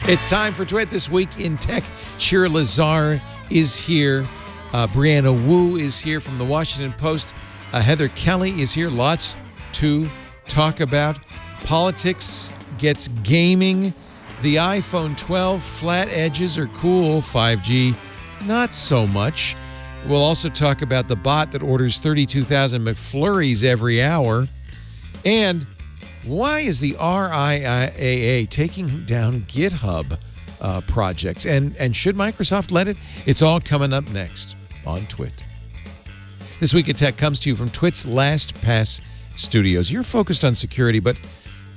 It's time for Twit This Week in Tech. Shira Lazar is here. Brianna Wu is here from the Washington Post. Heather Kelly is here. Lots to talk about. Politics gets gaming. The iPhone 12 flat edges are cool. 5G, not so much. We'll also talk about the bot that orders 32,000 McFlurrys every hour. And why is the RIAA taking down GitHub projects? And should Microsoft let it? It's all coming up next on Twit. This Week in Tech comes to you from Twit's LastPass studios. You're focused on security, but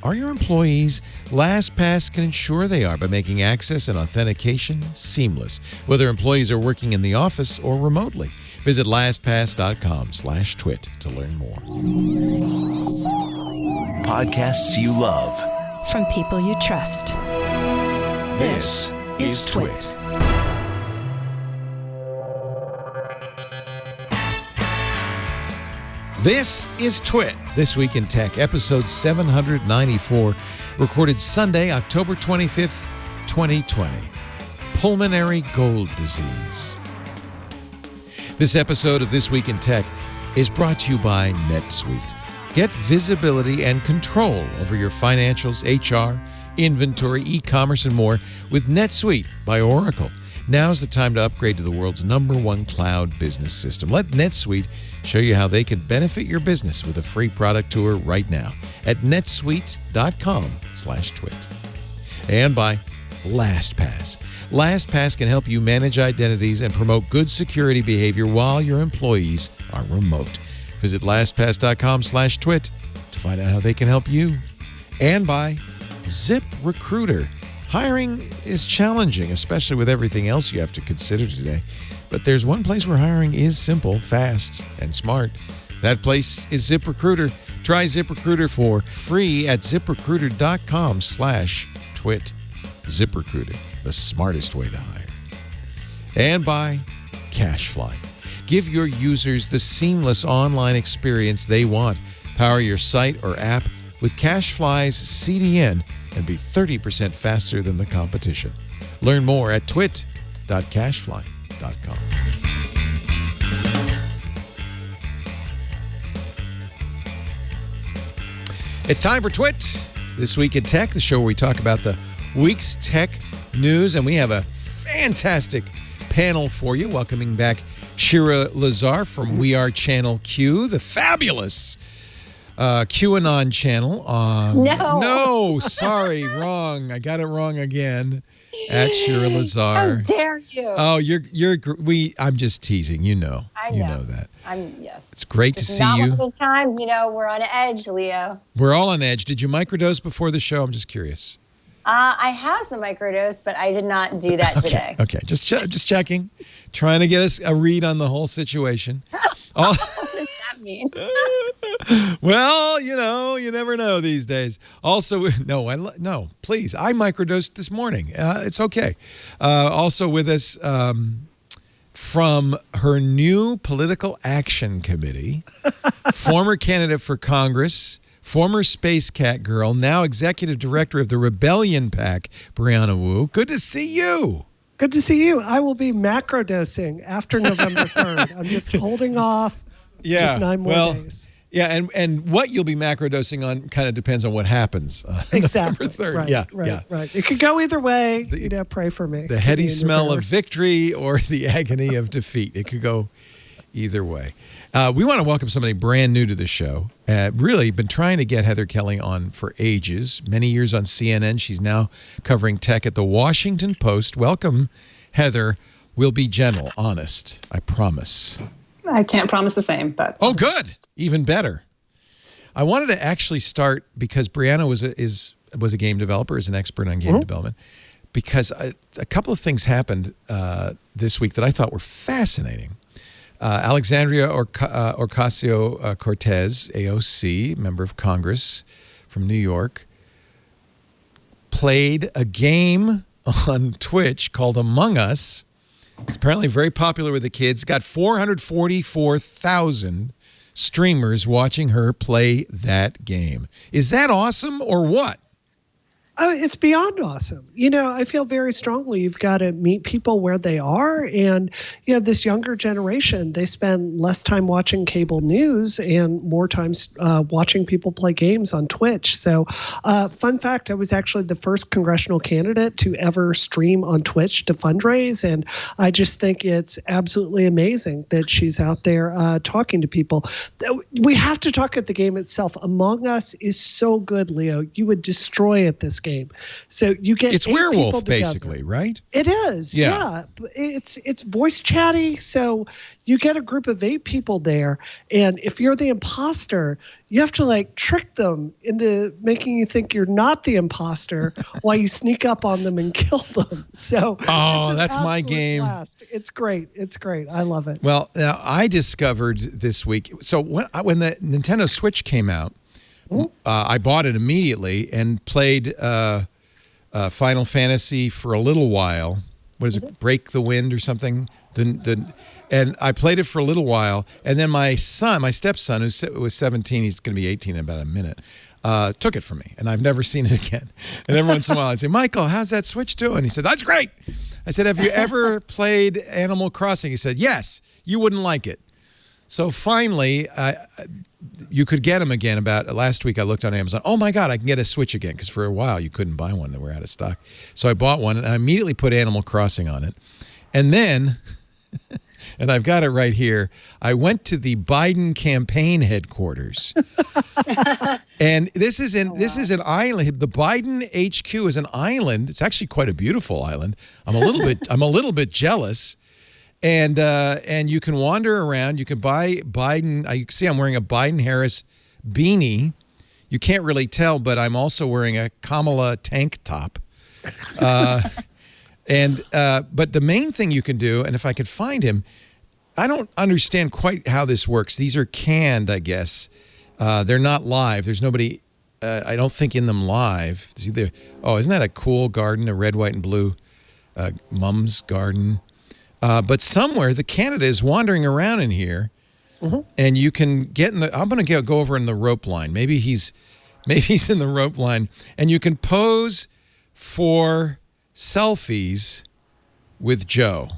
are your employees? LastPass can ensure they are by making access and authentication seamless, whether employees are working in the office or remotely. Visit lastpass.com/twit to learn more. Podcasts you love. From people you trust. This is Twit. This is Twit, This Week in Tech, episode 794, recorded Sunday, October 25th, 2020. Pulmonary gold disease. This episode of This Week in Tech is brought to you by NetSuite. Get visibility and control over your financials, HR, inventory, e-commerce, and more with NetSuite by Oracle. Now's the time to upgrade to the world's #1 cloud business system. Let NetSuite show you how they can benefit your business with a free product tour right now at netsuite.com/twit. And by LastPass. LastPass can help you manage identities and promote good security behavior while your employees are remote. Visit LastPass.com/twit to find out how they can help you. And by ZipRecruiter. Hiring is challenging, especially with everything else you have to consider today. But there's one place where hiring is simple, fast, and smart. That place is ZipRecruiter. Try ZipRecruiter for free at ZipRecruiter.com/twit. ZipRecruiter, the smartest way to hire. And by CashFly. Give your users the seamless online experience they want. Power your site or app with CashFly's CDN and be 30% faster than the competition. Learn more at twit.cashfly.com. It's time for Twit, This Week in Tech, the show where we talk about the week's tech news, and we have a fantastic panel for you. Welcoming back Shira Lazar from We Are Channel Q, the fabulous QAnon channel on... No, sorry, wrong. I got it wrong again. At Shira Lazar. How dare you? Oh, I'm just teasing. You know. I know. You know that. Yes. It's great to see you. One of those times, we're on edge, Leo. We're all on edge. Did you microdose before the show? I'm just curious. I have some microdose, but I did not do that today. Okay, just checking. Trying to get us a read on the whole situation. What does that mean? Well, you never know these days. Also, no, please. I microdosed this morning. It's okay. Also with us from her new political action committee, former candidate for Congress, former Space Cat girl, now executive director of the Rebellion PAC, Brianna Wu. Good to see you. Good to see you. I will be macrodosing after November 3rd. I'm just holding off. Just 9 more days. Yeah, and what you'll be macrodosing on kind of depends on what happens on exactly. November 3rd. Right. It could go either way. Pray for me. The heady smell of victory or the agony of defeat. It could go either way. We want to welcome somebody brand new to the show. Really been trying to get Heather Kelly on for ages. Many years on CNN. She's now covering tech at the Washington Post. Welcome, Heather. We'll be gentle, honest. I promise. I can't promise the same, but... Oh, good. Even better. I wanted to actually start because Brianna was a game developer, is an expert on game development, because a couple of things happened this week that I thought were fascinating. Alexandria Ocasio-Cortez, AOC, member of Congress from New York, played a game on Twitch called Among Us. It's apparently very popular with the kids. Got 444,000 streamers watching her play that game. Is that awesome or what? It's beyond awesome. I feel very strongly you've got to meet people where they are. And, this younger generation, they spend less time watching cable news and more times watching people play games on Twitch. So, fun fact, I was actually the first congressional candidate to ever stream on Twitch to fundraise. And I just think it's absolutely amazing that she's out there talking to people. We have to talk at the game itself. Among Us is so good, Leo. You would destroy it this game. So you get it's werewolf basically, right? It is. Yeah. It's voice chatty. So you get a group of 8 people there, and if you're the imposter, you have to trick them into making you think you're not the imposter while you sneak up on them and kill them. So that's my game. Blast. It's great. It's great. I love it. Well, now I discovered this week. So when the Nintendo Switch came out, I bought it immediately and played Final Fantasy for a little while. What is it? Break the Wind or something? And I played it for a little while, and then my stepson, who was 17, he's going to be 18 in about a minute, took it from me, and I've never seen it again. And every once in a while I'd say, Michael, how's that Switch doing? He said, that's great. I said, have you ever played Animal Crossing? He said, yes, you wouldn't like it. So finally, you could get them again. About last week, I looked on Amazon. Oh my God, I can get a Switch again, because for a while you couldn't buy one; they were out of stock. So I bought one, and I immediately put Animal Crossing on it, and then, and I've got it right here. I went to the Biden campaign headquarters, and this is an island. The Biden HQ is an island. It's actually quite a beautiful island. I'm a little bit jealous. And you can wander around. You can buy Biden. I see I'm wearing a Biden-Harris beanie. You can't really tell, but I'm also wearing a Kamala tank top. But the main thing you can do, and if I could find him, I don't understand quite how this works. These are canned, I guess. They're not live. There's nobody, I don't think, in them live. It's either, isn't that a cool garden, a red, white, and blue mum's garden? But somewhere the candidate is wandering around in here, and you can get in the. I'm going to go over in the rope line. Maybe he's in the rope line, and you can pose for selfies with Joe.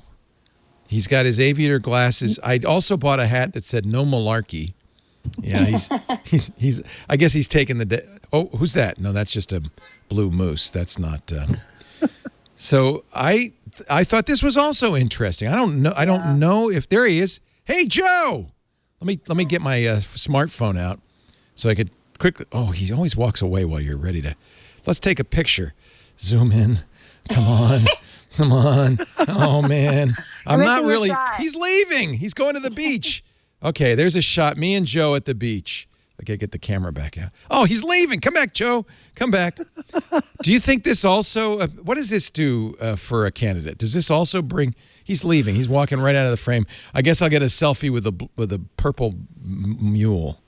He's got his aviator glasses. I also bought a hat that said "No Malarkey." Yeah, he's. I guess he's taking the. Who's that? No, that's just a blue moose. That's not. So I thought this was also interesting. I don't know if there he is. Hey, Joe, let me get my smartphone out so I could quickly. Oh, he always walks away while you're ready to. Let's take a picture. Zoom in. Come on. Oh man, I'm not really. He's leaving. He's going to the beach. Okay, there's a shot. Me and Joe at the beach. I gotta get the camera back out. Oh, he's leaving. Come back, Joe. Come back. Do you think this also? What does this do for a candidate? Does this also bring? He's leaving. He's walking right out of the frame. I guess I'll get a selfie with a purple mule.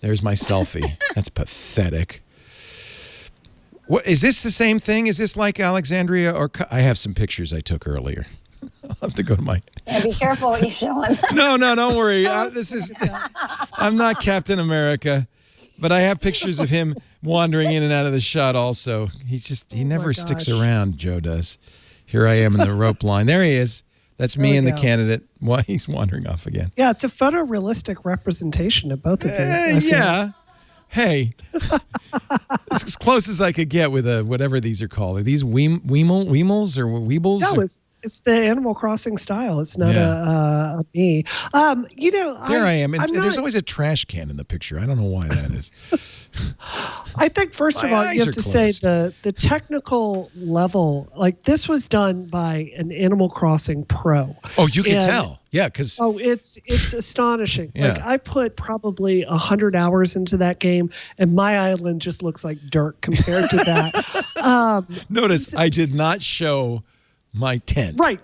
There's my selfie. That's pathetic. What is this? The same thing? Is this like Alexandria? Or I have some pictures I took earlier. I'll have to go to my. Yeah, be careful what you show him. No, don't worry. I'm not Captain America, but I have pictures of him wandering in and out of the shot also. He never sticks around, Joe does. Here I am in the rope line. There he is. That's me and the candidate. Why he's wandering off again. Yeah, it's a photorealistic representation of both of you. Yeah. Hey, it's as close as I could get with whatever these are called. Are these Weemels or Weebles? No, it's the Animal Crossing style. It's not a me. There I am. And there's always a trash can in the picture. I don't know why that is. I think, first of all, you have to say the technical level, like this was done by an Animal Crossing pro. Oh, you can tell. Yeah, because it's astonishing. Yeah. Like I put probably 100 hours into that game, and my island just looks like dirt compared to that. Notice I did not show my tent. Right.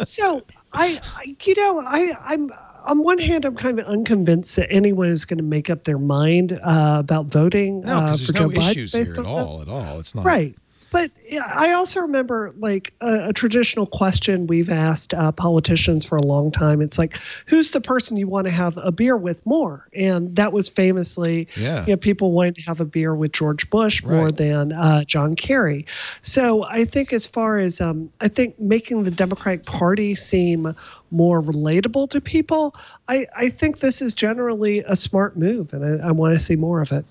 So I'm on one hand, I'm kind of unconvinced that anyone is going to make up their mind about voting No, because for there's Joe no Biden issues here at all. It's not. Right. But I also remember like a traditional question we've asked politicians for a long time. It's like, who's the person you want to have a beer with more? And that was famously, people wanted to have a beer with George Bush more than John Kerry. So I think as far as, I think making the Democratic Party seem more relatable to people, I think this is generally a smart move, and I want to see more of it.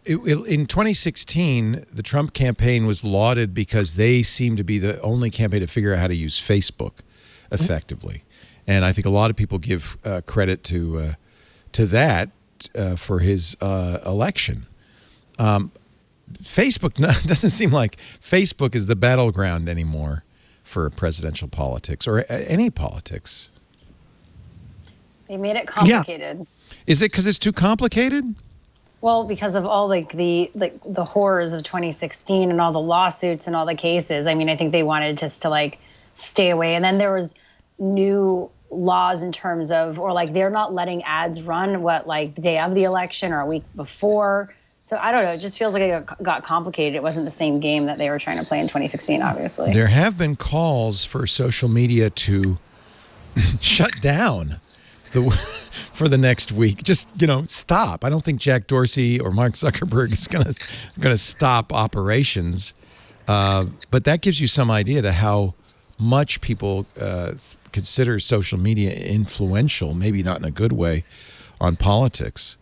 In 2016, the Trump campaign was lauded because they seemed to be the only campaign to figure out how to use Facebook effectively. And I think a lot of people give credit to that for his election. Facebook doesn't seem like Facebook is the battleground anymore for presidential politics or any politics. They made it complicated. Yeah. Is it because it's too complicated? Well, because of all the horrors of 2016 and all the lawsuits and all the cases. I mean, I think they wanted just to stay away. And then there was new laws in terms of, or they're not letting ads run the day of the election or a week before. So I don't know. It just feels like it got complicated. It wasn't the same game that they were trying to play in 2016, obviously. There have been calls for social media to shut down for the next week. Just, stop. I don't think Jack Dorsey or Mark Zuckerberg is going to stop operations. But that gives you some idea to how much people consider social media influential, maybe not in a good way, on politics.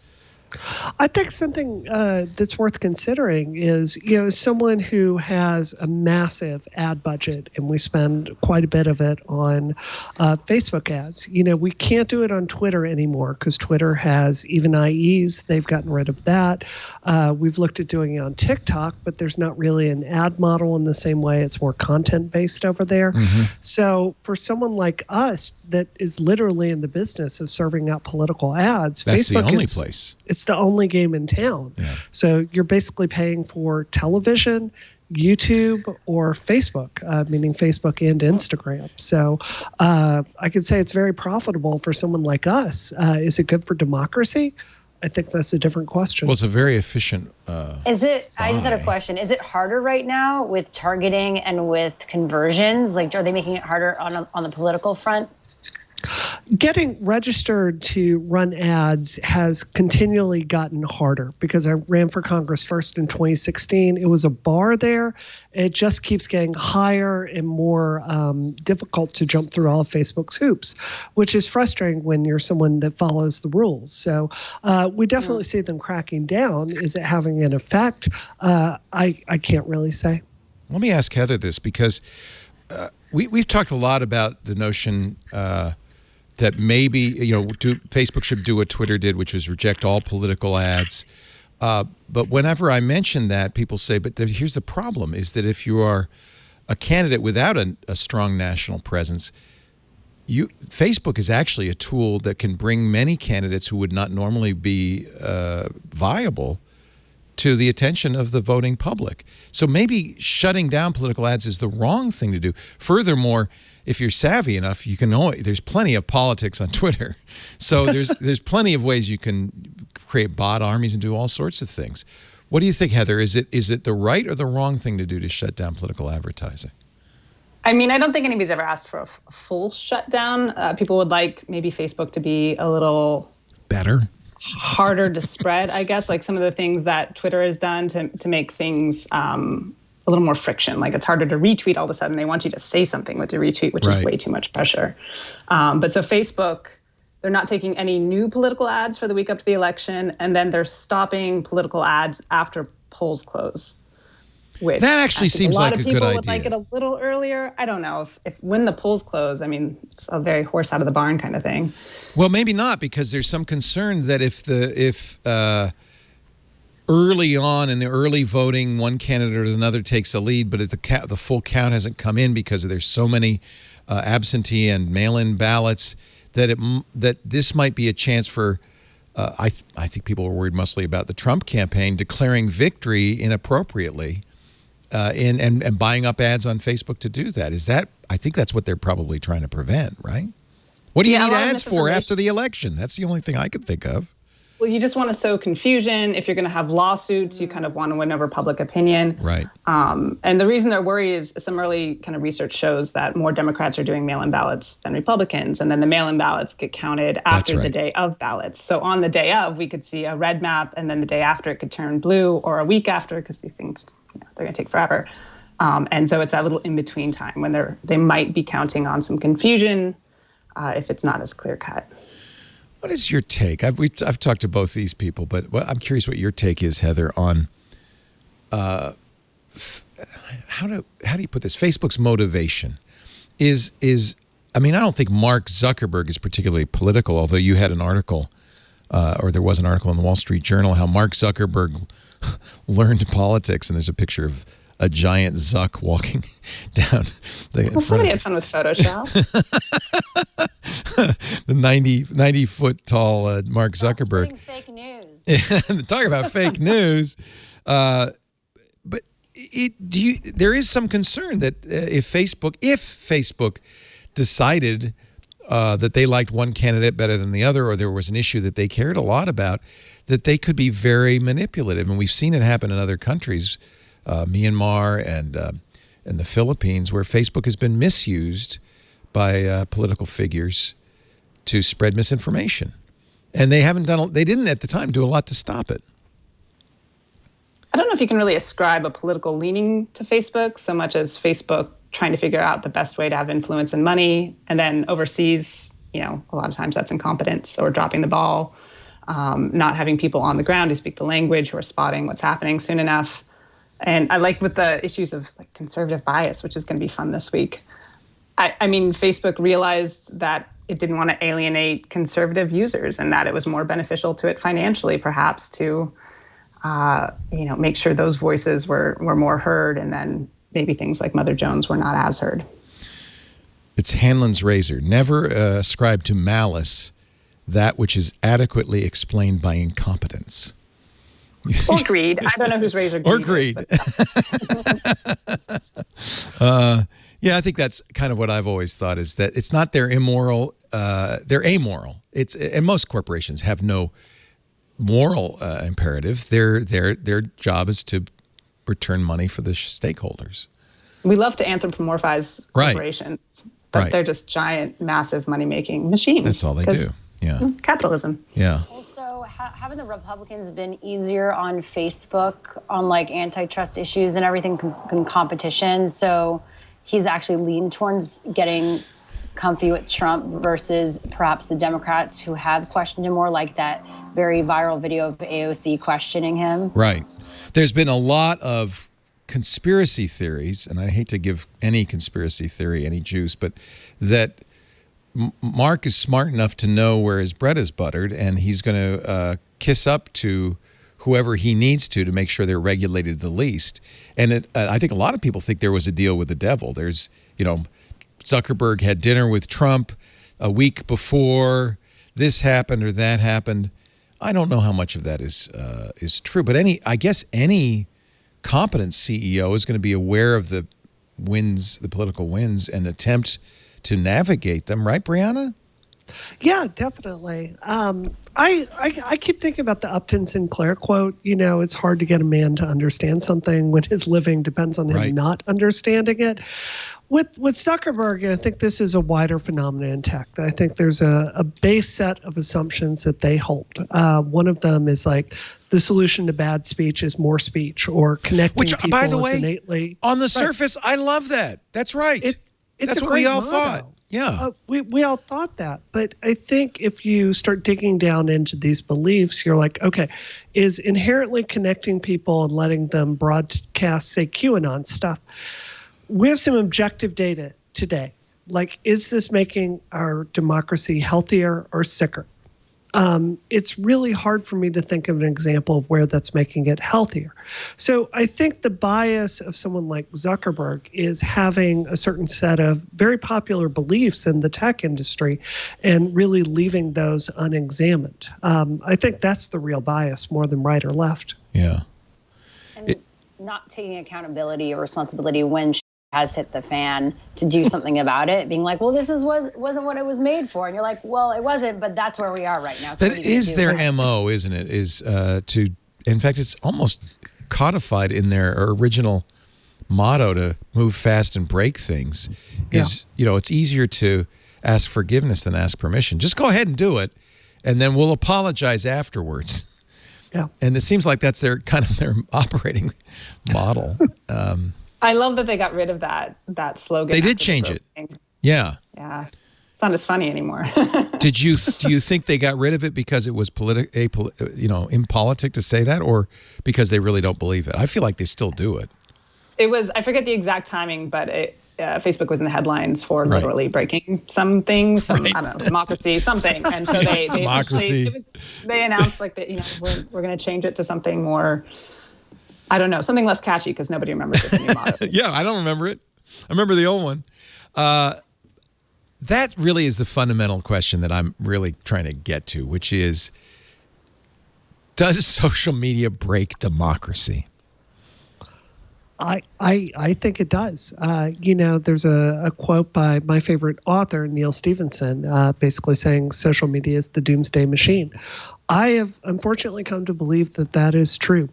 I think something that's worth considering is, someone who has a massive ad budget, and we spend quite a bit of it on Facebook ads. We can't do it on Twitter anymore because Twitter has even IEs. They've gotten rid of that. We've looked at doing it on TikTok, but there's not really an ad model in the same way. It's more content-based over there. Mm-hmm. So for someone like us that is literally in the business of serving out political ads, that's Facebook the only place. It's the only game in town. Yeah. So you're basically paying for television, YouTube, or Facebook, meaning Facebook and Instagram. So I could say it's very profitable for someone like us. Is it good for democracy? I think that's a different question. Well, it's a very efficient Is it? I just had a question. Is it harder right now with targeting and with conversions? Are they making it harder on the political front? Getting registered to run ads has continually gotten harder because I ran for Congress first in 2016. It was a bar there. It just keeps getting higher and more difficult to jump through all of Facebook's hoops, which is frustrating when you're someone that follows the rules. So we definitely see them cracking down. Is it having an effect? I can't really say. Let me ask Heather this, because we've talked a lot about the notion that maybe, Facebook should do what Twitter did, which was reject all political ads. But whenever I mention that, people say, but here's the problem, is that if you are a candidate without a strong national presence, Facebook is actually a tool that can bring many candidates who would not normally be viable to the attention of the voting public. So maybe shutting down political ads is the wrong thing to do. Furthermore, if you're savvy enough, there's plenty of politics on Twitter. So there's plenty of ways you can create bot armies and do all sorts of things. What do you think, Heather? Is it the right or the wrong thing to do to shut down political advertising? I mean, I don't think anybody's ever asked for a full shutdown. People would like maybe Facebook to be a little better, harder to spread, I guess, like some of the things that Twitter has done to make things a little more friction. Like it's harder to retweet all of a sudden. They want you to say something with your retweet, which is way too much pressure. But so Facebook, they're not taking any new political ads for the week up to the election, and then they're stopping political ads after polls close. Which that actually seems like a good idea. A lot of people would like it a little earlier. I don't know if when the polls close, I mean, it's a very horse out of the barn kind of thing. Well, maybe not, because there's some concern that if early on in the early voting, one candidate or another takes a lead, but if the full count hasn't come in because there's so many absentee and mail-in ballots, that this might be a chance for. I think people were worried mostly about the Trump campaign declaring victory inappropriately. And buying up ads on Facebook to do that. I think that's what they're probably trying to prevent, right? What do you need ads for after the election? That's the only thing I could think of. Well, you just want to sow confusion. If you're going to have lawsuits, you kind of want to win over public opinion. Right. And the reason they're worried is some early kind of research shows that more Democrats are doing mail-in ballots than Republicans. And then the mail-in ballots get counted after the day of ballots. So on the day of, we could see a red map, and then the day after it could turn blue, or a week after, because these things, they're going to take forever. And so it's that little in-between time when they might be counting on some confusion if it's not as clear cut. What is your take? I've talked to both these people, but I'm curious what your take is, Heather, on how do you put this? Facebook's motivation is I mean, I don't think Mark Zuckerberg is particularly political, although you had an article, or there was an article in the Wall Street Journal, how Mark Zuckerberg learned politics, and there's a picture of a giant Zuck walking down. Somebody had fun with Photoshop. The 90-foot tall Mark Zuckerberg. Fake news. Talk about fake news. But there is some concern that if Facebook decided that they liked one candidate better than the other, or there was an issue that they cared a lot about, that they could be very manipulative. And we've seen it happen in other countries, Myanmar and the Philippines, where Facebook has been misused by political figures to spread misinformation. And they didn't at the time do a lot to stop it. I don't know if you can really ascribe a political leaning to Facebook so much as Facebook trying to figure out the best way to have influence and money. And then overseas, a lot of times that's incompetence or dropping the ball, not having people on the ground who speak the language, who are spotting what's happening soon enough. And I like with the issues of conservative bias, which is going to be fun this week. I mean, Facebook realized that it didn't want to alienate conservative users and that it was more beneficial to it financially, perhaps, to make sure those voices were more heard, and then maybe things like Mother Jones were not as heard. It's Hanlon's razor. Never ascribe to malice that which is adequately explained by incompetence. Or greed. I don't know whose razor greed or greed. Yeah, I think that's kind of what I've always thought, is that it's not they're immoral, they're amoral. And most corporations have no moral imperative. Their job is to return money for the stakeholders. We love to anthropomorphize corporations, but they're just giant, massive money-making machines. That's all they do. Yeah. Capitalism. Yeah. Also, haven't the Republicans been easier on Facebook on antitrust issues and everything in competition? So he's actually leaned towards getting comfy with Trump versus perhaps the Democrats who have questioned him more, like that very viral video of AOC questioning him. Right. There's been a lot of conspiracy theories, and I hate to give any conspiracy theory any juice, but that Mark is smart enough to know where his bread is buttered, and he's going to kiss up to whoever he needs to make sure they're regulated the least. And I think a lot of people think there was a deal with the devil. There's, Zuckerberg had dinner with Trump a week before this happened or that happened. I don't know how much of that is true, but I guess any competent CEO is going to be aware of the political winds, and attempt to navigate them, right, Brianna? Yeah, definitely. I keep thinking about the Upton Sinclair quote. It's hard to get a man to understand something when his living depends on him not understanding it. With Zuckerberg, I think this is a wider phenomenon in tech. I think there's a base set of assumptions that they hold. One of them is the solution to bad speech is more speech, or connecting people by the way, innately. On the surface, I love that. That's right. It's That's a what we all motto. thought. Yeah. We all thought that. But I think if you start digging down into these beliefs, you're like, okay, is inherently connecting people and letting them broadcast, say, QAnon stuff. We have some objective data today. Is this making our democracy healthier or sicker? It's really hard for me to think of an example of where that's making it healthier. So I think the bias of someone like Zuckerberg is having a certain set of very popular beliefs in the tech industry and really leaving those unexamined. I think that's the real bias more than right or left. Yeah. And not taking accountability or responsibility when has hit the fan to do something about it, being like, well, this wasn't what it was made for. And you're like, well, it wasn't, but that's where we are right now. So that is their MO, isn't it? In fact, it's almost codified in their original motto to move fast and break things. It's easier to ask forgiveness than ask permission. Just go ahead and do it, and then we'll apologize afterwards. Yeah. And it seems like that's their operating model. I love that they got rid of that slogan. They did change it. Yeah. Yeah. It's not as funny anymore. Do you think they got rid of it because it was impolitic to say that, or because they really don't believe it? I feel like they still do it. It was, I forget the exact timing, but Facebook was in the headlines for literally breaking some things, I don't know, democracy, something. And so they announced like that, we're going to change it to something more, I don't know, something less catchy because nobody remembers the new motto. Yeah, I don't remember it. I remember the old one. That really is the fundamental question that I'm really trying to get to, which is, does social media break democracy? I think it does. There's a quote by my favorite author, Neil Stephenson, basically saying social media is the doomsday machine. I have unfortunately come to believe that is true.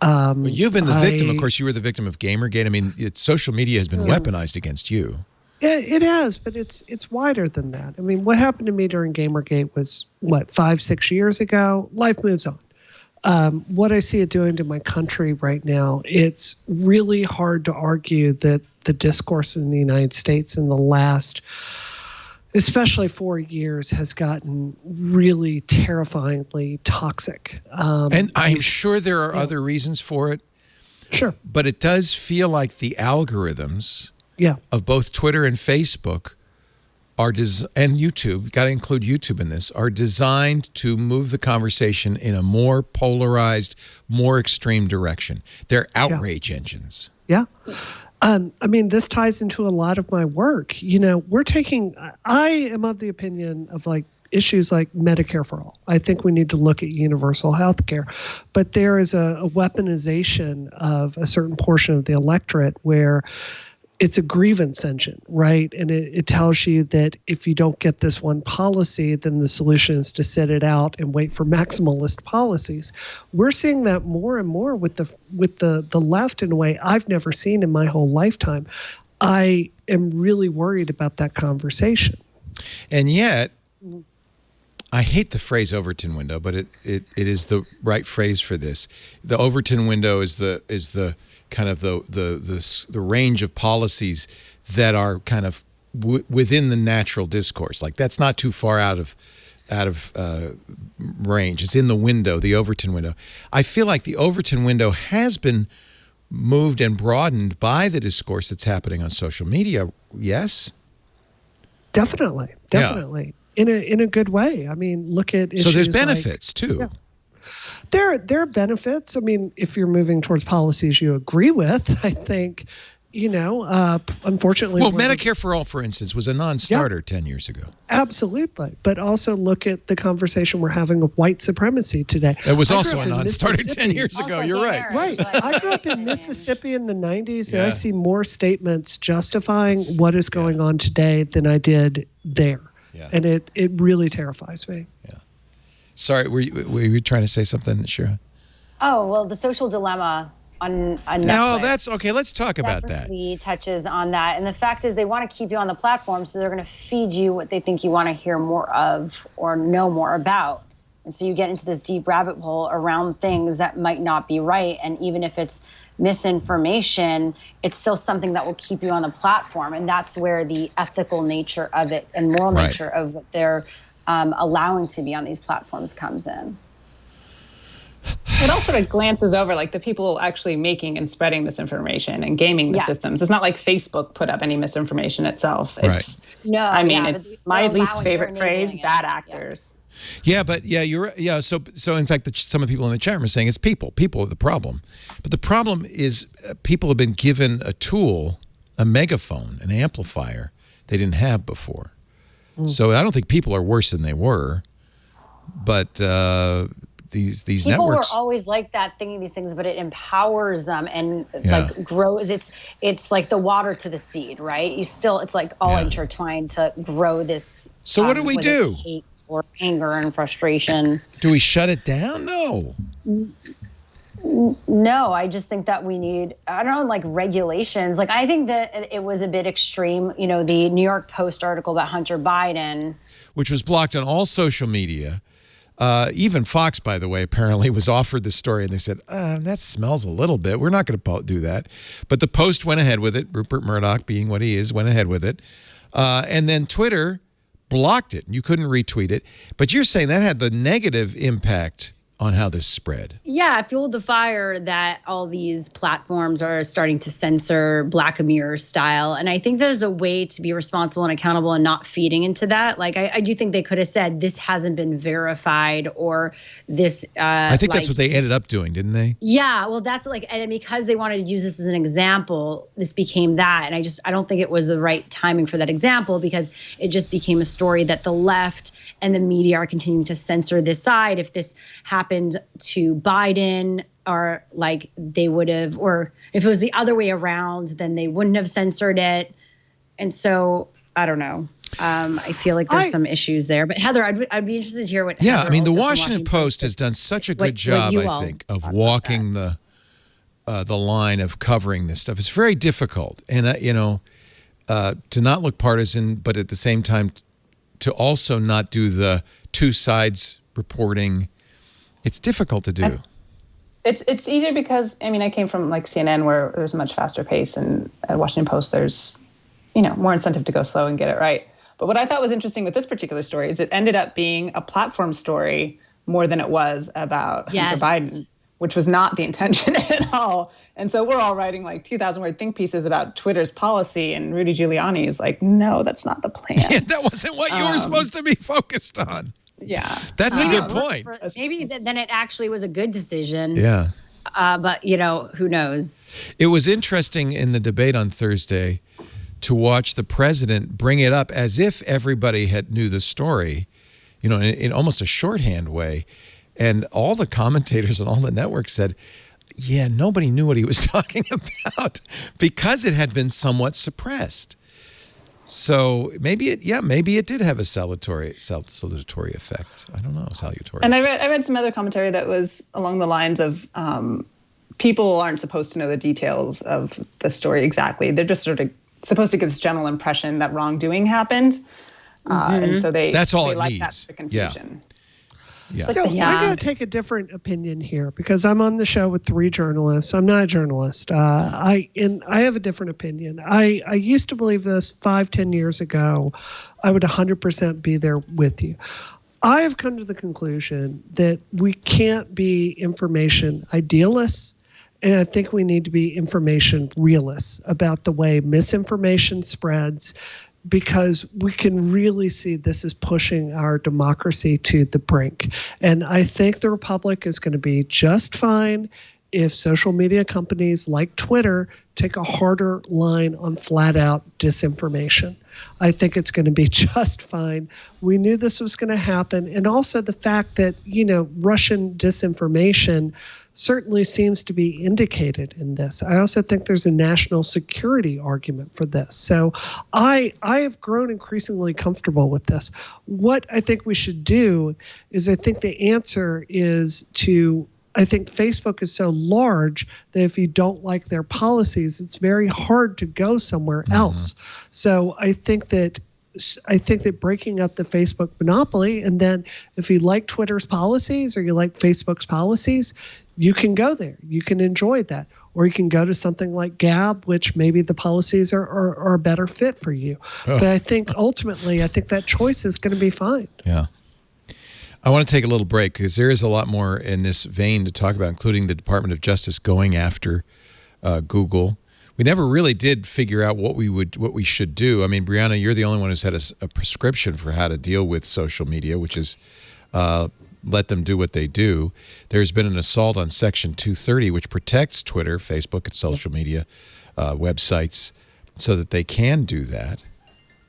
Well, you've been the victim. Of course, you were the victim of Gamergate. I mean, social media has been weaponized against you. Yeah, it has, but it's wider than that. I mean, what happened to me during Gamergate was, 5-6 years ago? Life moves on. What I see it doing to my country right now, it's really hard to argue that the discourse in the United States in the last, especially 4 years, has gotten really terrifyingly toxic. And I'm sure there are other reasons for it. Sure. But it does feel like the algorithms of both Twitter and Facebook and YouTube, got to include YouTube in this, are designed to move the conversation in a more polarized, more extreme direction. They're outrage engines. Yeah. This ties into a lot of my work. I am of the opinion of issues like Medicare for all. I think we need to look at universal health care. But there is a weaponization of a certain portion of the electorate where it's a grievance engine, right? And it tells you that if you don't get this one policy, then the solution is to sit it out and wait for maximalist policies. We're seeing that more and more with the left in a way I've never seen in my whole lifetime. I am really worried about that conversation. And yet, I hate the phrase Overton window, but it is the right phrase for this. The Overton window is the kind of the range of policies that are kind of within the natural discourse. Like that's not too far out of range. It's in the window, the Overton window. I feel like the Overton window has been moved and broadened by the discourse that's happening on social media. Yes? Definitely. Yeah. In a good way. I mean, look at issues. So there's benefits too. Yeah. There are benefits. I mean, if you're moving towards policies you agree with, I think, unfortunately. Well, Medicare for all, for instance, was a non-starter 10 years ago. Absolutely. But also look at the conversation we're having of white supremacy today. It was also a non-starter 10 years ago. You're right. Right. I grew up in Mississippi in the 90s, and I see more statements justifying what is going on today than I did there. Yeah. And it really terrifies me. Yeah. Sorry, were you trying to say something, Shira? Oh, well, the social dilemma on Netflix. No, that's okay. Let's talk about that. Definitely touches on that. And the fact is they want to keep you on the platform, so they're going to feed you what they think you want to hear more of or know more about. And so you get into this deep rabbit hole around things that might not be right. And even if it's misinformation, it's still something that will keep you on the platform. And that's where the ethical nature of it and moral nature of what they're allowing to be on these platforms comes in. It all sort of glances over like the people actually making and spreading this information and gaming the systems. It's not like Facebook put up any misinformation itself. It's it's my least favorite phrase, bad actors. Yeah, but you're right. Yeah, so in fact, some of the people in the chat room are saying it's people. People are the problem. But the problem is people have been given a tool, a megaphone, an amplifier they didn't have before. So I don't think people are worse than they were, but these people networks. Were always like that, thinking these things, but it empowers them and like grows. It's like the water to the seed, right? It's like all intertwined to grow this. So what do we do? Hate or anger and frustration. Do we shut it down? No. No, I just think that we need, I don't know, like regulations. Like, I think that it was a bit extreme. You know, the New York Post article about Hunter Biden, which was blocked on all social media. Even Fox, by the way, apparently was offered the story, and they said, that smells a little bit. We're not going to do that. But the Post went ahead with it. Rupert Murdoch, being what he is, went ahead with it. And then Twitter blocked it. You couldn't retweet it. But you're saying that had the negative impact on how this spread. Yeah, it fueled the fire that all these platforms are starting to censor Black Mirror style. And I think there's a way to be responsible and accountable and not feeding into that. Like, I do think they could have said this hasn't been verified, or this. I think that's what they ended up doing, didn't they? Yeah, well, that's like, and because they wanted to use this as an example, this became that. And I don't think it was the right timing for that example, because it just became a story that the left and the media are continuing to censor this side. If this happened to Biden, or like they would have, or if it was the other way around, then they wouldn't have censored it. And so I don't know. I feel like there's some issues there. But Heather, I'd be interested to hear what. Yeah, Heather I mean, the also from Washington Post has done such a good job, I think, of walking the line of covering this stuff. It's very difficult, and to not look partisan, but at the same time, to also not do the two sides reporting. It's difficult to do. It's easier because, I mean, I came from like CNN, where there's a much faster pace, and at Washington Post there's, more incentive to go slow and get it right. But what I thought was interesting with this particular story is it ended up being a platform story more than it was about Hunter Biden, which was not the intention at all. And so we're all writing like 2,000-word think pieces about Twitter's policy, and Rudy Giuliani is like, no, that's not the plan. Yeah, that wasn't what you were supposed to be focused on. Yeah. That's a good point. Maybe then it actually was a good decision. Yeah. But, who knows? It was interesting in the debate on Thursday to watch the president bring it up as if everybody knew the story, in almost a shorthand way. And all the commentators and all the networks said, yeah, nobody knew what he was talking about because it had been somewhat suppressed. So maybe it did have a salutary effect. I don't know, salutary. And I read some other commentary that was along the lines of people aren't supposed to know the details of the story exactly. They're just sort of supposed to get this general impression that wrongdoing happened, and so that's all it needs. That's the confusion. Yeah. So I'm going to take a different opinion here because I'm on the show with 3 journalists. I'm not a journalist. I have a different opinion. I used to believe this 5-10 years ago. I would 100% be there with you. I have come to the conclusion that we can't be information idealists, and I think we need to be information realists about the way misinformation spreads, because we can really see this is pushing our democracy to the brink. And I think the Republic is going to be just fine if social media companies like Twitter take a harder line on flat out disinformation. I think it's going to be just fine. We knew this was going to happen. And also the fact that, Russian disinformation certainly seems to be indicated in this. I also think there's a national security argument for this. So I have grown increasingly comfortable with this. What I think we should do is, I think the answer is I think Facebook is so large that if you don't like their policies, it's very hard to go somewhere else. So I think that breaking up the Facebook monopoly, and then if you like Twitter's policies or you like Facebook's policies, you can go there. You can enjoy that. Or you can go to something like Gab, which maybe the policies are a better fit for you. Oh. But I think ultimately, I think that choice is going to be fine. Yeah. I want to take a little break because there is a lot more in this vein to talk about, including the Department of Justice going after Google. We never really did figure out what we should do. I mean, Brianna, you're the only one who's had a prescription for how to deal with social media, which is let them do what they do. There's been an assault on Section 230, which protects Twitter, Facebook, and social media websites so that they can do that.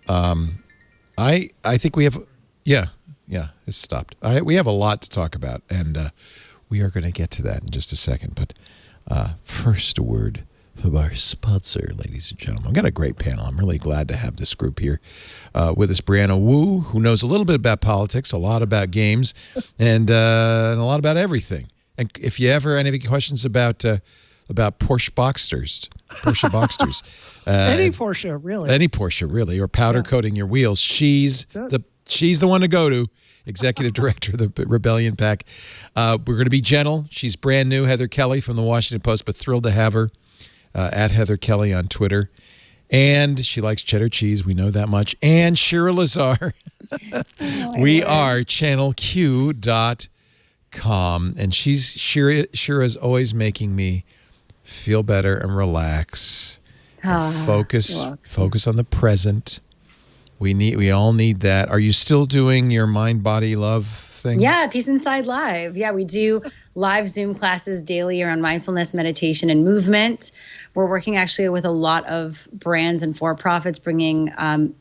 I think we have, yeah. Yeah, it's stopped. We have a lot to talk about, and we are going to get to that in just a second. But first, a word from our sponsor, ladies and gentlemen. We've got a great panel. I'm really glad to have this group here with us. Brianna Wu, who knows a little bit about politics, a lot about games, and a lot about everything. And if you ever have any questions about Porsche Boxsters, any Porsche really, or powder coating your wheels, she's the one to go to. Executive Director of the Rebellion PAC. We're going to be gentle. She's brand new, Heather Kelly from the Washington Post, but thrilled to have her at Heather Kelly on Twitter. And she likes cheddar cheese. We know that much. And Shira Lazar. We are channelq.com. And Shira's always making me feel better and relax. And focus on the present. We all need that. Are you still doing your mind, body, love thing? Yeah, Peace Inside Live. Yeah, we do live Zoom classes daily around mindfulness, meditation, and movement. We're working actually with a lot of brands and for-profits bringing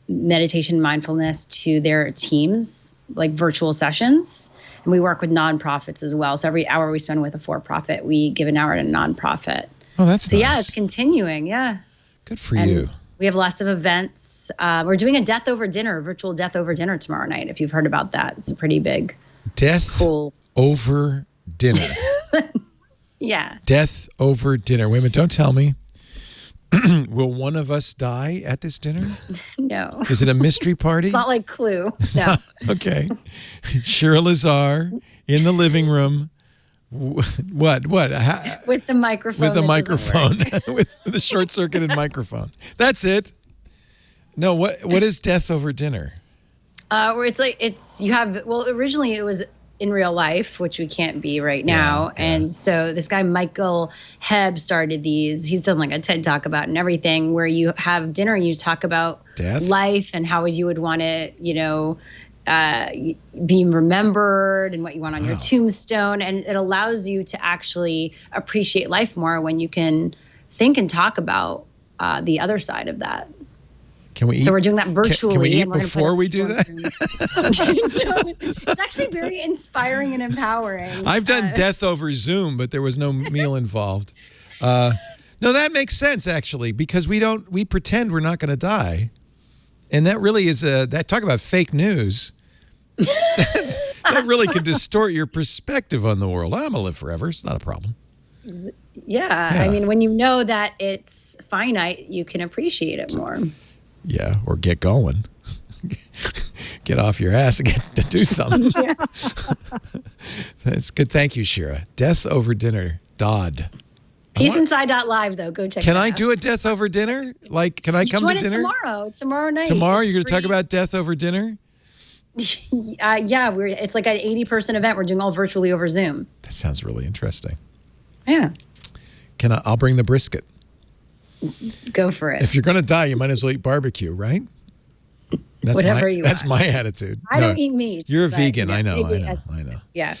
meditation, mindfulness to their teams, like virtual sessions. And we work with nonprofits as well. So every hour we spend with a for-profit, we give an hour to a nonprofit. Oh, that's nice. Yeah, it's continuing. Yeah. Good for you. We have lots of events. We're doing a death over dinner, virtual death over dinner tomorrow night. If you've heard about that, it's a pretty big over dinner. Yeah. Death over dinner. Wait a minute, don't tell me. Will one of us die at this dinner? No. Is it a mystery party? It's not like Clue. No. Okay. Shira Lazar in the living room. What? With the microphone. With the microphone. With the short-circuited microphone. That's it. No, what is death over dinner? Where originally it was in real life, which we can't be right now. Yeah. And so this guy, Michael Hebb, started these. He's done like a TED Talk about and everything, where you have dinner and you talk about death, life, and how you would want to, be remembered and what you want on your tombstone. And it allows you to actually appreciate life more when you can think and talk about the other side of that. Can we eat? So we're doing that virtually. Can we eat before we do that? It's actually very inspiring and empowering. I've done death over Zoom, but there was no meal involved. No, that makes sense, actually, because we pretend we're not going to die. And that really is talk about fake news. That really can distort your perspective on the world. I'm going to live forever. It's not a problem. Yeah. I mean, when you know that it's finite, you can appreciate it more. Yeah, or get going. Get off your ass and get to do something. Yeah. That's good. Thank you, Shira. Death over dinner. Dodd. PeaceInside.live, though. Go check it out. Can I do a death over dinner? Like, can I come to dinner? Tomorrow night. Tomorrow, you're going to talk about death over dinner? Yeah, it's like an 80-person event. We're doing all virtually over Zoom. That sounds really interesting. Yeah. I'll bring the brisket. Go for it. If you're going to die, you might as well eat barbecue, right? That's my attitude. I don't eat meat. You're a vegan. I know. Yeah.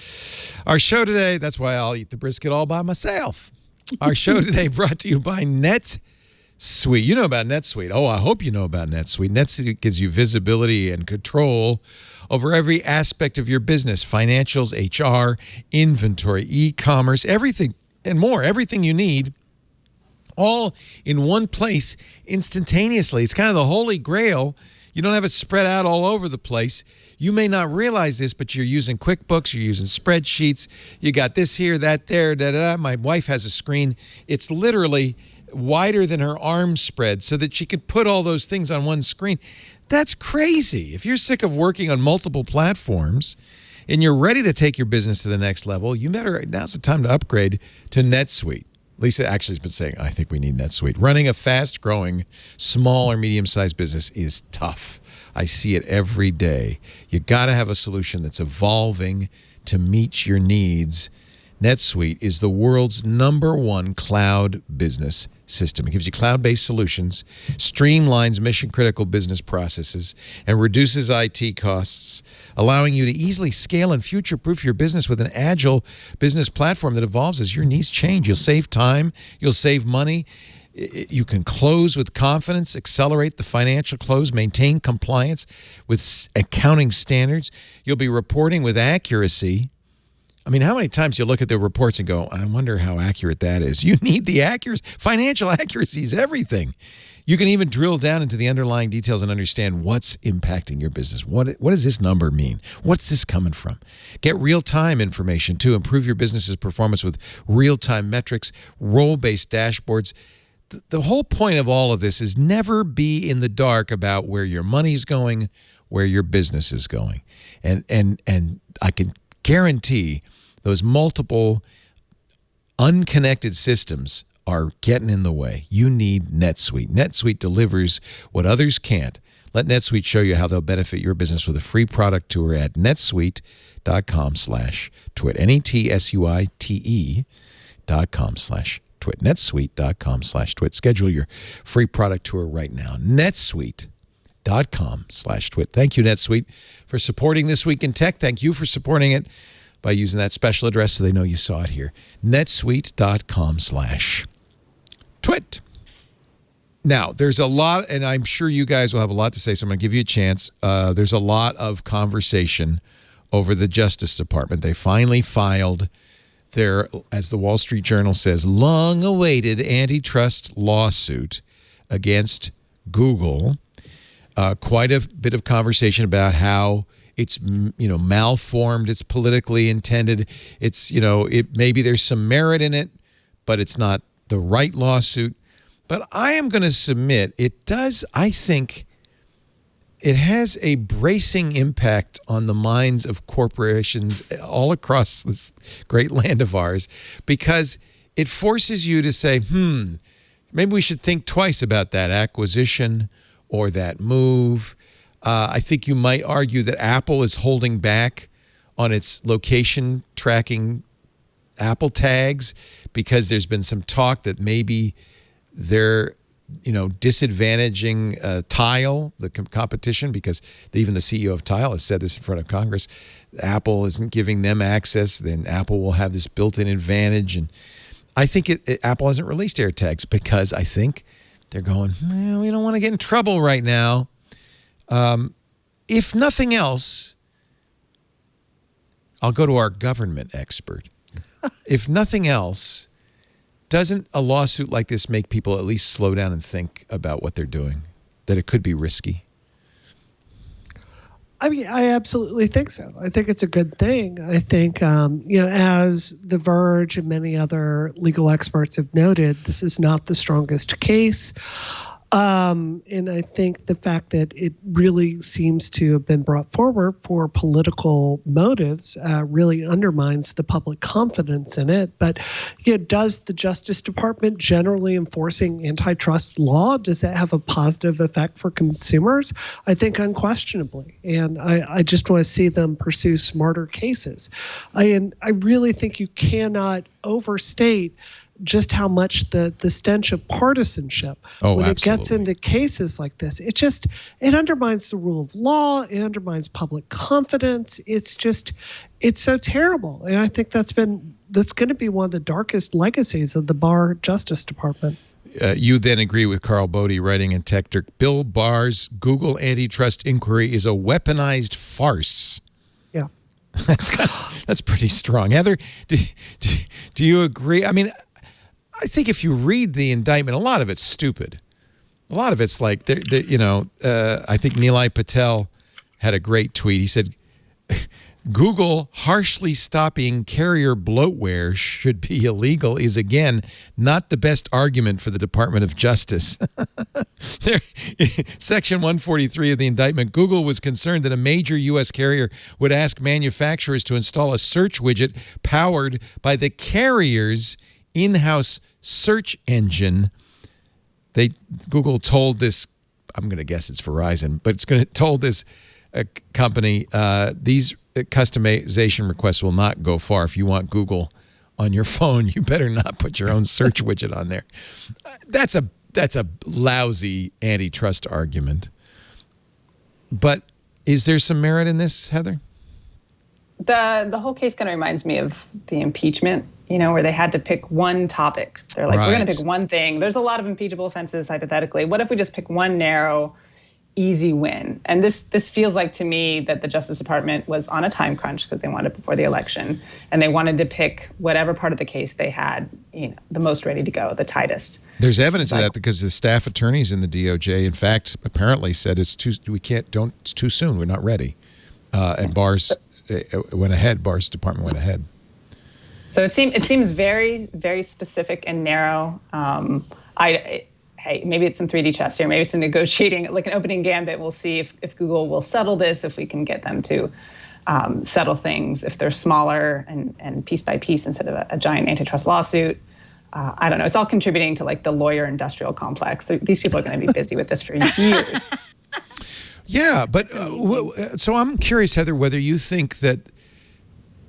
Our show today, that's why I'll eat the brisket all by myself. Our show today brought to you by NetSuite. You know about NetSuite. Oh, I hope you know about NetSuite. NetSuite gives you visibility and control over every aspect of your business: financials, HR, inventory, e-commerce, everything and more. Everything you need, all in one place instantaneously. It's kind of the holy grail. You don't have it spread out all over the place. You may not realize this, but you're using QuickBooks, you're using spreadsheets. You got this here, that there, da-da-da. My wife has a screen. It's literally wider than her arm spread so that she could put all those things on one screen. That's crazy. If you're sick of working on multiple platforms and you're ready to take your business to the next level, now's the time to upgrade to NetSuite. Lisa actually has been saying, I think we need NetSuite. Running a fast-growing, small or medium-sized business is tough. I see it every day. You got to have a solution that's evolving to meet your needs. NetSuite is the world's #1 cloud business system. It gives you cloud-based solutions, streamlines mission-critical business processes, and reduces IT costs, allowing you to easily scale and future-proof your business with an agile business platform that evolves as your needs change. You'll save time, you'll save money, You can close with confidence, accelerate the financial close, maintain compliance with accounting standards. You'll be reporting with accuracy. I mean, how many times you look at the reports and go, I wonder how accurate that is? You need the accuracy. Financial accuracy is everything. You can even drill down into the underlying details and understand what's impacting your business. What does this number mean? What's this coming from? Get real-time information, too. Improve your business's performance with real-time metrics, role-based dashboards. The whole point of all of this is never be in the dark about where your money's going, where your business is going. And I can guarantee those multiple unconnected systems are getting in the way. You need NetSuite. NetSuite delivers what others can't. Let NetSuite show you how they'll benefit your business with a free product tour at netsuite.com/twit. NetSuite.com/twit. netsuite.com/twit. Schedule your free product tour right now. netsuite.com/twit. Thank you, NetSuite, for supporting This Week in Tech. Thank you for supporting it by using that special address so they know you saw it here. netsuite.com/twit. Now, there's a lot, and I'm sure you guys will have a lot to say, so I'm going to give you a chance. There's a lot of conversation over the Justice Department. They finally filed their, as the Wall Street Journal says, long-awaited antitrust lawsuit against Google. Quite a bit of conversation about how it's, malformed, it's politically intended, it's, maybe there's some merit in it, but it's not the right lawsuit. But I am going to submit it does, I think, it has a bracing impact on the minds of corporations all across this great land of ours, because it forces you to say, maybe we should think twice about that acquisition or that move. I think you might argue that Apple is holding back on its location tracking Apple tags because there's been some talk that maybe they're, disadvantaging Tile, the competition, because even the CEO of Tile has said this in front of Congress. Apple isn't giving them access, then Apple will have this built-in advantage. And I think Apple hasn't released AirTags because I think they're going, we don't want to get in trouble right now. If nothing else, I'll go to our government expert. If nothing else, doesn't a lawsuit like this make people at least slow down and think about what they're doing, that it could be risky? I mean, I absolutely think so. I think it's a good thing. I think, as The Verge and many other legal experts have noted, this is not the strongest case. And I think the fact that it really seems to have been brought forward for political motives really undermines the public confidence in it. But does the Justice Department generally enforcing antitrust law, does that have a positive effect for consumers? I think unquestionably. And I just want to see them pursue smarter cases. I really think you cannot overstate just how much the stench of partisanship when it gets into cases like this. It undermines the rule of law. It undermines public confidence. It's so terrible. And I think that's going to be one of the darkest legacies of the Barr Justice Department. You then agree with Carl Bodie, writing in TechDirt, Bill Barr's Google antitrust inquiry is a weaponized farce. Yeah. That's pretty strong. Heather, do you agree? I mean, I think if you read the indictment, a lot of it's stupid. A lot of it's like, I think Nilay Patel had a great tweet. He said, Google harshly stopping carrier bloatware should be illegal is, again, not the best argument for the Department of Justice. Section 143 of the indictment, Google was concerned that a major U.S. carrier would ask manufacturers to install a search widget powered by the carrier's in-house search engine. Google told this, I'm going to guess it's Verizon, but told this company, these customization requests will not go far. If you want Google on your phone, you better not put your own search widget on there. That's a lousy antitrust argument. But is there some merit in this, Heather? The whole case kind of reminds me of the impeachment where they had to pick one topic. They're like, we're going Right. to pick one thing. There's a lot of impeachable offenses, hypothetically. What if we just pick one narrow, easy win? And this feels like to me that the Justice Department was on a time crunch because they wanted it before the election, and they wanted to pick whatever part of the case they had, the most ready to go, the tightest. There's evidence of that because the staff attorneys in the DOJ, in fact, apparently said it's too soon. We're not ready. And Barr's went ahead. Barr's department went ahead. So it seems very, very specific and narrow. Hey, maybe it's some 3D chess here. Maybe it's a negotiating, like an opening gambit. We'll see if Google will settle this, if we can get them to settle things, if they're smaller and piece by piece instead of a giant antitrust lawsuit. I don't know. It's all contributing to like the lawyer industrial complex. These people are going to be busy with this for years. Yeah, but so I'm curious, Heather, whether you think that,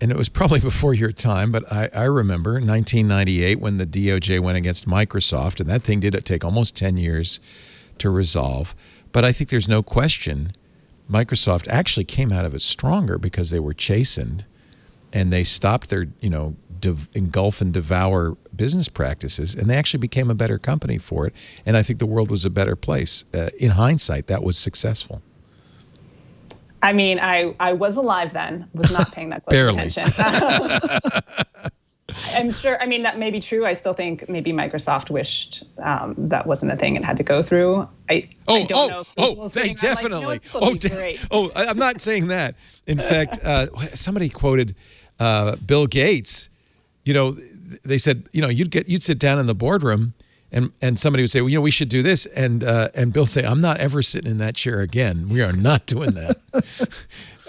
and it was probably before your time, but I remember 1998 when the DOJ went against Microsoft, and that thing did take almost 10 years to resolve. But I think there's no question Microsoft actually came out of it stronger because they were chastened and they stopped their, engulf and devour business practices, and they actually became a better company for it. And I think the world was a better place. In hindsight, that was successful. I mean, I was alive then, was not paying that close attention. I'm sure, that may be true. I still think maybe Microsoft wished that wasn't a thing it had to go through. I don't know if they definitely. Great. I'm not saying that. In fact, somebody quoted Bill Gates. They said, you'd sit down in the boardroom and somebody would say, well, we should do this. And Bill say, I'm not ever sitting in that chair again. We are not doing that.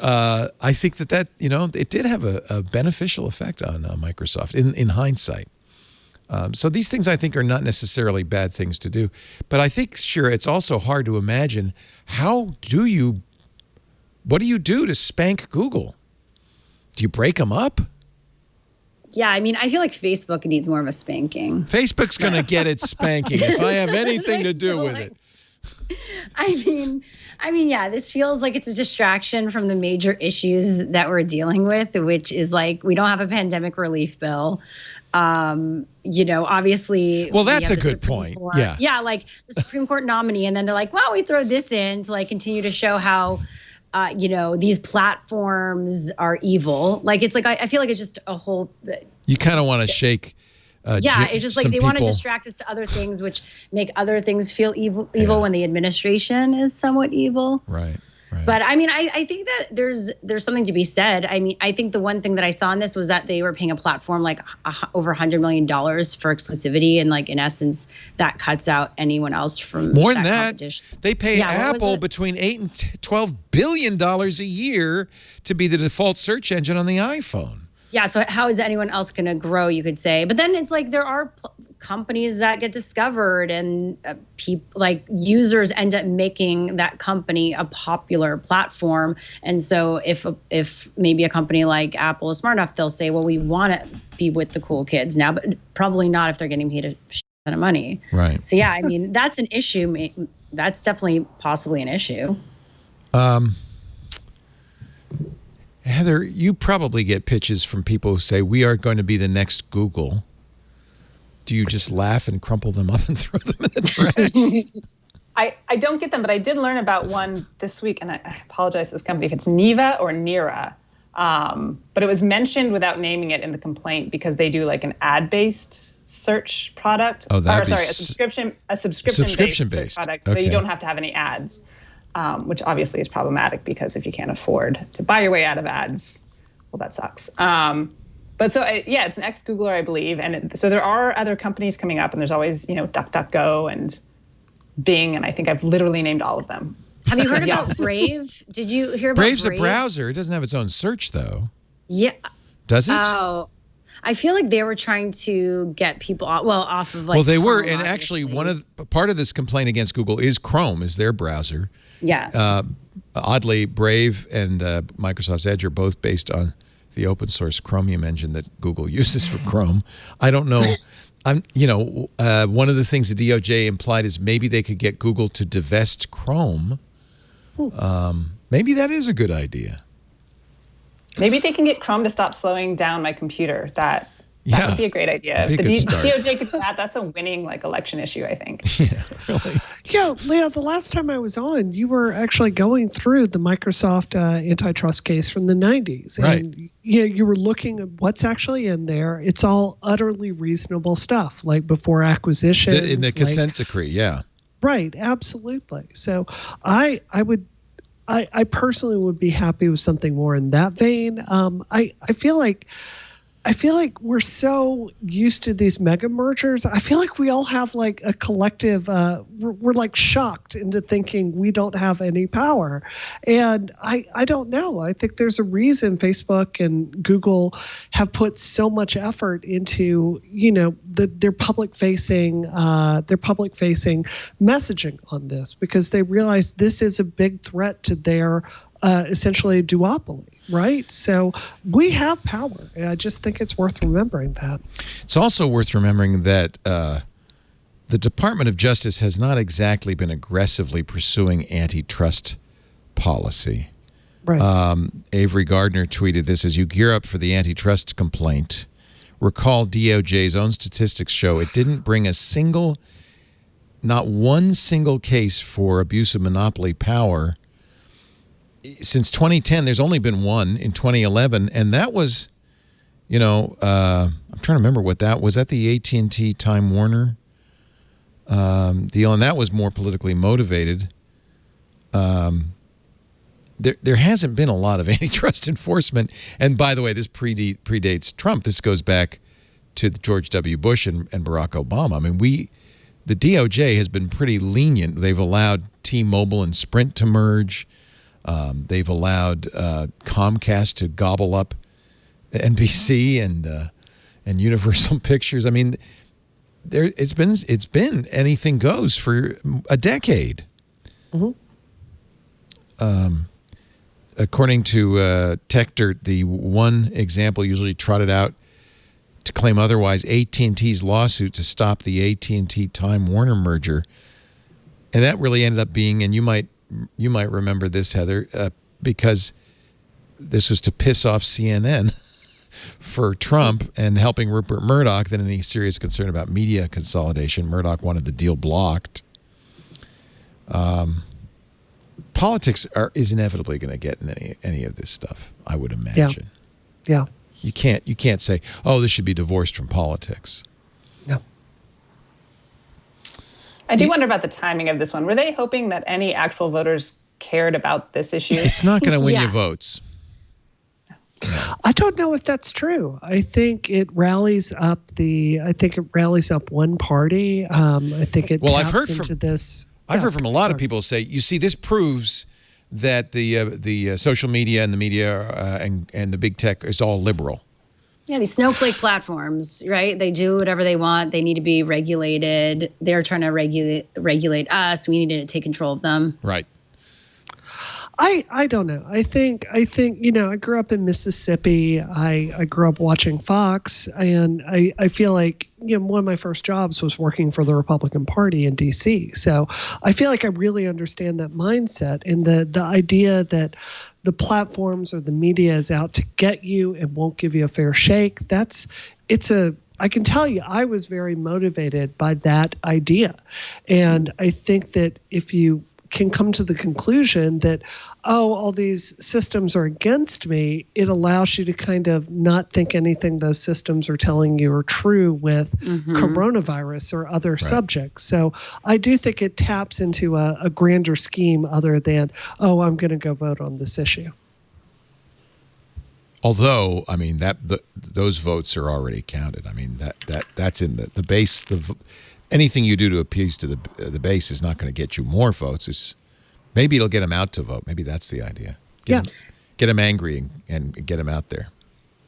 I think that it did have a beneficial effect on Microsoft in hindsight. So these things I think are not necessarily bad things to do. But I think, sure, it's also hard to imagine what do you do to spank Google? Do you break them up? Yeah, I feel like Facebook needs more of a spanking. Facebook's going to get its spanking if I have anything to do with it. Yeah, this feels like it's a distraction from the major issues that we're dealing with, which is like we don't have a pandemic relief bill. Obviously. Well, that's a good point. Yeah. Yeah, like the Supreme Court nominee, and then they're like, "Well, we throw this in to like continue to show how." These platforms are evil. Like, it's like, I feel like it's just a whole. You kind of want to shake. It's just like they want to distract us to other things, which make other things feel evil when the administration is somewhat evil. Right. But I think that there's something to be said. I think the one thing that I saw in this was that they were paying a platform like over $100 million for exclusivity, and like in essence that cuts out anyone else from more than that. They pay Apple between $8 and $12 billion a year to be the default search engine on the iPhone. Yeah, so how is anyone else going to grow, you could say? But then it's like there are companies that get discovered, and users end up making that company a popular platform. And so if maybe a company like Apple is smart enough, they'll say, well, we want to be with the cool kids now, but probably not if they're getting paid a shit ton of money. Right. So yeah, that's an issue. That's definitely possibly an issue. Heather, you probably get pitches from people who say, we are going to be the next Google. Do you just laugh and crumple them up and throw them in the trash? I don't get them, but I did learn about one this week, and I apologize to this company if it's Neva or Nira. But it was mentioned without naming it in the complaint because they do like an ad-based search product. Oh, a subscription-based search product, so you don't have to have any ads. Which obviously is problematic because if you can't afford to buy your way out of ads, well, that sucks. But so, it's an ex-Googler, I believe. And so there are other companies coming up, and there's always, DuckDuckGo and Bing, and I think I've literally named all of them. Have you heard about Brave? Did you hear about Brave's Brave? a browser. It doesn't have its own search, though. Yeah. Does it? Oh. I feel like they were trying to get people off of like. Well, they were, Chrome, and actually, part of this complaint against Google is Chrome, is their browser. Yeah. Oddly, Brave and Microsoft's Edge are both based on the open source Chromium engine that Google uses for Chrome. I don't know. One of the things the DOJ implied is maybe they could get Google to divest Chrome. Maybe that is a good idea. Maybe they can get Chrome to stop slowing down my computer. That That would be a great idea. If the start. DOJ could do that, that's a winning election issue, I think. Yeah, really. Yeah, Leah, the last time I was on, you were actually going through the Microsoft antitrust case from the 90s. Right. And you were looking at what's actually in there. It's all utterly reasonable stuff, like before acquisition. In the consent decree, yeah. Right, absolutely. So I personally would be happy with something more in that vein. I feel like we're so used to these mega mergers. I feel like we all have like a collective, we're like shocked into thinking we don't have any power. And I don't know. I think there's a reason Facebook and Google have put so much effort into, their public facing messaging on this, because they realize this is a big threat to their essentially a duopoly, right? So we have power. I just think it's worth remembering that. It's also worth remembering that the Department of Justice has not exactly been aggressively pursuing antitrust policy. Right. Avery Gardner tweeted this: as you gear up for the antitrust complaint, recall DOJ's own statistics show it didn't bring not one single case for abuse of monopoly power. Since 2010, there's only been one in 2011, and that was, I'm trying to remember what that was. That the AT&T Time Warner deal, and that was more politically motivated. There hasn't been a lot of antitrust enforcement, and by the way, this predates Trump. This goes back to George W. Bush and Barack Obama. I mean, the DOJ has been pretty lenient. They've allowed T-Mobile and Sprint to merge. They've allowed Comcast to gobble up NBC and Universal Pictures. I mean, it's been anything goes for a decade. Mm-hmm. According to Tech Dirt, the one example usually trotted out to claim otherwise, AT&T's lawsuit to stop the AT&T Time Warner merger, and that really ended up being, and you might remember this, Heather, because this was to piss off CNN for Trump and helping Rupert Murdoch than any serious concern about media consolidation. Murdoch wanted the deal blocked. Politics is inevitably going to get in any of this stuff, I would imagine. Yeah. You can't say, oh, this should be divorced from politics. No. I do wonder about the timing of this one. Were they hoping that any actual voters cared about this issue? It's not going to win you votes. No. I don't know if that's true. I think it rallies up one party. I think it taps into this. I've heard from a lot of people say, you see, this proves that the social media and the media and the big tech is all liberal. Yeah, these snowflake platforms, right? They do whatever they want. They need to be regulated. They're trying to regulate us. We need to take control of them. Right. I don't know. I think I grew up in Mississippi. I grew up watching Fox, and I feel like one of my first jobs was working for the Republican Party in D.C. So I feel like I really understand that mindset and the idea that the platforms or the media is out to get you and won't give you a fair shake. I can tell you, I was very motivated by that idea, and I think that if you can come to the conclusion that, all these systems are against me, it allows you to kind of not think anything those systems are telling you are true with coronavirus or other subjects. So I do think it taps into a grander scheme other than, I'm going to go vote on this issue. Although, I mean, those votes are already counted. I mean, that's in the base. Anything you do to appease to the base is not going to get you more votes. Maybe it'll get them out to vote. Maybe that's the idea. Get them angry and get them out there.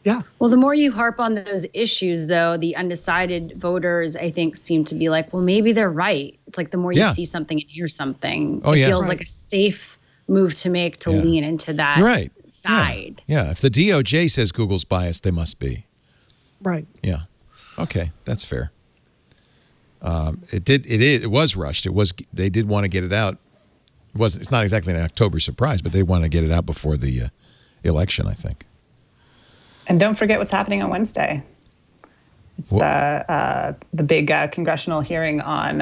Yeah. Well, the more you harp on those issues, though, the undecided voters, I think, seem to be like, well, maybe they're right. It's like the more you see something and hear something, it feels like a safe move to make to lean into that side. Yeah. If the DOJ says Google's biased, they must be. Right. Yeah. Okay. That's fair. It was rushed. They did want to get it out. It's not exactly an October surprise, but they want to get it out before the election, I think. And don't forget what's happening on Wednesday. It's the big congressional hearing on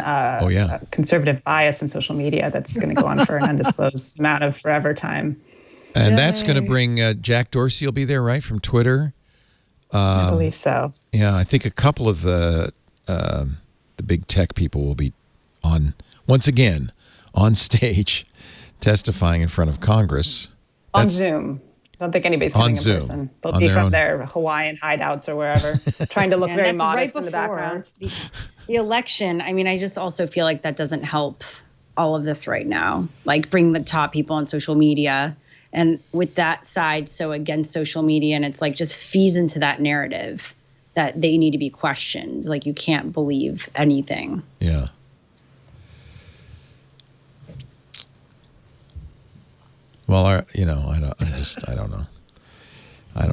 conservative bias in social media that's going to go on for an undisclosed amount of forever time. And that's going to bring Jack Dorsey will be there, right, from Twitter? I believe so. Yeah, I think a couple of the big tech people will be once again on stage testifying in front of Congress. On Zoom. I don't think anybody's coming in person. They'll be from their Hawaiian hideouts or wherever, trying to look very modest in the background. The election, I mean, I just also feel like that doesn't help all of this right now. Like, bring the top people on social media, and with that side so against social media, and it's like just feeds into that narrative that they need to be questioned. Like, you can't believe anything. Yeah. Well, I don't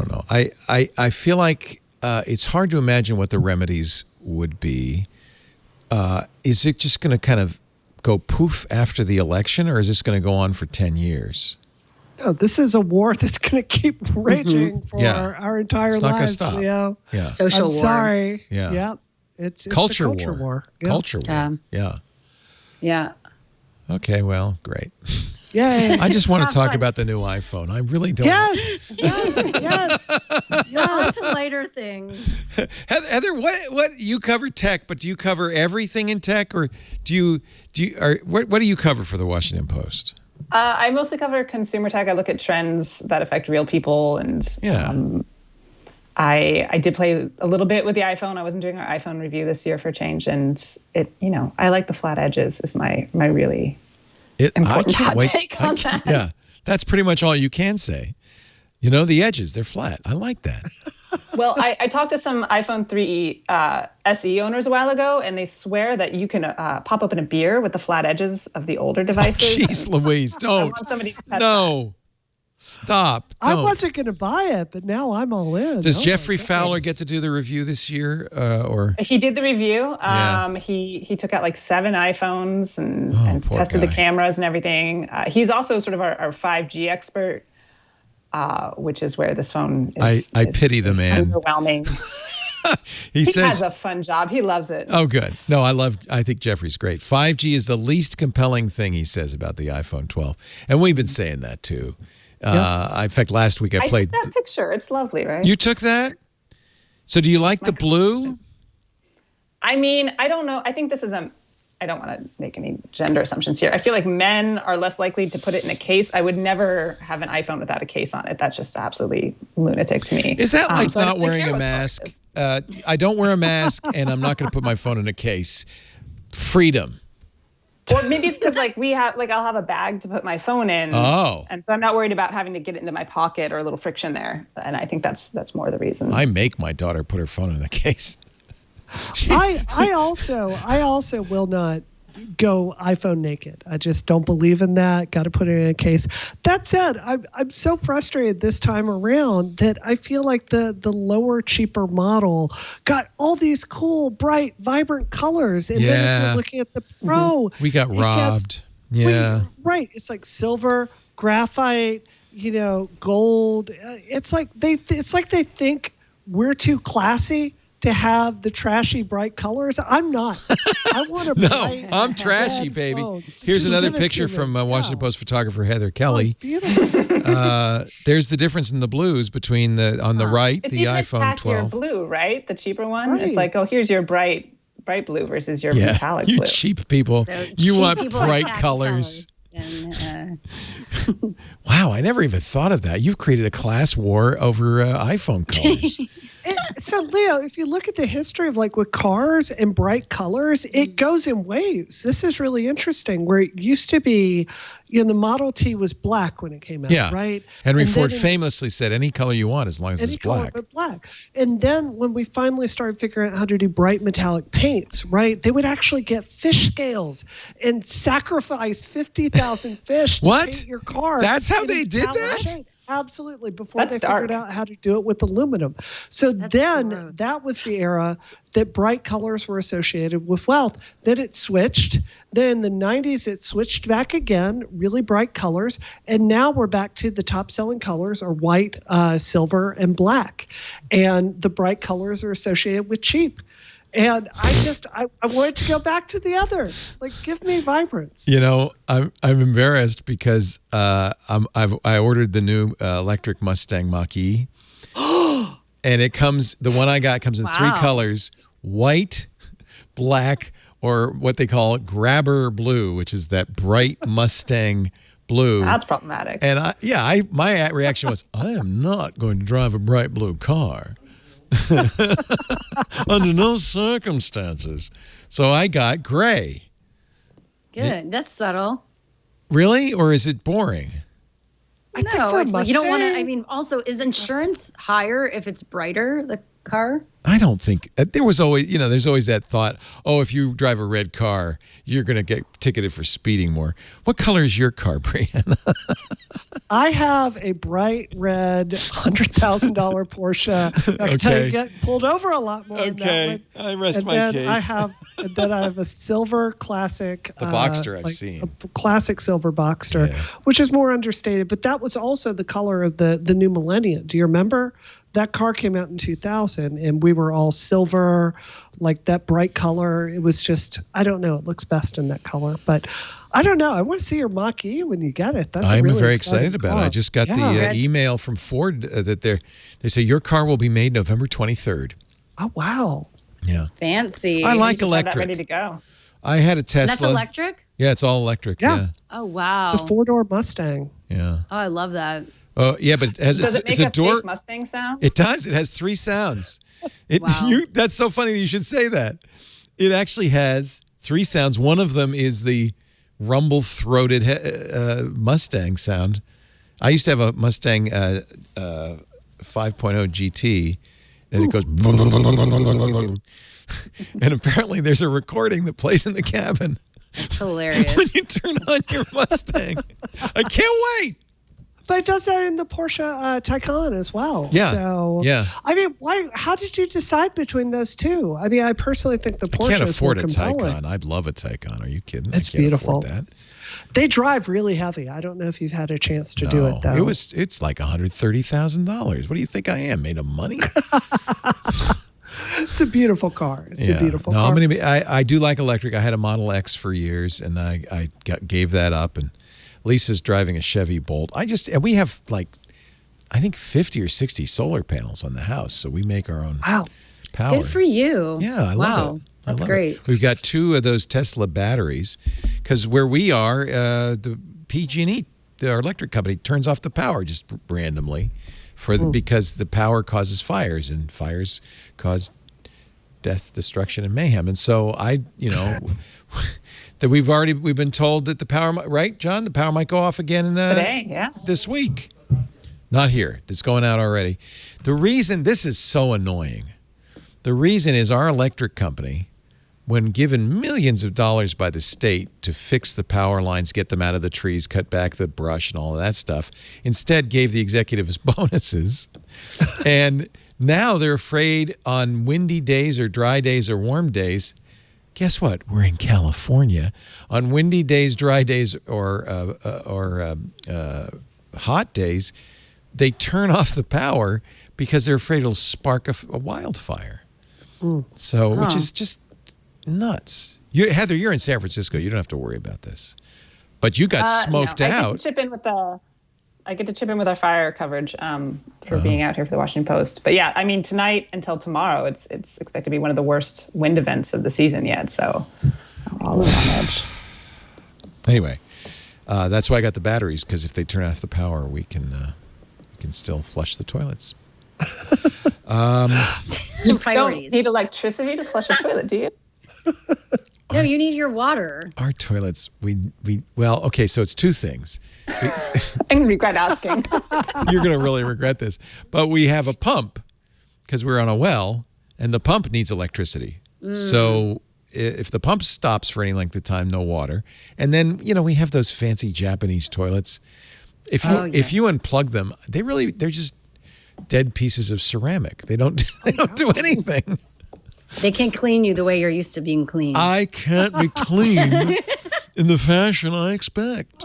know. I feel like it's hard to imagine what the remedies would be. Is it just going to kind of go poof after the election, or is this going to go on for 10 years? Oh, this is a war that's going to keep raging for our entire lives. It's not going to stop. Yeah. Social war. Sorry. Yeah. Yeah. It's culture the culture war. Yeah. Culture war. Yeah. Yeah. Okay, well, great. Yay. I just want to talk about the new iPhone. I really don't. Yes. On to lighter things. Heather, what you cover tech, but do you cover everything in tech, or what do you cover for the Washington Post? I mostly cover consumer tech. I look at trends that affect real people, and I did play a little bit with the iPhone. I wasn't doing our iPhone review this year for a change, and I like the flat edges. Is my really important hot take on that. Yeah, that's pretty much all you can say. The edges, they're flat. I like that. Well, I talked to some iPhone 3 SE owners a while ago, and they swear that you can pop open a beer with the flat edges of the older devices. Jeez, Louise, don't. I want somebody to test that. Stop. Don't. I wasn't going to buy it, but now I'm all in. Does Jeffrey Fowler get to do the review this year? Or he did the review. He took out like 7 iPhones and tested the cameras and everything. He's also sort of our 5G expert, which is where this phone is. I pity the man. Overwhelming. He has a fun job. He loves it. Oh, good. No, I think Jeffrey's great. 5G is the least compelling thing, he says, about the iPhone 12. And we've been saying that too. In fact, last week I played took that picture. It's lovely, right? You took that? So do you like the blue? I mean, I don't know. I think this is I don't want to make any gender assumptions here. I feel like men are less likely to put it in a case. I would never have an iPhone without a case on it. That's just absolutely lunatic to me. Is that like not wearing a mask? I don't wear a mask, and I'm not going to put my phone in a case. Freedom. Or maybe it's because I'll have a bag to put my phone in. Oh. And so I'm not worried about having to get it into my pocket or a little friction there. And I think that's more the reason. I make my daughter put her phone in a case. I also will not go iPhone naked. I just don't believe in that. Got to put it in a case. That said, I'm so frustrated this time around that I feel like the lower, cheaper model got all these cool, bright, vibrant colors. And then if you're looking at the Pro, we got robbed. Right. It's like silver, graphite, gold. It's like they think we're too classy to have the trashy bright colors. I'm not. I want to No, I'm trashy, baby. Phone. Here's Just another give it picture to from me. Washington Post photographer Heather Kelly. It's beautiful. There's the difference in the blues between the right, it's the even iPhone 12. Blue, right? The cheaper one. Right. It's like, here's your bright blue versus your metallic you blue. cheap people. So You cheap want people bright attack colors. And, Wow, I never even thought of that. You've created a class war over iPhone colors. So, Leo, if you look at the history of with cars and bright colors, it goes in waves. This is really interesting. Where it used to be, the Model T was black when it came out, right? Henry Ford famously said, any color you want as long as it's black. Black. And then when we finally started figuring out how to do bright metallic paints, right, they would actually get fish scales and sacrifice 50,000 fish to paint your car. That's how they did that? Absolutely. Before That's they dark. figured out how to do it with aluminum. So then that was the era that bright colors were associated with wealth. Then it switched. Then in the 90s, it switched back again, really bright colors. And now we're back to the top selling colors are white, silver, and black. And the bright colors are associated with cheap. And I wanted to go back to the other. Like, give me vibrance. You know, I'm embarrassed because I ordered the new electric Mustang Mach-E, and the one I got comes in 3 colors: white, black, or what they call grabber blue, which is that bright Mustang blue. That's problematic. And my reaction was, I am not going to drive a bright blue car. Under no circumstances. So I got gray. Good. That's subtle. Really? Or is it boring? No, it's like you don't want to. I mean, also, is insurance higher if it's brighter, the car? I don't think there was always, there's always that thought, oh, if you drive a red car, you're going to get ticketed for speeding more. What color is your car, Brianna? I have a bright red $100,000 Porsche. I can tell you get pulled over a lot more. Okay, I rest and my then case. I have a silver classic. The Boxster I've seen. A classic silver Boxster, which is more understated. But that was also the color of the new millennium. Do you remember? That car came out in 2000, and we were all silver, like that bright color. It was just, I don't know. It looks best in that color, but I don't know. I want to see your Mach-E when you get it. I'm very excited about it. I just got the email from Ford that they say your car will be made November 23rd. Oh, wow. Yeah. Fancy. I like you just electric. Have that ready to go. I had a Tesla. That's electric? Yeah, it's all electric. Yeah. Oh, wow. It's a 4-door Mustang. Yeah. Oh, I love that. Oh, yeah, but Does it make it's a door. fake Mustang sound? It does. It has 3 sounds. Wow. That's so funny that you should say that. It actually has 3 sounds. One of them is the rumble-throated Mustang sound. I used to have a Mustang 5.0 GT, and it goes... And apparently there's a recording that plays in the cabin. That's hilarious. When you turn on your Mustang. I can't wait. But it does that in the Porsche Taycan as well. Yeah. So, yeah. I mean, how did you decide between those two? I mean, I personally think the Porsche I can't is more afford a compelling. Taycan. I'd love a Taycan. Are you kidding? It's I can't beautiful. afford that. They drive really heavy. I don't know if you've had a chance to do it, though. It's like $130,000. What do you think I am? Made of money? It's a beautiful car. It's a beautiful car. I do like electric. I had a Model X for years, and I gave that up. And Lisa's driving a Chevy Bolt. And we have I think 50 or 60 solar panels on the house, so we make our own power. Good for you. Yeah, I love it. That's great. We've got 2 of those Tesla batteries because where we are, the PG&E, our electric company, turns off the power just randomly because the power causes fires, and fires cause death, destruction, and mayhem. And so that we've been told that the power, right, John? The power might go off again today, this week. Not here. It's going out already. The reason this is so annoying, the reason is our electric company, when given millions of dollars by the state to fix the power lines, get them out of the trees, cut back the brush and all of that stuff, instead gave the executives bonuses. And now they're afraid on windy days or dry days or warm days. Guess what? We're in California. On windy days, dry days, or hot days, they turn off the power because they're afraid it'll spark a wildfire. So, which is just nuts. Heather, you're in San Francisco. You don't have to worry about this. But you got smoked out. I get to chip in with our fire coverage for being out here for the Washington Post. But yeah, I mean, tonight until tomorrow, it's expected to be one of the worst wind events of the season yet. So we're all on edge. Anyway, that's why I got the batteries, because if they turn off the power, we can still flush the toilets. You don't need electricity to flush a toilet, do you? No, you need your water. Our toilets, okay, so it's 2 things. I regret asking. You're going to really regret this. But we have a pump because we're on a well, and the pump needs electricity. So if the pump stops for any length of time, no water. And then, we have those fancy Japanese toilets If you unplug them, they're just dead pieces of ceramic. They don't do anything. They can't clean you the way you're used to being clean. I can't be clean in the fashion I expect.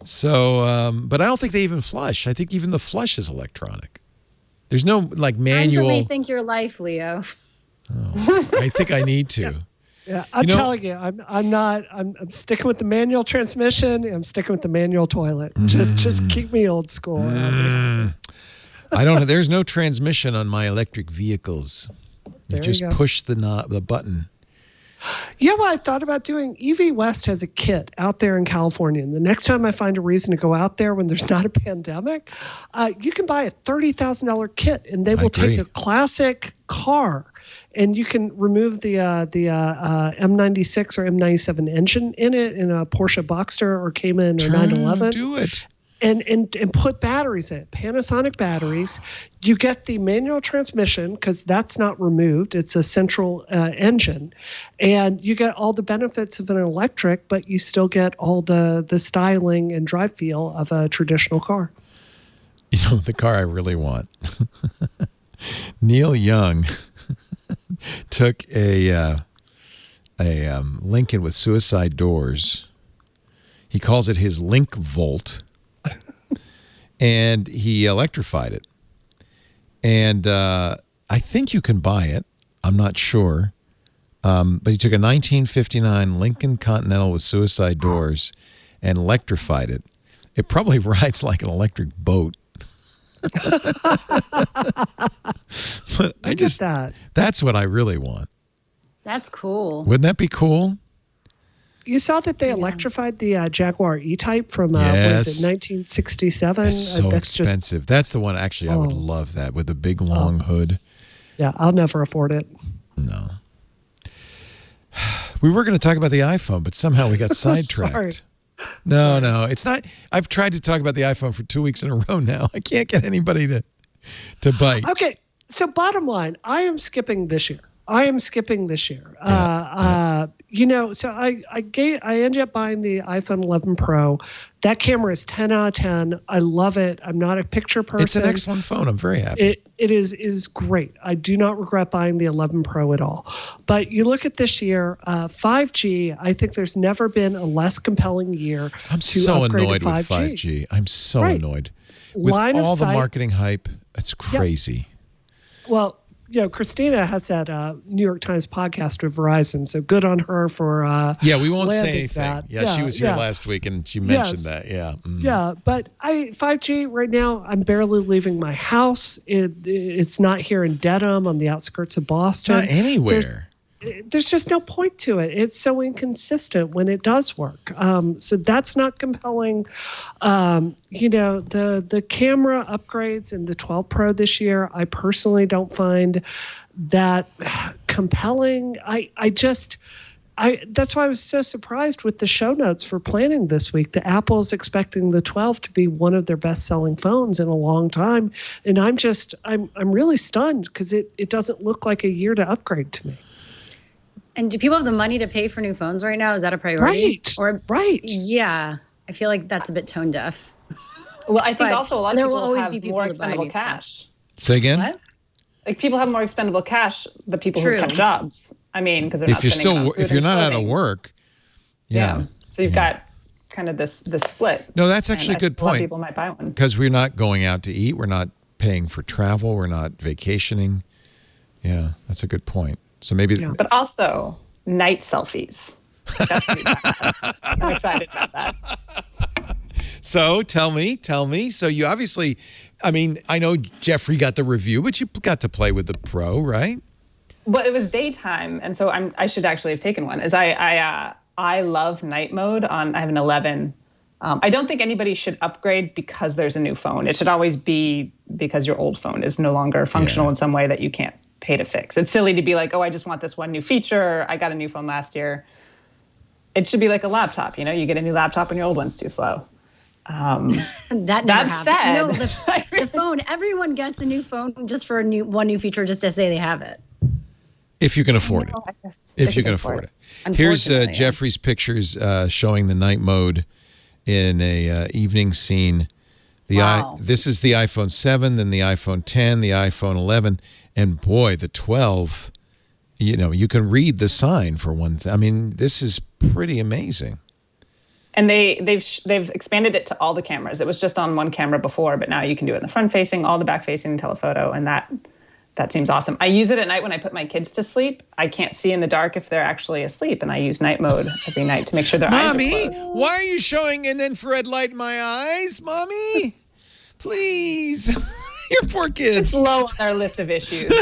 So, but I don't think they even flush. I think even the flush is electronic. There's no like manual. Time to rethink your life, Leo. Oh, I think I need to. Yeah, I'm telling you, I'm sticking with the manual transmission. I'm sticking with the manual toilet. Just keep me old school. I don't. There's no transmission on my electric vehicles. You just push the button. Yeah, well, I thought about doing. EV West has a kit out there in California. And the next time I find a reason to go out there when there's not a pandemic, you can buy a $30,000 kit, and they will take a classic car, and you can remove the M96 or M97 engine in it in a Porsche Boxster or Cayman or 911. Do it. And put batteries in it, Panasonic batteries. You get the manual transmission because that's not removed. It's a central engine. And you get all the benefits of an electric, but you still get all the styling and drive feel of a traditional car. You know, the car I really want. Neil Young took a Lincoln with suicide doors. He calls it his Link Volt. And he electrified it. And I think you can buy it. I'm not sure. But he took a 1959 Lincoln Continental with suicide doors and electrified it. It probably rides like an electric boat. But that's what I really want. That's cool. Wouldn't that be cool? You saw that they electrified the Jaguar E-Type from, what is it, 1967? It's so expensive. That's the one, actually, I would love that, with the big, long hood. Yeah, I'll never afford it. No. We were going to talk about the iPhone, but somehow we got sidetracked. No, it's not. I've tried to talk about the iPhone for 2 weeks in a row now. I can't get anybody to bite. Okay, so bottom line, I am skipping this year. You know, so I ended up buying the iPhone 11 Pro. That camera is 10 out of 10. I love it. I'm not a picture person. It's an excellent phone. I'm very happy. It is great. I do not regret buying the 11 Pro at all. But you look at this year, 5G, I think there's never been a less compelling year. I'm so annoyed with 5G. I'm so annoyed. With all the marketing hype, it's crazy. Yeah. Well, you know, Christina has that New York Times podcast with Verizon, so good on her for we won't say anything. That. She was here last week, and she mentioned that. Yeah. Yeah, but 5G right now, I'm barely leaving my house. It's not here in Dedham on the outskirts of Boston. Not anywhere. There's just no point to it. It's so inconsistent when it does work. So that's not compelling. You know, the camera upgrades in the 12 Pro this year, I personally don't find that compelling. That's why I was so surprised with the show notes for planning this week. The Apple is expecting the 12 to be one of their best-selling phones in a long time, and I'm really stunned because it doesn't look like a year to upgrade to me. And do people have the money to pay for new phones right now? Is that a priority? Right. Yeah. I feel like that's a bit tone deaf. Well, I think also a lot of people have more to buy expendable new cash. stuff. Say again? What? Like people have more expendable cash, the people who kept jobs. I mean, because they're not if you're not out of work. Yeah. So you've got kind of this split. No, that's actually a good point. A lot of people might buy one. Because we're not going out to eat. We're not paying for travel. We're not vacationing. Yeah, that's a good point. So maybe, but also night selfies. That's pretty bad. I'm excited about that. So tell me. So you obviously, I mean, I know Jeffrey got the review, but you got to play with the Pro, right? Well, it was daytime, and so I should actually have taken one. I love night mode on. I have an 11. I don't think anybody should upgrade because there's a new phone. It should always be because your old phone is no longer functional in some way that you can't pay to fix. It's silly to be like, oh, I just want this one new feature. I got a new phone last year. It should be like a laptop. You know, you get a new laptop and your old one's too slow. That said, you know, the phone. Everyone gets a new phone just for one new feature, just to say they have it. If you can afford it. If you can afford it. Here's Jeffrey's pictures showing the night mode in a evening scene. This is the iPhone 7, then the iPhone 10, the iPhone 11, and boy, the 12. You can read the sign for one thing. I mean, this is pretty amazing. And they've expanded it to all the cameras. It was just on one camera before, but now you can do it in the front facing, all the back facing, telephoto, and that seems awesome. I use it at night when I put my kids to sleep. I can't see in the dark if they're actually asleep, and I use night mode every night to make sure their eyes are closed. Mommy, why are you showing an infrared light in my eyes, Mommy? Please. Your poor kids. It's low on our list of issues.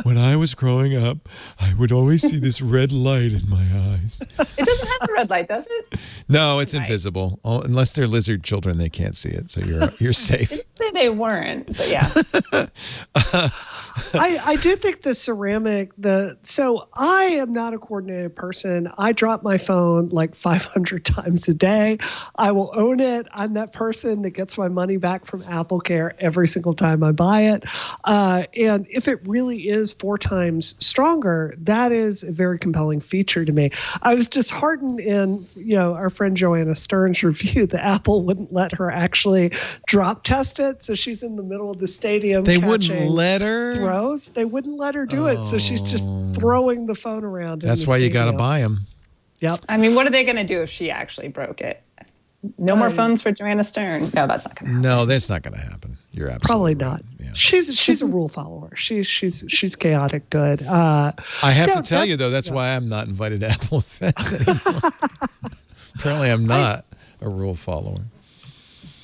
When I was growing up, I would always see this red light in my eyes. It doesn't have a red light, does it? No, it's invisible. Unless they're lizard children, they can't see it. So you're safe. I didn't say they weren't, but yeah. I do think the ceramic, so I am not a coordinated person. I drop my phone like 500 times a day. I will own it. I'm that person that gets my money back from Apple Care every single time I buy it. And if it really is 4 times stronger, that is a very compelling feature to me. I was disheartened in, our friend Joanna Stern's review that Apple wouldn't let her actually drop test it. So she's in the middle of the stadium. They wouldn't let her? Throws. They wouldn't let her do it. So she's just throwing the phone around. That's why you got to buy them. Yep. I mean, what are they going to do if she actually broke it? No more phones for Joanna Stern. No, that's not going to happen. No, that's not going to happen. You're absolutely probably right. not. Yeah. She's a rule follower. She's chaotic good. I have to tell you though, that's why I'm not invited to Apple events anymore. Apparently, I'm not a rule follower.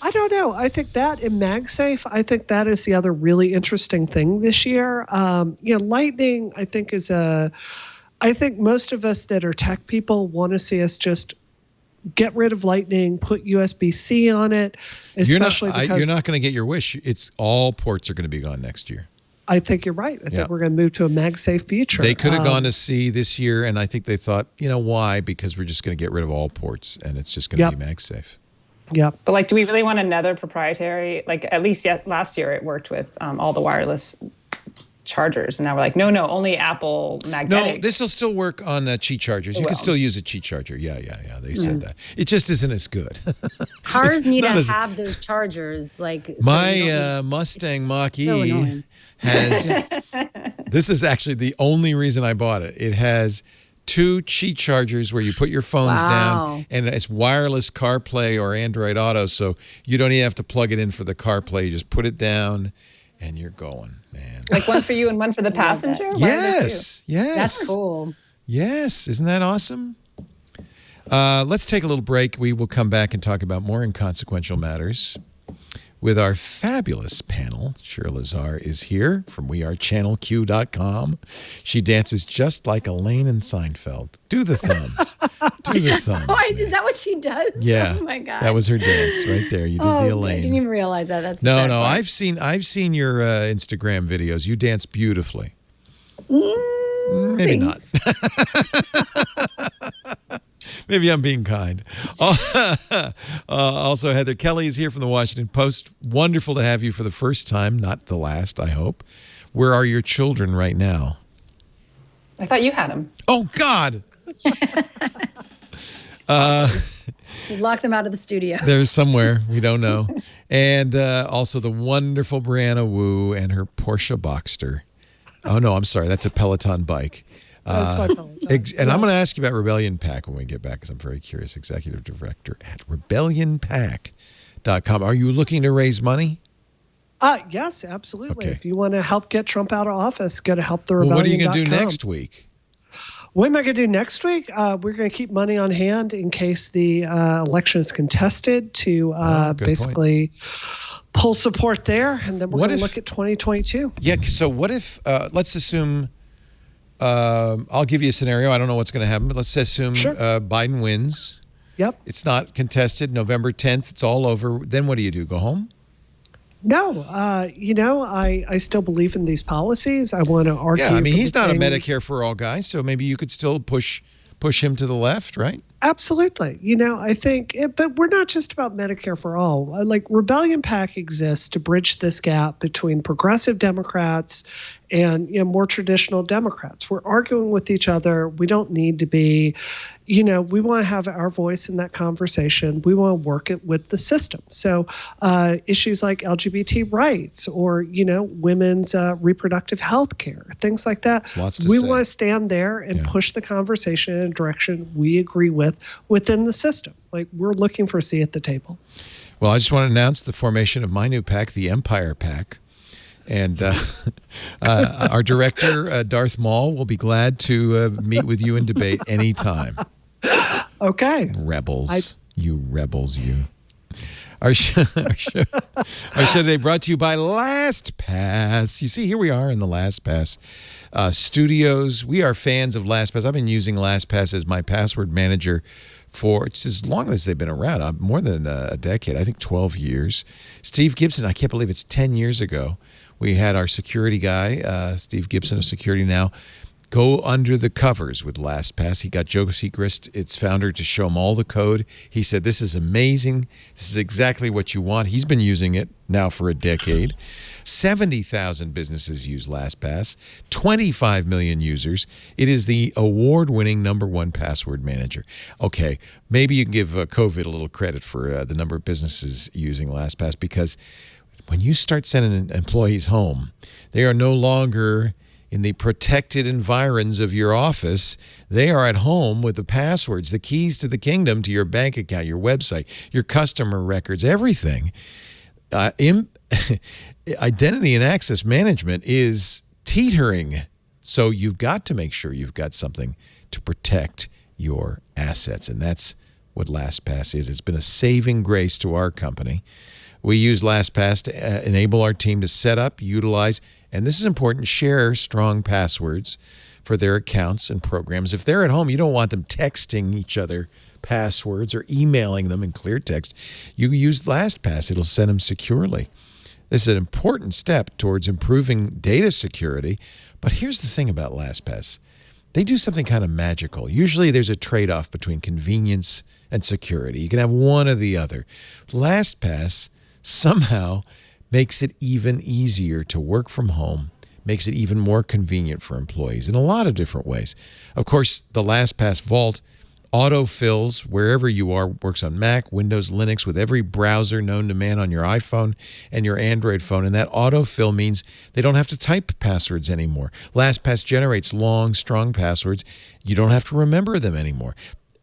I don't know. I think that in MagSafe, I think that is the other really interesting thing this year. Lightning, I think I think most of us that are tech people want to see us just get rid of Lightning, put USB-C on it, especially because you're not going to get your wish. It's all ports are going to be gone next year. I think you're right. I think we're going to move to a MagSafe feature. They could have gone to C this year, and I think they thought, why? Because we're just going to get rid of all ports, and it's just going to be MagSafe. Yeah. But do we really want another proprietary? At least last year it worked with all the wireless chargers, and now we're like, no, only Apple magnetic. No, this will still work on Qi chargers. You can still use a Qi charger. Yeah. They said that. It just isn't as good. Cars need to have those chargers. My Mustang Mach-E has. This is actually the only reason I bought it. It has 2 Qi chargers where you put your phones down, and it's wireless CarPlay or Android Auto, so you don't even have to plug it in for the CarPlay. You just put it down, and you're going, man. Like one for you and one for the passenger? Yes. That's cool. Yes. Isn't that awesome? Let's take a little break. We will come back and talk about more inconsequential matters with our fabulous panel. Shira Lazar is here from wearechannelq.com. She dances just like Elaine in Seinfeld. Do the thumbs. Do the thumbs. Is that what she does? Yeah. Oh my God. That was her dance right there. You did the Elaine. I didn't even realize that. That's No. I've seen your Instagram videos. You dance beautifully. Maybe not. Maybe I'm being kind. Also, Heather Kelly is here from the Washington Post. Wonderful to have you for the first time, not the last, I hope. Where are your children right now? I thought you had them. Oh, God. We locked them out of the studio. They're somewhere. We don't know. And also the wonderful Brianna Wu and her Porsche Boxster. Oh, no, I'm sorry. That's a Peloton bike. That's my Peloton. And I'm going to ask you about Rebellion Pack when we get back, because I'm very curious. Executive Director at rebellionpack.com. Are you looking to raise money? Yes, absolutely. Okay. If you want to help get Trump out of office, go to helptherebellion.com. What are you going to do next week? What am I going to do next week? We're going to keep money on hand in case the election is contested to basically pull support there. And then we're going to look at 2022. Yeah. So what if, let's assume, I'll give you a scenario. I don't know what's going to happen, but let's assume Biden wins. Yep. It's not contested. November 10th, it's all over. Then what do you do? Go home? No, I still believe in these policies. I want to argue. Yeah, I mean, he's not a Medicare for all guy, so maybe you could still push him to the left, right? Absolutely. I think, but we're not just about Medicare for all. Like Rebellion PAC exists to bridge this gap between progressive Democrats and more traditional Democrats. We're arguing with each other. We don't need to be, we want to have our voice in that conversation. We want to work it with the system. So issues like LGBT rights or, women's reproductive health care, things like that. We want to stand there and push the conversation in a direction we agree with within the system. Like, we're looking for a seat at the table. Well, I just want to announce the formation of my new PAC, the Empire PAC. And our director, Darth Maul, will be glad to meet with you and debate anytime. Okay. Rebels. You rebels, you. Our show today brought to you by LastPass. You see, here we are in the LastPass studios. We are fans of LastPass. I've been using LastPass as my password manager for it's as long as they've been around, more than a decade, I think 12 years. Steve Gibson, I can't believe it's 10 years ago. We had our security guy, Steve Gibson of Security Now, go under the covers with LastPass. He got Joe Segrist, its founder, to show him all the code. He said, this is amazing. This is exactly what you want. He's been using it now for a decade. 70,000 businesses use LastPass, 25 million users. It is the award-winning #1 password manager. Okay, maybe you can give COVID a little credit for the number of businesses using LastPass, because when you start sending employees home, they are no longer in the protected environs of your office. They are at home with the passwords, the keys to the kingdom, to your bank account, your website, your customer records, everything. Identity and access management is teetering. So you've got to make sure you've got something to protect your assets. And that's what LastPass is. It's been a saving grace to our company. We use LastPass to enable our team to set up, utilize, and this is important, share strong passwords for their accounts and programs. If they're at home, you don't want them texting each other passwords or emailing them in clear text. You use LastPass. It'll send them securely. This is an important step towards improving data security. But here's the thing about LastPass. They do something kind of magical. Usually there's a trade-off between convenience and security. You can have one or the other. LastPass somehow makes it even easier to work from home, makes it even more convenient for employees in a lot of different ways. Of course, the LastPass Vault autofills wherever you are, works on Mac, Windows, Linux, with every browser known to man on your iPhone and your Android phone. And that autofill means they don't have to type passwords anymore. LastPass generates long, strong passwords. You don't have to remember them anymore.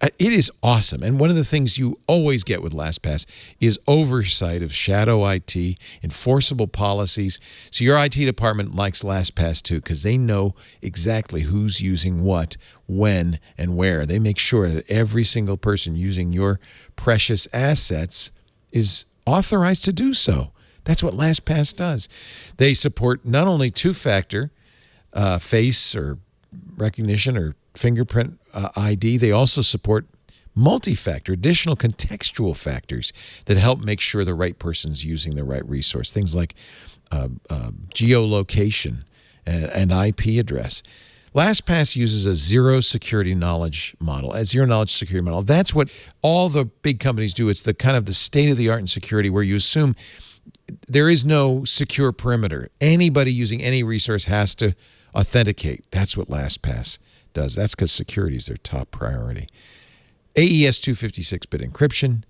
It is awesome. And one of the things you always get with LastPass is oversight of shadow IT, enforceable policies. So your IT department likes LastPass too, because they know exactly who's using what, when, and where. They make sure that every single person using your precious assets is authorized to do so. That's what LastPass does. They support not only two-factor face or recognition or fingerprint ID, they also support multi-factor, additional contextual factors that help make sure the right person's using the right resource. Things like geolocation and IP address. LastPass uses a zero security knowledge model, a zero knowledge security model. That's what all the big companies do. It's the kind of the state-of-the-art in security where you assume there is no secure perimeter. Anybody using any resource has to authenticate. That's what LastPass does. That's because security is their top priority. AES 256-bit encryption,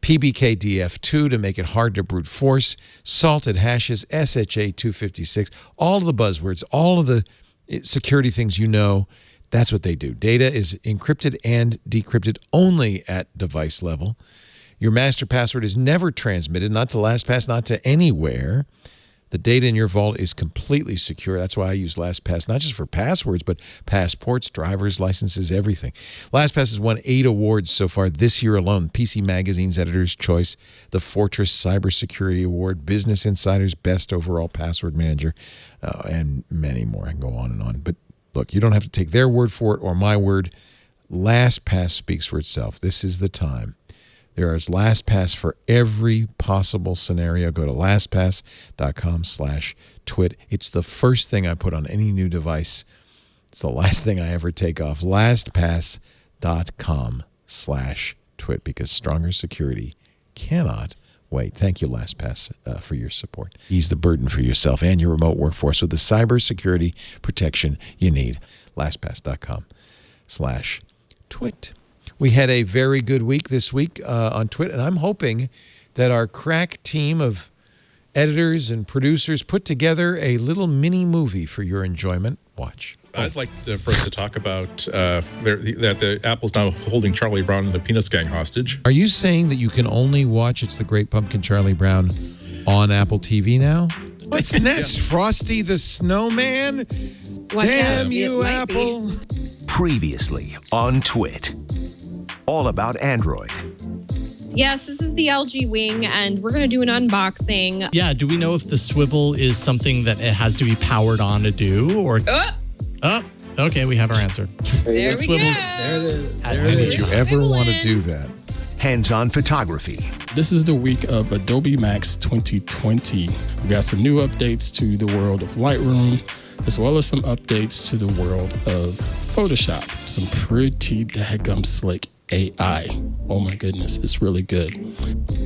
PBKDF2 to make it hard to brute force, salted hashes, SHA 256, all of the buzzwords, all of the security things you know, that's what they do. Data is encrypted and decrypted only at device level. Your master password is never transmitted, not to LastPass, not to anywhere. The data in your vault is completely secure. That's why I use LastPass, not just for passwords, but passports, driver's licenses, everything. LastPass has won 8 awards so far this year alone. PC Magazine's Editor's Choice, the Fortress Cybersecurity Award, Business Insider's Best Overall Password Manager, and many more. I can go on and on. But look, you don't have to take their word for it or my word. LastPass speaks for itself. This is the time. There is LastPass for every possible scenario. Go to lastpass.com/twit. It's the first thing I put on any new device. It's the last thing I ever take off. LastPass.com/twit, because stronger security cannot wait. Thank you, LastPass, for your support. Ease the burden for yourself and your remote workforce with the cybersecurity protection you need. LastPass.com/twit. We had a very good week this week on Twit, and I'm hoping that our crack team of editors and producers put together a little mini movie for your enjoyment. Watch. I'd like for us to talk about that the Apple's now holding Charlie Brown and the Peanuts Gang hostage. Are you saying that you can only watch It's the Great Pumpkin Charlie Brown on Apple TV now? What's next? Frosty the Snowman? Damn you, Apple. Previously on Twit. All about Android. Yes, this is the LG Wing, and we're going to do an unboxing. Yeah, do we know if the swivel is something that it has to be powered on to do? Or okay, we have our answer. There we go. There it is. Why would you ever want to do that? Hands-on photography. This is the week of Adobe Max 2020. We got some new updates to the world of Lightroom, as well as some updates to the world of Photoshop. Some pretty daggum slick AI. Oh my goodness, it's really good.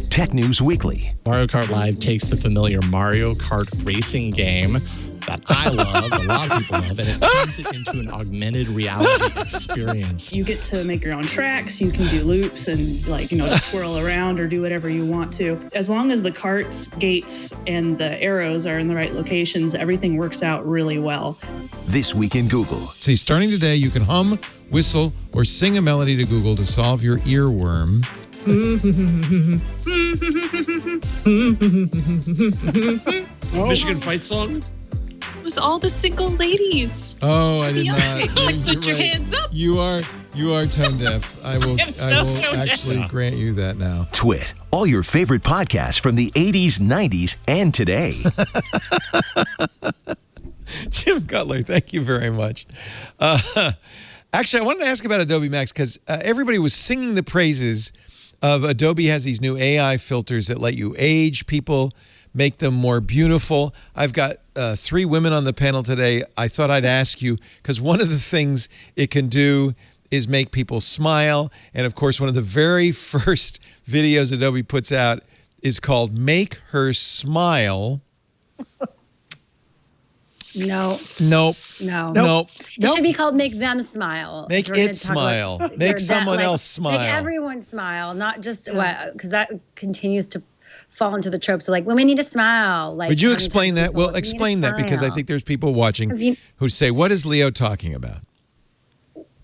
Tech News Weekly. Mario Kart Live takes the familiar Mario Kart racing game that I love, a lot of people love, and it turns it into an augmented reality experience. You get to make your own tracks, you can do loops and just swirl around or do whatever you want to. As long as the carts, gates, and the arrows are in the right locations, everything works out really well. This Week in Google. See, starting today, you can hum, whistle, or sing a melody to Google to solve your earworm. Michigan fight song? It was all the single ladies. Oh, I did not. Like, put your hands up. You are tone deaf. I will actually grant you that now. Twit. All your favorite podcasts from the 80s, 90s, and today. Jim Cutler, thank you very much. Actually, I wanted to ask about Adobe Max because everybody was singing the praises of Adobe has these new AI filters that let you age people, make them more beautiful. I've got 3 women on the panel today. I thought I'd ask you, because one of the things it can do is make people smile. And of course, one of the very first videos Adobe puts out is called Make Her Smile. Nope. It should be called Make Them Smile. Make it smile. Make someone else smile. Make everyone smile, not just because that continues to fall into the tropes of women need to smile. Would you explain that? Well, explain that because I think there's people watching who say, what is Leo talking about?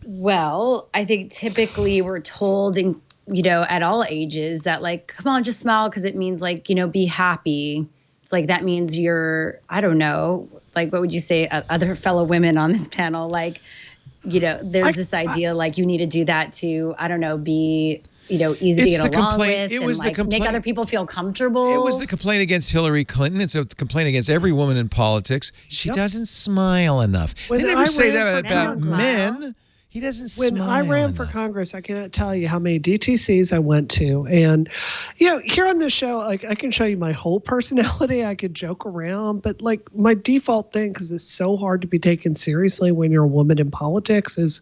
Well, I think typically we're told at all ages that come on, just smile because it means be happy. It's that means you're, I don't know, what would you say, other fellow women on this panel? There's this idea you need to do that to, I don't know, be, easy to get along with. It was and make other people feel comfortable. It was the complaint against Hillary Clinton. It's a complaint against every woman in politics. She doesn't smile enough. They never say that about men. He doesn't smile. When I ran for Congress, I cannot tell you how many DTCs I went to. And, here on this show, I can show you my whole personality. I could joke around. But, my default thing, because it's so hard to be taken seriously when you're a woman in politics, is,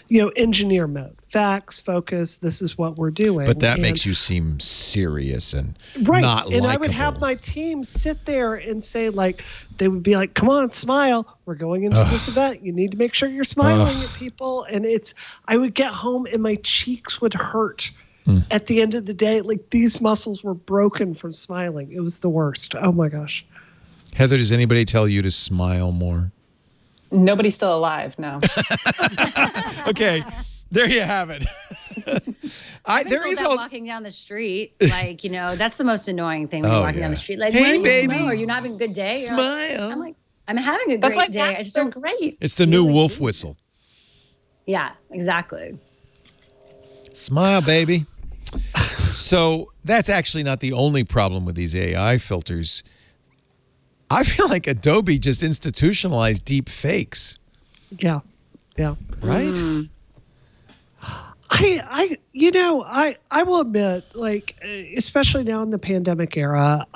engineer mode. Facts, focus, this is what we're doing. But that makes you seem serious and not likable. And I would have my team sit there and say, they would be come on, smile. We're going into this event. You need to make sure you're smiling at people. And I would get home and my cheeks would hurt at the end of the day. These muscles were broken from smiling. It was the worst. Oh my gosh. Heather, does anybody tell you to smile more? Nobody's still alive, no. Okay. There you have it. There is walking down the street, that's the most annoying thing when you're walking down the street. Hey, baby, are you not having a good day? Smile. I'm having a great day. I just don't. Great. It's the new wolf whistle. Yeah, exactly. Smile, baby. So that's actually not the only problem with these AI filters. I feel like Adobe just institutionalized deep fakes. Yeah. Right? I will admit, especially now in the pandemic era,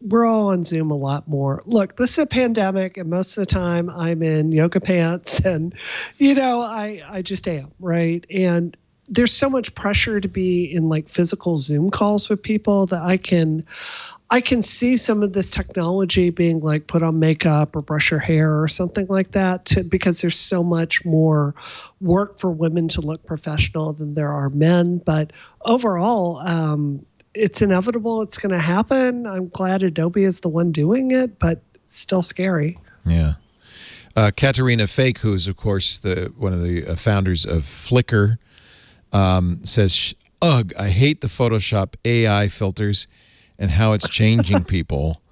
we're all on Zoom a lot more. Look, this is a pandemic, and most of the time I'm in yoga pants, and I just am, right? And there's so much pressure to be in like physical Zoom calls with people that I can see some of this technology being like put on makeup or brush your hair or something like that because there's so much more work for women to look professional than there are men. But overall, it's inevitable. It's going to happen. I'm glad Adobe is the one doing it, but still scary. Yeah. Katerina Fake, who is, of course, one of the founders of Flickr, says, ugh, I hate the Photoshop AI filters and how it's changing people.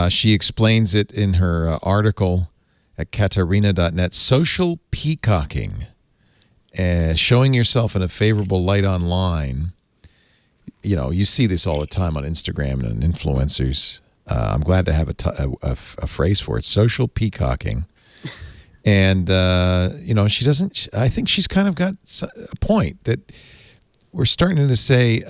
She explains it in her article at katarina.net. Social peacocking, showing yourself in a favorable light online. You know, you see this all the time on Instagram and on influencers. I'm glad to have a phrase for it, social peacocking. And, you know, she doesn't, I think she's kind of got a point that we're starting to say,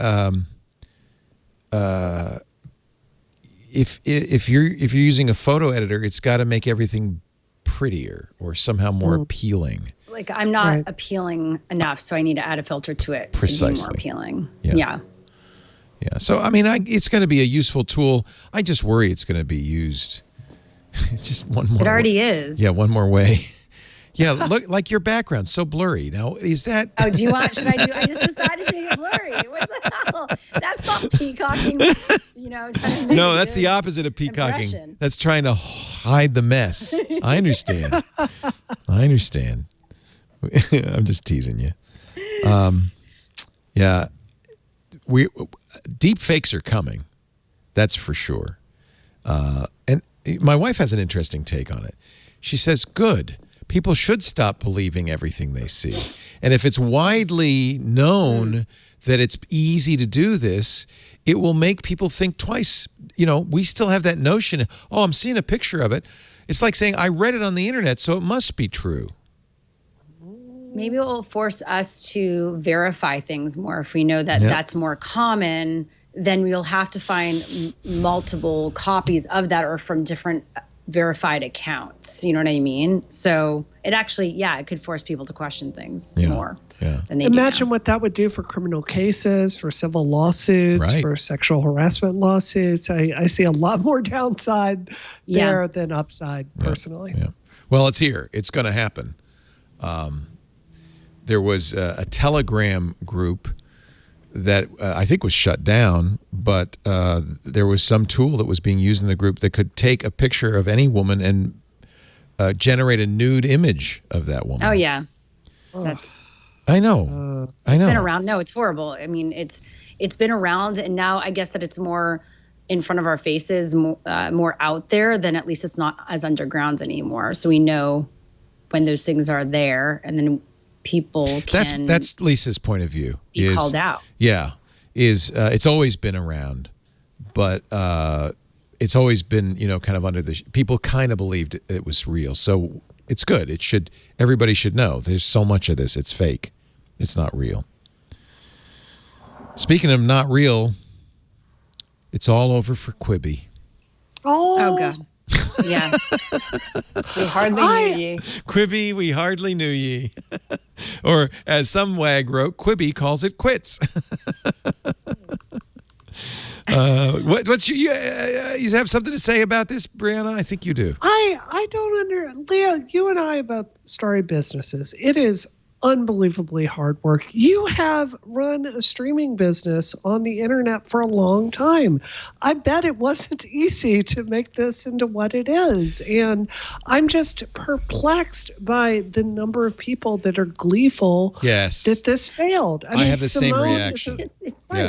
if you're using a photo editor, it's got to make everything prettier or somehow more appealing. Like I'm not appealing enough, so I need to add a filter to it to be more appealing. Yeah. So I mean, it's going to be a useful tool. I just worry it's going to be used. It's just one more. It already is. Yeah, one more way. Yeah, look, like your background, so blurry. Now, is that? Oh, should I just decided to make it blurry. What the hell? That's not peacocking, you know. No, that's the opposite of peacocking. Impression. That's trying to hide the mess. I understand. I'm just teasing you. Yeah. Deep fakes are coming. That's for sure. And my wife has an interesting take on it. She says, good. People should stop believing everything they see. And if it's widely known that it's easy to do this, it will make people think twice. You know, we still have that notion, oh, I'm seeing a picture of it. It's like saying, I read it on the internet, so it must be true. Maybe it will force us to verify things more. If we know that that's more common, then we'll have to find multiple copies of that or from different verified accounts. You know what I mean? So it actually, it could force people to question things more than they Imagine what that would do for criminal cases, for civil lawsuits, for sexual harassment lawsuits. I see a lot more downside there than upside, personally. Yeah. Well, it's here. It's going to happen. There was a Telegram group that I think was shut down, but there was some tool that was being used in the group that could take a picture of any woman and generate a nude image of that woman. Oh, yeah. I know. It's been around. No, it's horrible. I mean, it's been around, and now I guess that it's more in front of our faces, more out there, then at least it's not as underground anymore. So we know when those things are there, and then people can. That's Lisa's point of view. Be called out. Yeah, it's always been around, but it's always been kind of under the people kind of believed it was real. So it's good. Everybody should know. There's so much of this. It's fake. It's not real. Speaking of not real, it's all over for Quibi. Oh God. Yeah. We hardly knew ye. Quibi, we hardly knew ye. Or as some wag wrote, Quibi calls it quits. What's you have something to say about this, Brianna? I think you do. I don't Leah, you and I both started businesses. It is unbelievably hard work. You have run a streaming business on the internet for a long time. I bet it wasn't easy to make this into what it is. And I'm just perplexed by the number of people that are gleeful that this failed. I mean, have the same reaction.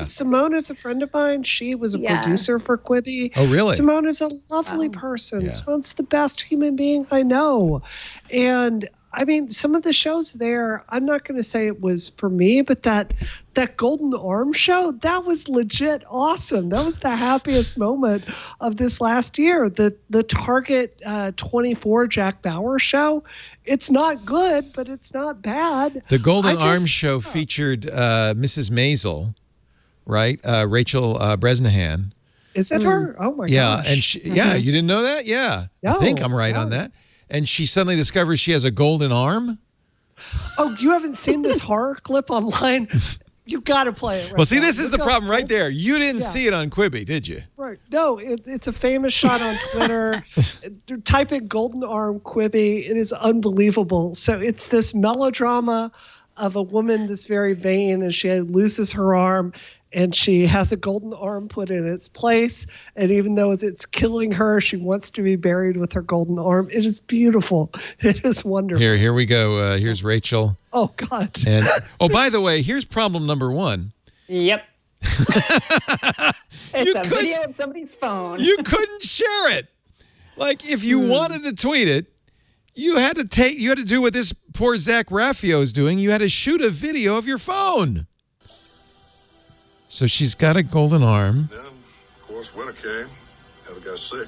Simone is a friend of mine. She was a producer for Quibi. Oh, really? Simone is a lovely person. Simone's the best human being I know. And I mean, some of the shows there, I'm not going to say it was for me, but that Golden Arm show, that was legit awesome. That was the happiest moment of this last year. The Target 24 Jack Bauer show, it's not good, but it's not bad. The Golden Arm show featured Mrs. Maisel, right? Rachel Bresnahan. Is it her? Oh, my gosh. Yeah, and you didn't know that? Yeah. I think I'm right on that. And she suddenly discovers she has a golden arm. Oh, you haven't seen this horror clip online? You got to play it right Well, see, now. this is the problem right there. You didn't see it on Quibi, did you? Right. No, it's a famous shot on Twitter. Type in Golden Arm Quibi. It is unbelievable. So it's this melodrama of a woman that's very vain, and she loses her arm, and she has a golden arm put in its place. And even though it's killing her, she wants to be buried with her golden arm. It is beautiful. It is wonderful. Here we go. Here's Rachel. Oh, God. And by the way, here's problem number one. Yep. It's a video of somebody's phone. You couldn't share it. Like, if you wanted to tweet it, you had to do what this poor Zach Raffio is doing. You had to shoot a video of your phone. So she's got a golden arm. Then, of course, winter came. Heather got sick.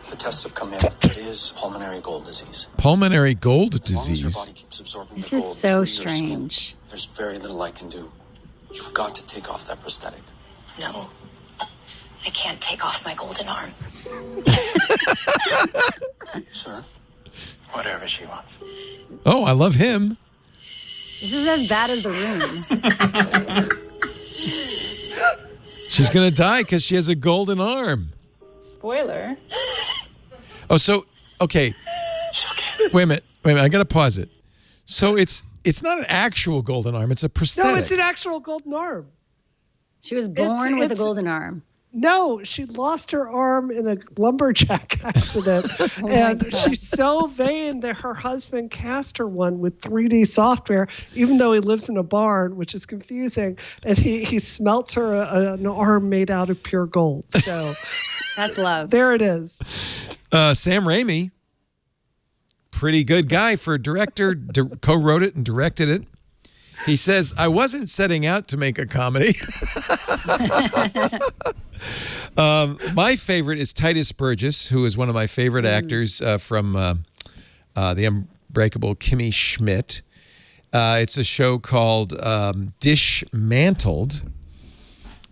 The tests have come in. It is pulmonary gold disease. Pulmonary gold As long as your disease. body keeps absorbing This the is gold so through your strange. skin, there's very little I can do. You've got to take off that prosthetic. No, I can't take off my golden arm. Sir, whatever she wants. Oh, I love him. This is as bad as The Room. She's going to die because she has a golden arm. Spoiler. Oh, so, okay. Wait a minute. I got to pause it. So it's not an actual golden arm. It's a prosthetic. No, it's an actual golden arm. She was born with a golden arm. No, she lost her arm in a lumberjack accident. And she's so vain that her husband cast her one with 3D software, even though he lives in a barn, which is confusing. And he smelts her an arm made out of pure gold. So that's love. There it is. Sam Raimi, pretty good guy for a director, co-wrote it and directed it. He says, I wasn't setting out to make a comedy. My favorite is Titus Burgess, who is one of my favorite actors from The Unbreakable Kimmy Schmidt. It's a show called Dismantled.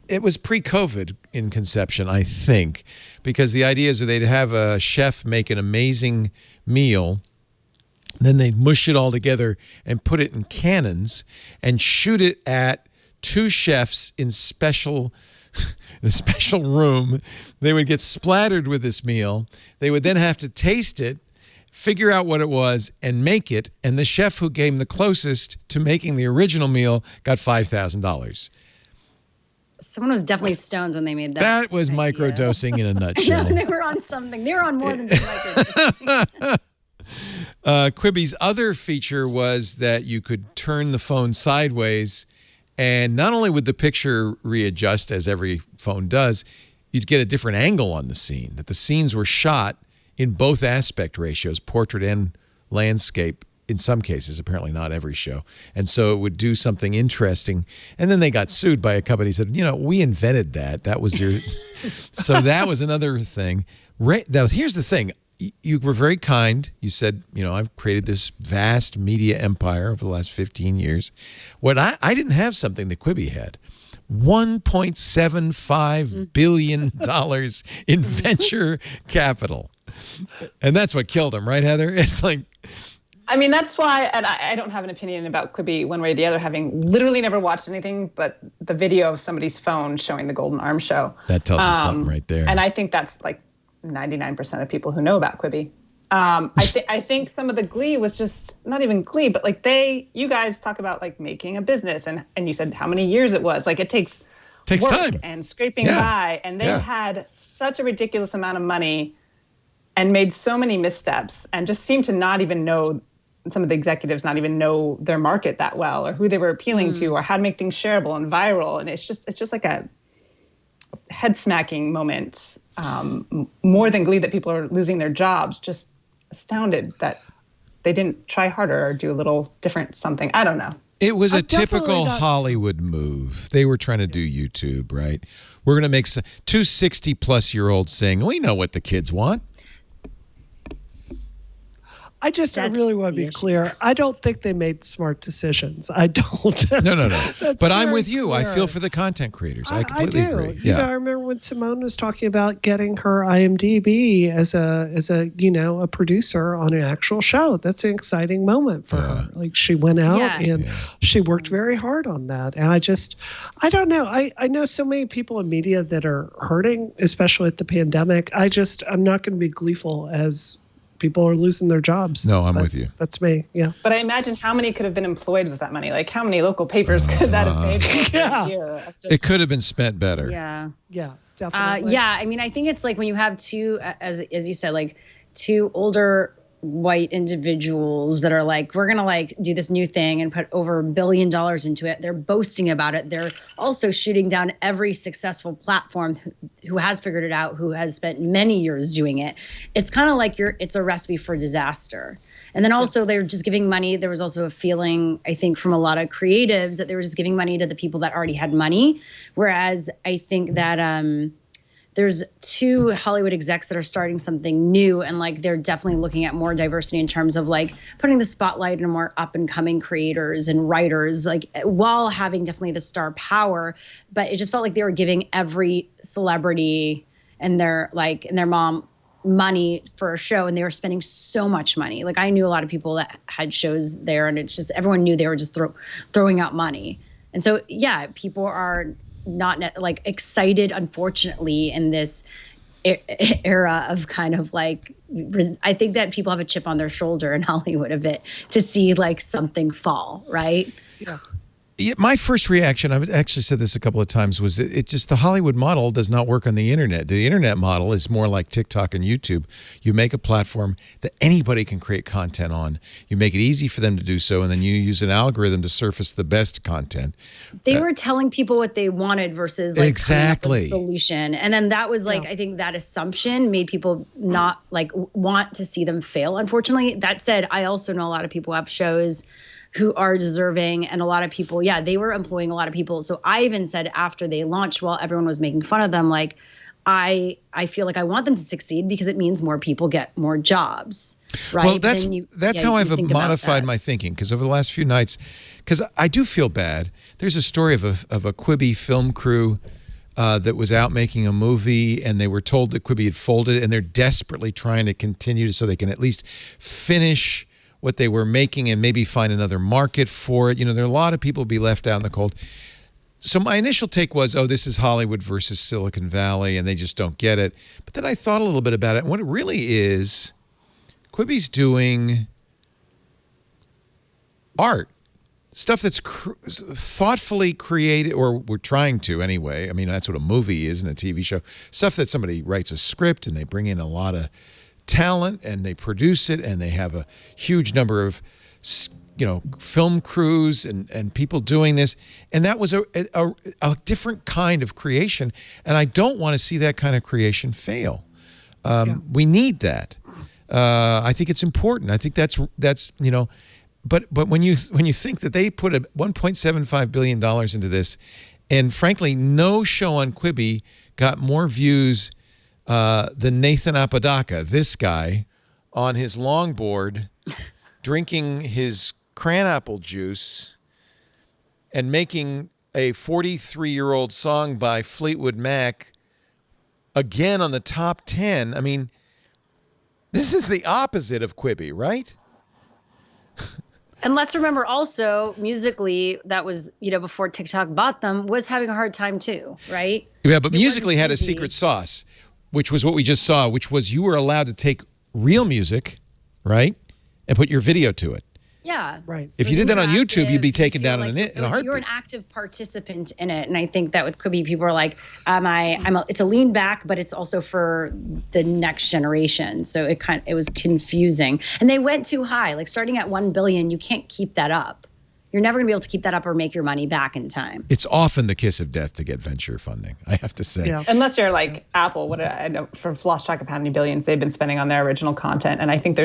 It was pre-COVID in conception, I think, because the idea is that they'd have a chef make an amazing meal. Then they'd mush it all together and put it in cannons and shoot it at two chefs in a special room. They would get splattered with this meal. They would then have to taste it, figure out what it was, and make it. And the chef who came the closest to making the original meal got $5,000. Someone was definitely stoned when they made that. That was microdosing in a nutshell. No, they were on something. They were on more than just microdosing. Quibi's other feature was that you could turn the phone sideways, and not only would the picture readjust as every phone does, you'd get a different angle on the scene, that the scenes were shot in both aspect ratios, portrait and landscape, in some cases, apparently not every show. And so it would do something interesting. And then they got sued by a company that said, we invented that. That was your... So that was another thing. Now, here's the thing. You were very kind. You said, I've created this vast media empire over the last 15 years. What I didn't have something that Quibi had. $1.75 billion in venture capital. And that's what killed him, right, Heather? It's like... I mean, that's why, and I don't have an opinion about Quibi one way or the other, having literally never watched anything but the video of somebody's phone showing the Golden Arm show. That tells us something right there. And I think that's like 99% of people who know about Quibi. I think some of the glee was just not even glee, but like you guys talk about like making a business, and you said how many years it was. Like it takes work time and scraping by, and they had such a ridiculous amount of money and made so many missteps, and just seemed to not even know. Some of the executives not even know their market that well, or who they were appealing to, or how to make things shareable and viral. And it's just like a head smacking moment, more than glee that people are losing their jobs. Just astounded that they didn't try harder or do a little different something. I don't know. It was a typical Hollywood move. They were trying to do YouTube, right? We're going to make two 60-plus-year-olds saying, we know what the kids want. I really want to be clear. I don't think they made smart decisions. I don't. No. But I'm with you. Clear. I feel for the content creators. I completely agree. Yeah. I remember when Simone was talking about getting her IMDb as a producer on an actual show. That's an exciting moment for her. Like she went out and she worked very hard on that. And I don't know. I know so many people in media that are hurting, especially at the pandemic. I'm not going to be gleeful as people are losing their jobs. No, I'm with you. That's me. Yeah. But I imagine how many could have been employed with that money? Like how many local papers could that have paid for a year? It could have been spent better. Yeah. Yeah, definitely. I mean, I think it's like when you have two, as you said, like two older white individuals that are like, we're going to like do this new thing and put over $1 billion into it. They're boasting about it. They're also shooting down every successful platform who has figured it out, who has spent many years doing it. It's kind of like it's a recipe for disaster. And then also they're just giving money. There was also a feeling, I think, from a lot of creatives that they were just giving money to the people that already had money. Whereas I think that, there's two Hollywood execs that are starting something new, and like they're definitely looking at more diversity in terms of like putting the spotlight on more up and coming creators and writers, like while having definitely the star power. But it just felt like they were giving every celebrity and their mom money for a show, and they were spending so much money. Like I knew a lot of people that had shows there, and it's just everyone knew they were just throwing out money. And so people are not like excited, unfortunately, in this era of kind of like, I think that people have a chip on their shoulder in Hollywood a bit to see like something fall, right? Yeah. My first reaction, I've actually said this a couple of times, was it just the Hollywood model does not work on the internet. The internet model is more like TikTok and YouTube. You make a platform that anybody can create content on. You make it easy for them to do so, and then you use an algorithm to surface the best content. They were telling people what they wanted versus like exactly a solution. And then that was like, I think that assumption made people not like want to see them fail. Unfortunately, that said, I also know a lot of people who have shows who are deserving, and a lot of people, they were employing a lot of people. So I even said after they launched, while everyone was making fun of them, like, I feel like I want them to succeed because it means more people get more jobs, right? Well, that's how I've modified my thinking, because over the last few nights, because I do feel bad. There's a story of a Quibi film crew that was out making a movie, and they were told that Quibi had folded, and they're desperately trying to continue so they can at least finish what they were making and maybe find another market for it. You know, there are a lot of people who be left out in the cold. So my initial take was, this is Hollywood versus Silicon Valley, and they just don't get it. But then I thought a little bit about it. And what it really is, Quibi's doing art, stuff that's thoughtfully created, or we're trying to anyway. I mean, that's what a movie is and a TV show. Stuff that somebody writes a script and they bring in a lot of talent and they produce it, and they have a huge number of film crews and people doing this, and that was a different kind of creation, and I don't want to see that kind of creation fail. We need that. I think it's important. I think that's but when you think that they put $1.75 billion into this, and frankly no show on Quibi got more views than Nathan Apodaca, this guy, on his longboard, drinking his cranapple juice and making a 43-year-old song by Fleetwood Mac again on the top 10. I mean, this is the opposite of Quibi, right? And let's remember also, musically, that was, before TikTok bought them, was having a hard time too, right? Yeah, but musically had a secret sauce, which was what we just saw, which was you were allowed to take real music, right, and put your video to it. Yeah. Right. If you did that on YouTube, you'd be taken down in a heartbeat. You're an active participant in it. And I think that with Quibi, people are like, it's a lean back, but it's also for the next generation. So it was confusing. And they went too high. Like starting at 1 billion, you can't keep that up. You're never going to be able to keep that up or make your money back in time. It's often the kiss of death to get venture funding, I have to say. Yeah. Unless you're like Apple, I know, I've lost track of how many billions they've been spending on their original content. And I think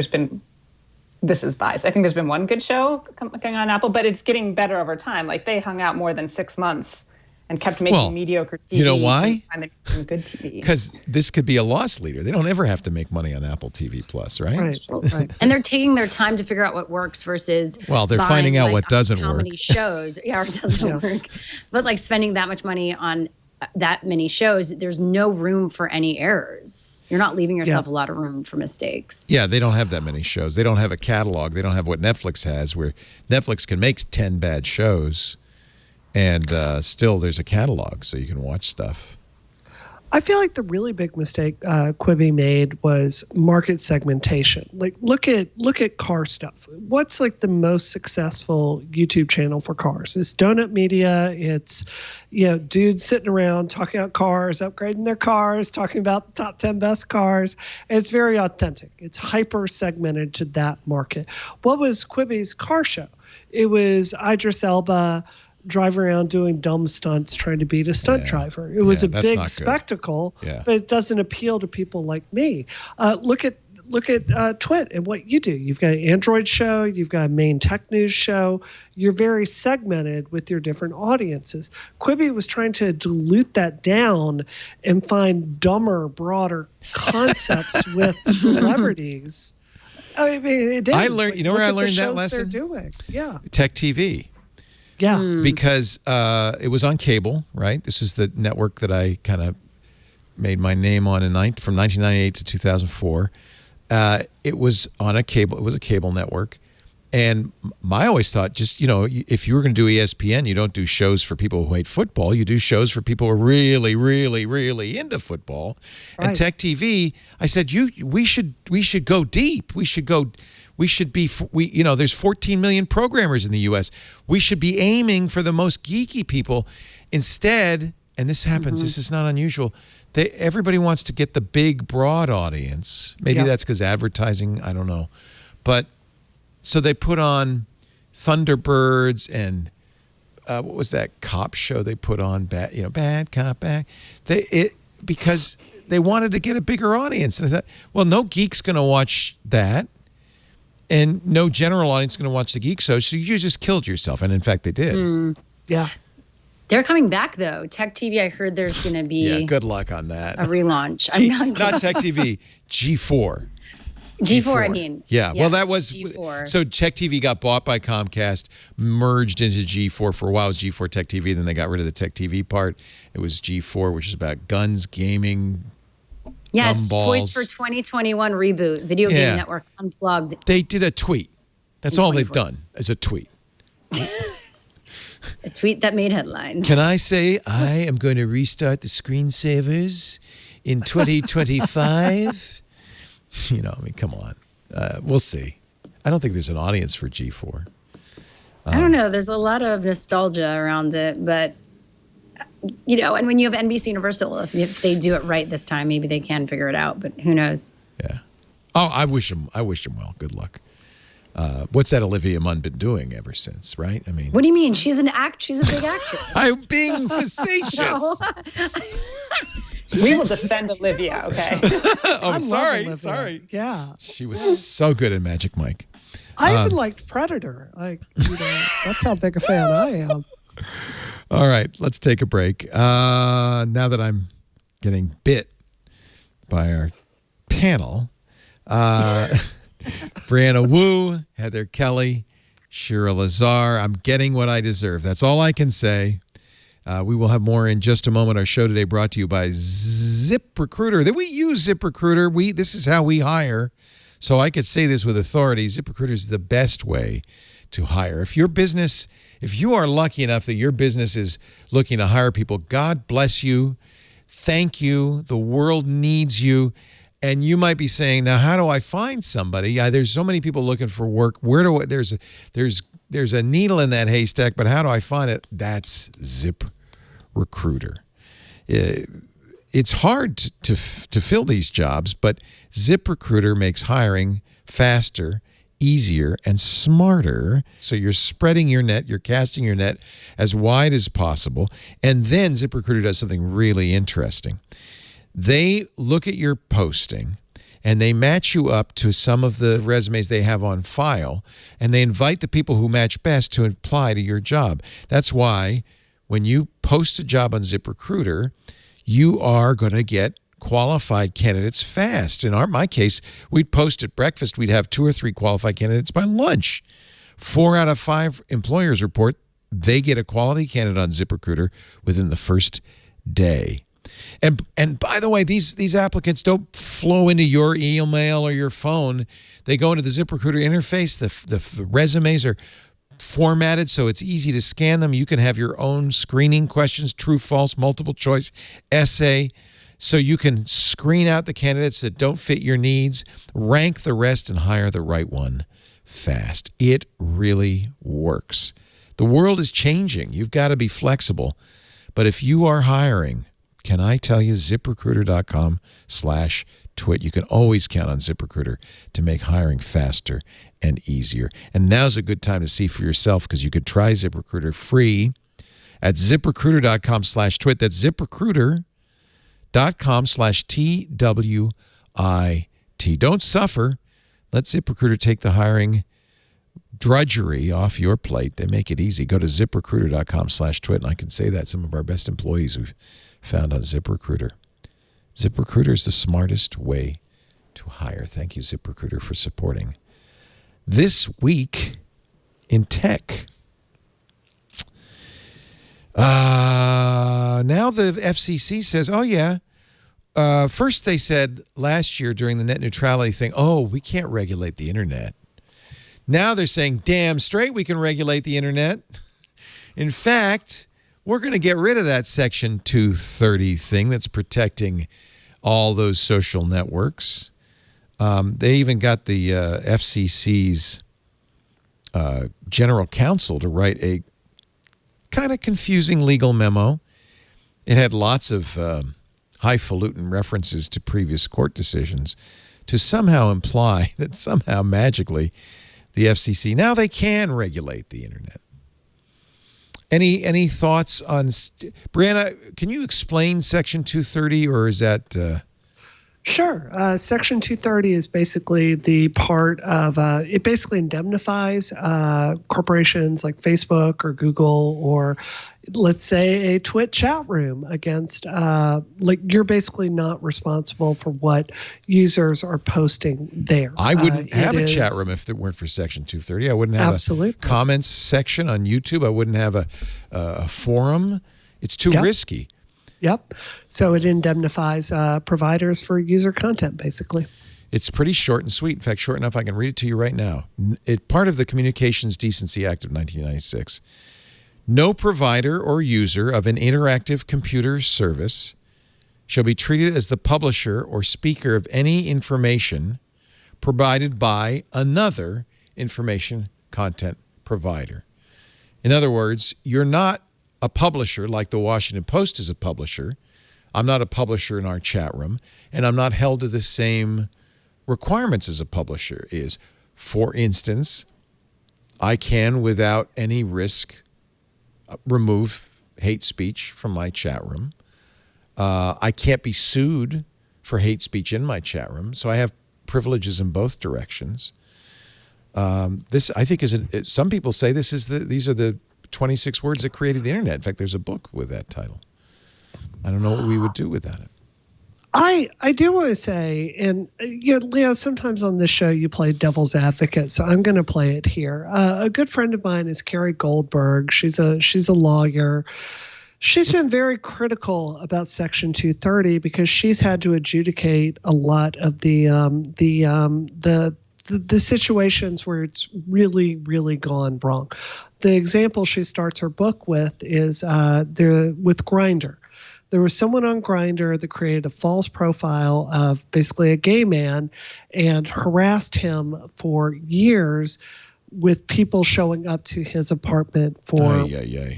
this is biased. I think there's been one good show coming on Apple, but it's getting better over time. Like they hung out more than 6 months and kept making mediocre TV. You know why? And making good TV. Because this could be a loss leader. They don't ever have to make money on Apple TV Plus, right? Right. And they're taking their time to figure out what works versus they're finding out what doesn't how work. Many shows, or it doesn't work. But like spending that much money on that many shows, there's no room for any errors. You're not leaving yourself a lot of room for mistakes. Yeah, they don't have that many shows. They don't have a catalog. They don't have what Netflix has, where Netflix can make 10 bad shows, and still there's a catalog, so you can watch stuff. I feel like the really big mistake Quibi made was market segmentation. Like, look at car stuff. What's like the most successful YouTube channel for cars? It's Donut Media. It's, dudes sitting around talking about cars, upgrading their cars, talking about the top 10 best cars. And it's very authentic. It's hyper segmented to that market. What was Quibi's car show? It was Idris Elba driving around doing dumb stunts trying to beat a stunt driver. It was a big spectacle, but it doesn't appeal to people like me. Look at Twit and what you do. You've got an Android show, you've got a main tech news show. You're very segmented with your different audiences. Quibi was trying to dilute that down and find dumber, broader concepts with celebrities. I mean, it is. I learned. Where I learned that lesson? They're doing. Yeah. Tech TV. Yeah. Because it was on cable, right? This is the network that I kind of made my name on from 1998 to 2004. It was on a cable. It was a cable network. And I always thought if you were going to do ESPN, you don't do shows for people who hate football. You do shows for people who are really, really, really into football. Right. And Tech TV, I said, we should go deep. There's 14 million programmers in the U.S. We should be aiming for the most geeky people. Instead, and this happens, this is not unusual, everybody wants to get the big, broad audience. Maybe that's because advertising, I don't know. But so they put on Thunderbirds and what was that cop show they put on? Bad Cop, Bad. Because they wanted to get a bigger audience. And I thought, well, no geek's going to watch that. And no general audience is going to watch the geek show, so you just killed yourself. And in fact, they did. Yeah. They're coming back, though. Tech TV, I heard there's going to be good luck on that. A relaunch. Not Tech TV, G4. G4, I mean. Yeah, well, that was G4. So Tech TV got bought by Comcast, merged into G4. For a while, it was G4 Tech TV. Then they got rid of the Tech TV part. It was G4, which is about guns, gaming. Yeah, it's poised for 2021 reboot. Video Game Network Unplugged. They did a tweet. That's all they've done is a tweet. A tweet that made headlines. Can I say I am going to restart the screensavers in 2025? Come on. We'll see. I don't think there's an audience for G4. I don't know. There's a lot of nostalgia around it, but and when you have NBC Universal, if they do it right this time, maybe they can figure it out, but who knows? Yeah. Oh, I wish them well. Good luck. What's that Olivia Munn been doing ever since, right? I mean, what do you mean? She's a big actress. I'm being facetious. We will defend Olivia, okay? I'm sorry. Yeah. She was so good at Magic Mike. I even liked Predator. That's how big a fan I am. All right, let's take a break. Now that I'm getting bit by our panel, Brianna Wu, Heather Kelly, Shira Lazar, I'm getting what I deserve. That's all I can say. We will have more in just a moment. Our show today brought to you by ZipRecruiter. That we use ZipRecruiter. This is how we hire. So I could say this with authority. ZipRecruiter is the best way to hire. If you are lucky enough that your business is looking to hire people, God bless you. Thank you. The world needs you. And you might be saying, now, how do I find somebody? There's so many people looking for work. There's a needle in that haystack, but how do I find it? That's ZipRecruiter. It's hard to fill these jobs, but ZipRecruiter makes hiring faster, easier, and smarter. So you're spreading your net, you're casting your net as wide as possible. And then ZipRecruiter does something really interesting. They look at your posting and they match you up to some of the resumes they have on file, and they invite the people who match best to apply to your job. That's why when you post a job on ZipRecruiter, you are going to get qualified candidates fast. In my case, we'd post at breakfast, we'd have 2 or 3 qualified candidates by lunch. 4 out of 5 employers report they get a quality candidate on ZipRecruiter within the first day. And by the way, these applicants don't flow into your email or your phone. They go into the ZipRecruiter interface. The resumes are formatted so it's easy to scan them. You can have your own screening questions, true, false, multiple choice, essay, so you can screen out the candidates that don't fit your needs, rank the rest, and hire the right one fast. It really works. The world is changing. You've got to be flexible. But if you are hiring, can I tell you, ZipRecruiter.com/twit. You can always count on ZipRecruiter to make hiring faster and easier. And now's a good time to see for yourself, because you could try ZipRecruiter free at ZipRecruiter.com/twit. That's ZipRecruiter.com/TWIT. Don't suffer. Let ZipRecruiter take the hiring drudgery off your plate. They make it easy. Go to ZipRecruiter.com/twit. And I can say that some of our best employees we've found on ZipRecruiter. ZipRecruiter is the smartest way to hire. Thank you, ZipRecruiter, for supporting This Week in Tech. Now the FCC says, oh, yeah. First they said last year during the net neutrality thing, oh, we can't regulate the internet. Now they're saying, damn straight we can regulate the internet. In fact, we're going to get rid of that Section 230 thing that's protecting all those social networks. They even got the FCC's general counsel to write a kind of confusing legal memo. It had lots of highfalutin references to previous court decisions to somehow imply that somehow magically the FCC, now they can regulate the internet. Any thoughts on, Brianna, can you explain Section 230, or is that... Sure. Section 230 is basically the part of, it basically indemnifies corporations like Facebook or Google, or let's say a Twitch chat room against, like, you're basically not responsible for what users are posting there. I wouldn't have a chat room if it weren't for Section 230. I wouldn't have a comments section on YouTube. I wouldn't have a forum. It's too risky. Yep. So it indemnifies providers for user content, basically. It's pretty short and sweet. In fact, short enough I can read it to you right now. It's part of the Communications Decency Act of 1996. No provider or user of an interactive computer service shall be treated as the publisher or speaker of any information provided by another information content provider. In other words, you're not a publisher like the Washington Post is a publisher. I'm not a publisher in our chat room, and I'm not held to the same requirements as a publisher is. For instance, I can, without any risk, remove hate speech from my chat room. I can't be sued for hate speech in my chat room, so I have privileges in both directions. This, I think, some people say these are the 26 words that created the internet. In fact, there's a book with that title. I don't know what we would do without it. I do want to say, and Leo, sometimes on this show you play devil's advocate, so I'm going to play it here. A good friend of mine is Carrie Goldberg. She's a lawyer. She's been very critical about Section 230 because she's had to adjudicate a lot of the situations where it's really, really gone wrong. The example she starts her book with is with Grindr. There was someone on Grindr that created a false profile of basically a gay man and harassed him for years with people showing up to his apartment for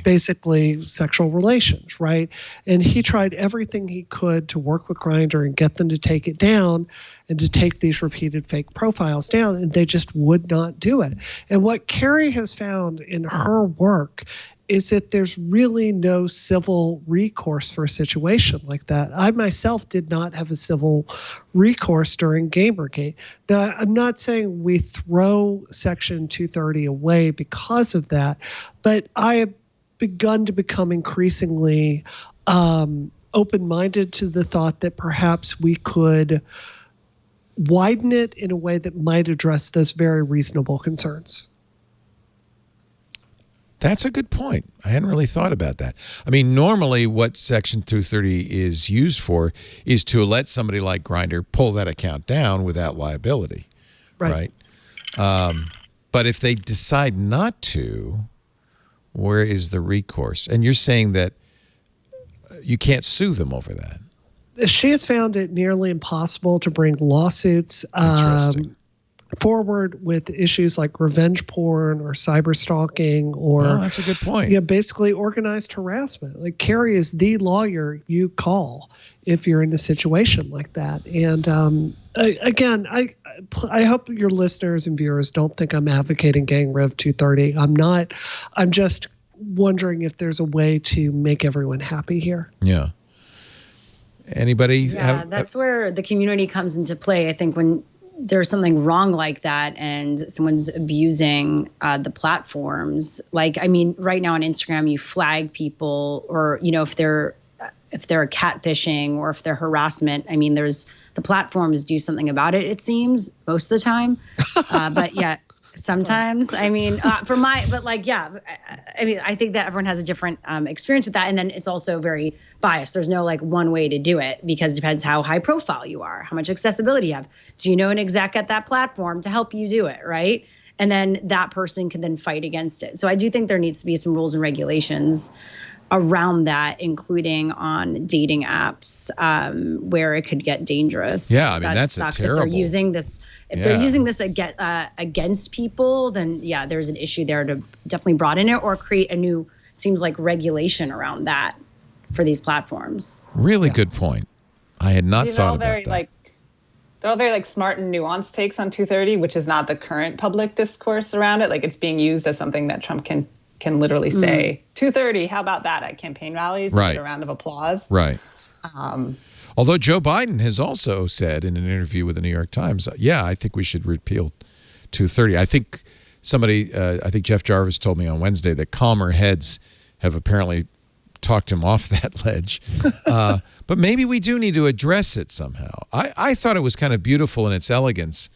basically sexual relations, right? And he tried everything he could to work with Grindr and get them to take it down and to take these repeated fake profiles down, and they just would not do it. And what Carrie has found in her work is that there's really no civil recourse for a situation like that. I myself did not have a civil recourse during Gamergate. Now, I'm not saying we throw Section 230 away because of that, but I begun to become increasingly open-minded to the thought that perhaps we could widen it in a way that might address those very reasonable concerns. That's a good point. I hadn't really thought about that. I mean, normally what Section 230 is used for is to let somebody like Grindr pull that account down without liability, right? But if they decide not to, where is the recourse? And you're saying that you can't sue them over that. She has found it nearly impossible to bring lawsuits forward with issues like revenge porn or cyber stalking or that's a good point. Yeah, basically organized harassment. Like Carrie is the lawyer you call if you're in a situation like that. And again, I hope your listeners and viewers don't think I'm advocating getting rid of 230. I'm not. I'm just wondering if there's a way to make everyone happy here. Yeah. Anybody? Yeah, that's where the community comes into play. I think when there's something wrong like that and someone's abusing the platforms, like, I mean, right now on Instagram, you flag people, or, you know, if they're catfishing or if they're harassment, I mean, the platforms do something about it, it seems, most of the time. But yeah, sometimes, I mean, I mean, I think that everyone has a different experience with that. And then it's also very biased. There's no like one way to do it because it depends how high profile you are, how much accessibility you have. Do you know an exec at that platform to help you do it, right? And then that person can then fight against it. So I do think there needs to be some rules and regulations around that, including on dating apps, where it could get dangerous. Yeah, I mean, that's a terrible. If they're using this, they're using this against people, then yeah, there's an issue there to definitely broaden it or create a new, it seems like, regulation around that for these platforms. Really good point. I had not thought about that. They're all very like smart and nuanced takes on 230, which is not the current public discourse around it. Like it's being used as something that Trump can literally say 230. How about that at campaign rallies? Right. A round of applause. Right. Although Joe Biden has also said in an interview with the New York Times, yeah, I think we should repeal 230. I think I think Jeff Jarvis told me on Wednesday that calmer heads have apparently talked him off that ledge. But maybe we do need to address it somehow. I thought it was kind of beautiful in its elegance,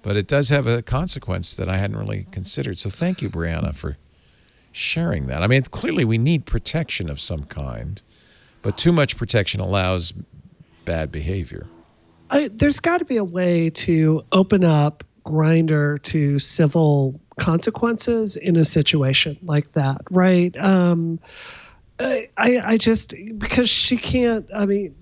but it does have a consequence that I hadn't really considered. So thank you, Brianna, for sharing that. I mean, clearly we need protection of some kind, but too much protection allows bad behavior. There's got to be a way to open up Grindr to civil consequences in a situation like that, right? I just, because she can't, I mean,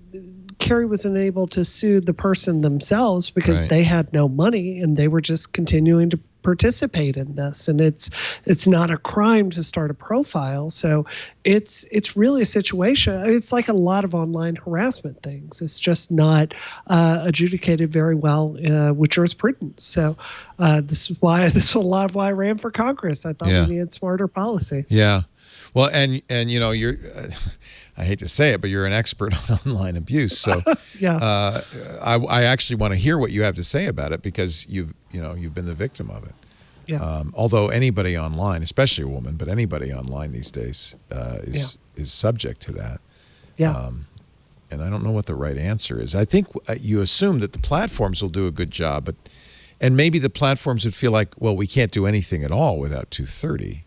Carrie was unable to sue the person themselves because they had no money and they were just continuing to participate in this. And it's not a crime to start a profile. So it's really a situation. It's like a lot of online harassment things. It's just not adjudicated very well with jurisprudence. So this is a lot of why I ran for Congress. I thought we needed smarter policy. Yeah. Well, and you know, you're, I hate to say it, but you're an expert on online abuse. So I actually want to hear what you have to say about it because you've been the victim of it. Yeah. Although anybody online, especially a woman, but anybody online these days is subject to that. Yeah. And I don't know what the right answer is. I think you assume that the platforms will do a good job, and maybe the platforms would feel like, well, we can't do anything at all without 230.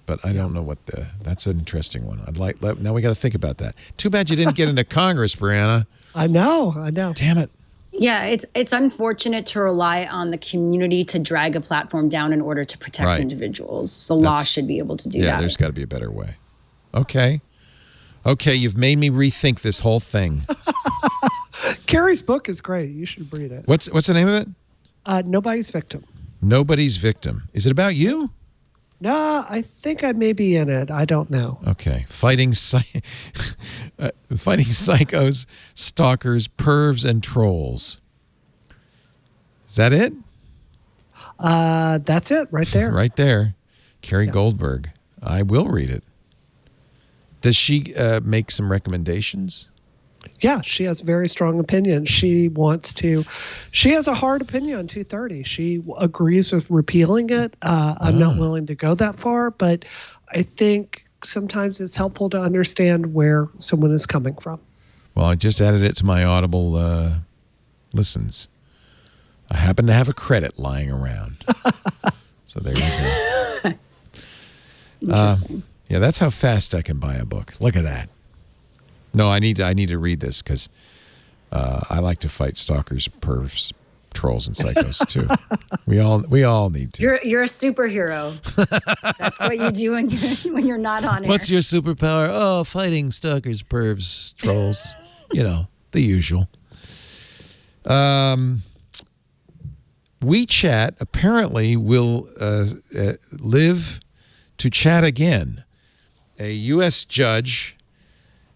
But I don't know that's an interesting one. Now we got to think about that. Too bad you didn't get into Congress, Brianna. I know. Damn it. Yeah, it's unfortunate to rely on the community to drag a platform down in order to protect individuals. The law should be able to do that. Yeah, there's got to be a better way. Okay, you've made me rethink this whole thing. Carrie's book is great. You should read it. What's the name of it? Nobody's Victim. Nobody's Victim. Is it about you? No, I think I may be in it. I don't know. Okay. Fighting psychos, stalkers, pervs, and trolls. Is that it? That's it right there. Right there. Carrie Goldberg. I will read it. Does she make some recommendations? Yeah, she has a very strong opinion. She has a hard opinion on 230. She agrees with repealing it. I'm not willing to go that far, but I think sometimes it's helpful to understand where someone is coming from. Well, I just added it to my Audible listens. I happen to have a credit lying around. So there you go. Interesting. Yeah, that's how fast I can buy a book. Look at that. No, I need to read this because I like to fight stalkers, pervs, trolls, and psychos too. We all need to. You're a superhero. That's what you do when you're not on air. What's your superpower? Oh, fighting stalkers, pervs, trolls. The usual. WeChat apparently will live to chat again. A U.S. judge,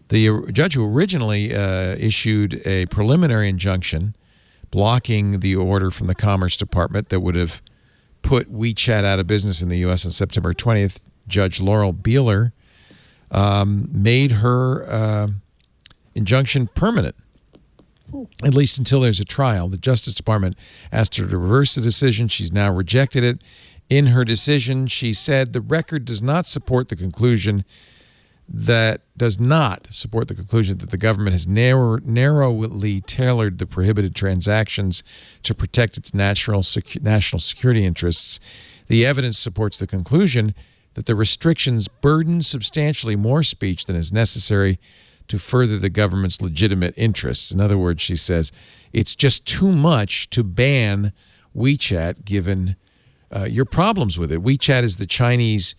the judge who originally issued a preliminary injunction blocking the order from the Commerce Department that would have put WeChat out of business in the U.S. on September 20th, Judge Laurel Beeler made her injunction permanent, at least until there's a trial. The Justice Department asked her to reverse the decision. She's now rejected it. In her decision, she said the record does not support the conclusion that the government has narrowly tailored the prohibited transactions to protect its national security interests. The evidence supports the conclusion that the restrictions burden substantially more speech than is necessary to further the government's legitimate interests. In other words, she says, it's just too much to ban WeChat given your problems with it. WeChat is the Chinese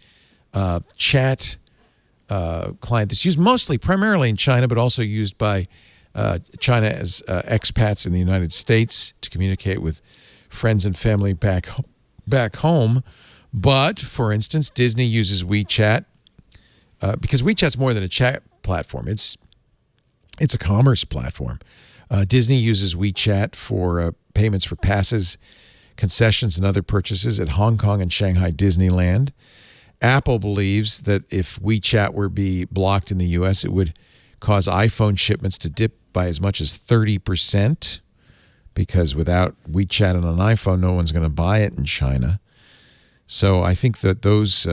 chat client that's used primarily in China, but also used by China as expats in the United States to communicate with friends and family back home. But, for instance, Disney uses WeChat because WeChat's more than a chat platform. It's a commerce platform. Disney uses WeChat for payments for passes, concessions, and other purchases at Hong Kong and Shanghai Disneyland. Apple believes that if WeChat were to be blocked in the U.S., it would cause iPhone shipments to dip by as much as 30%, because without WeChat on an iPhone, no one's going to buy it in China. So I think that those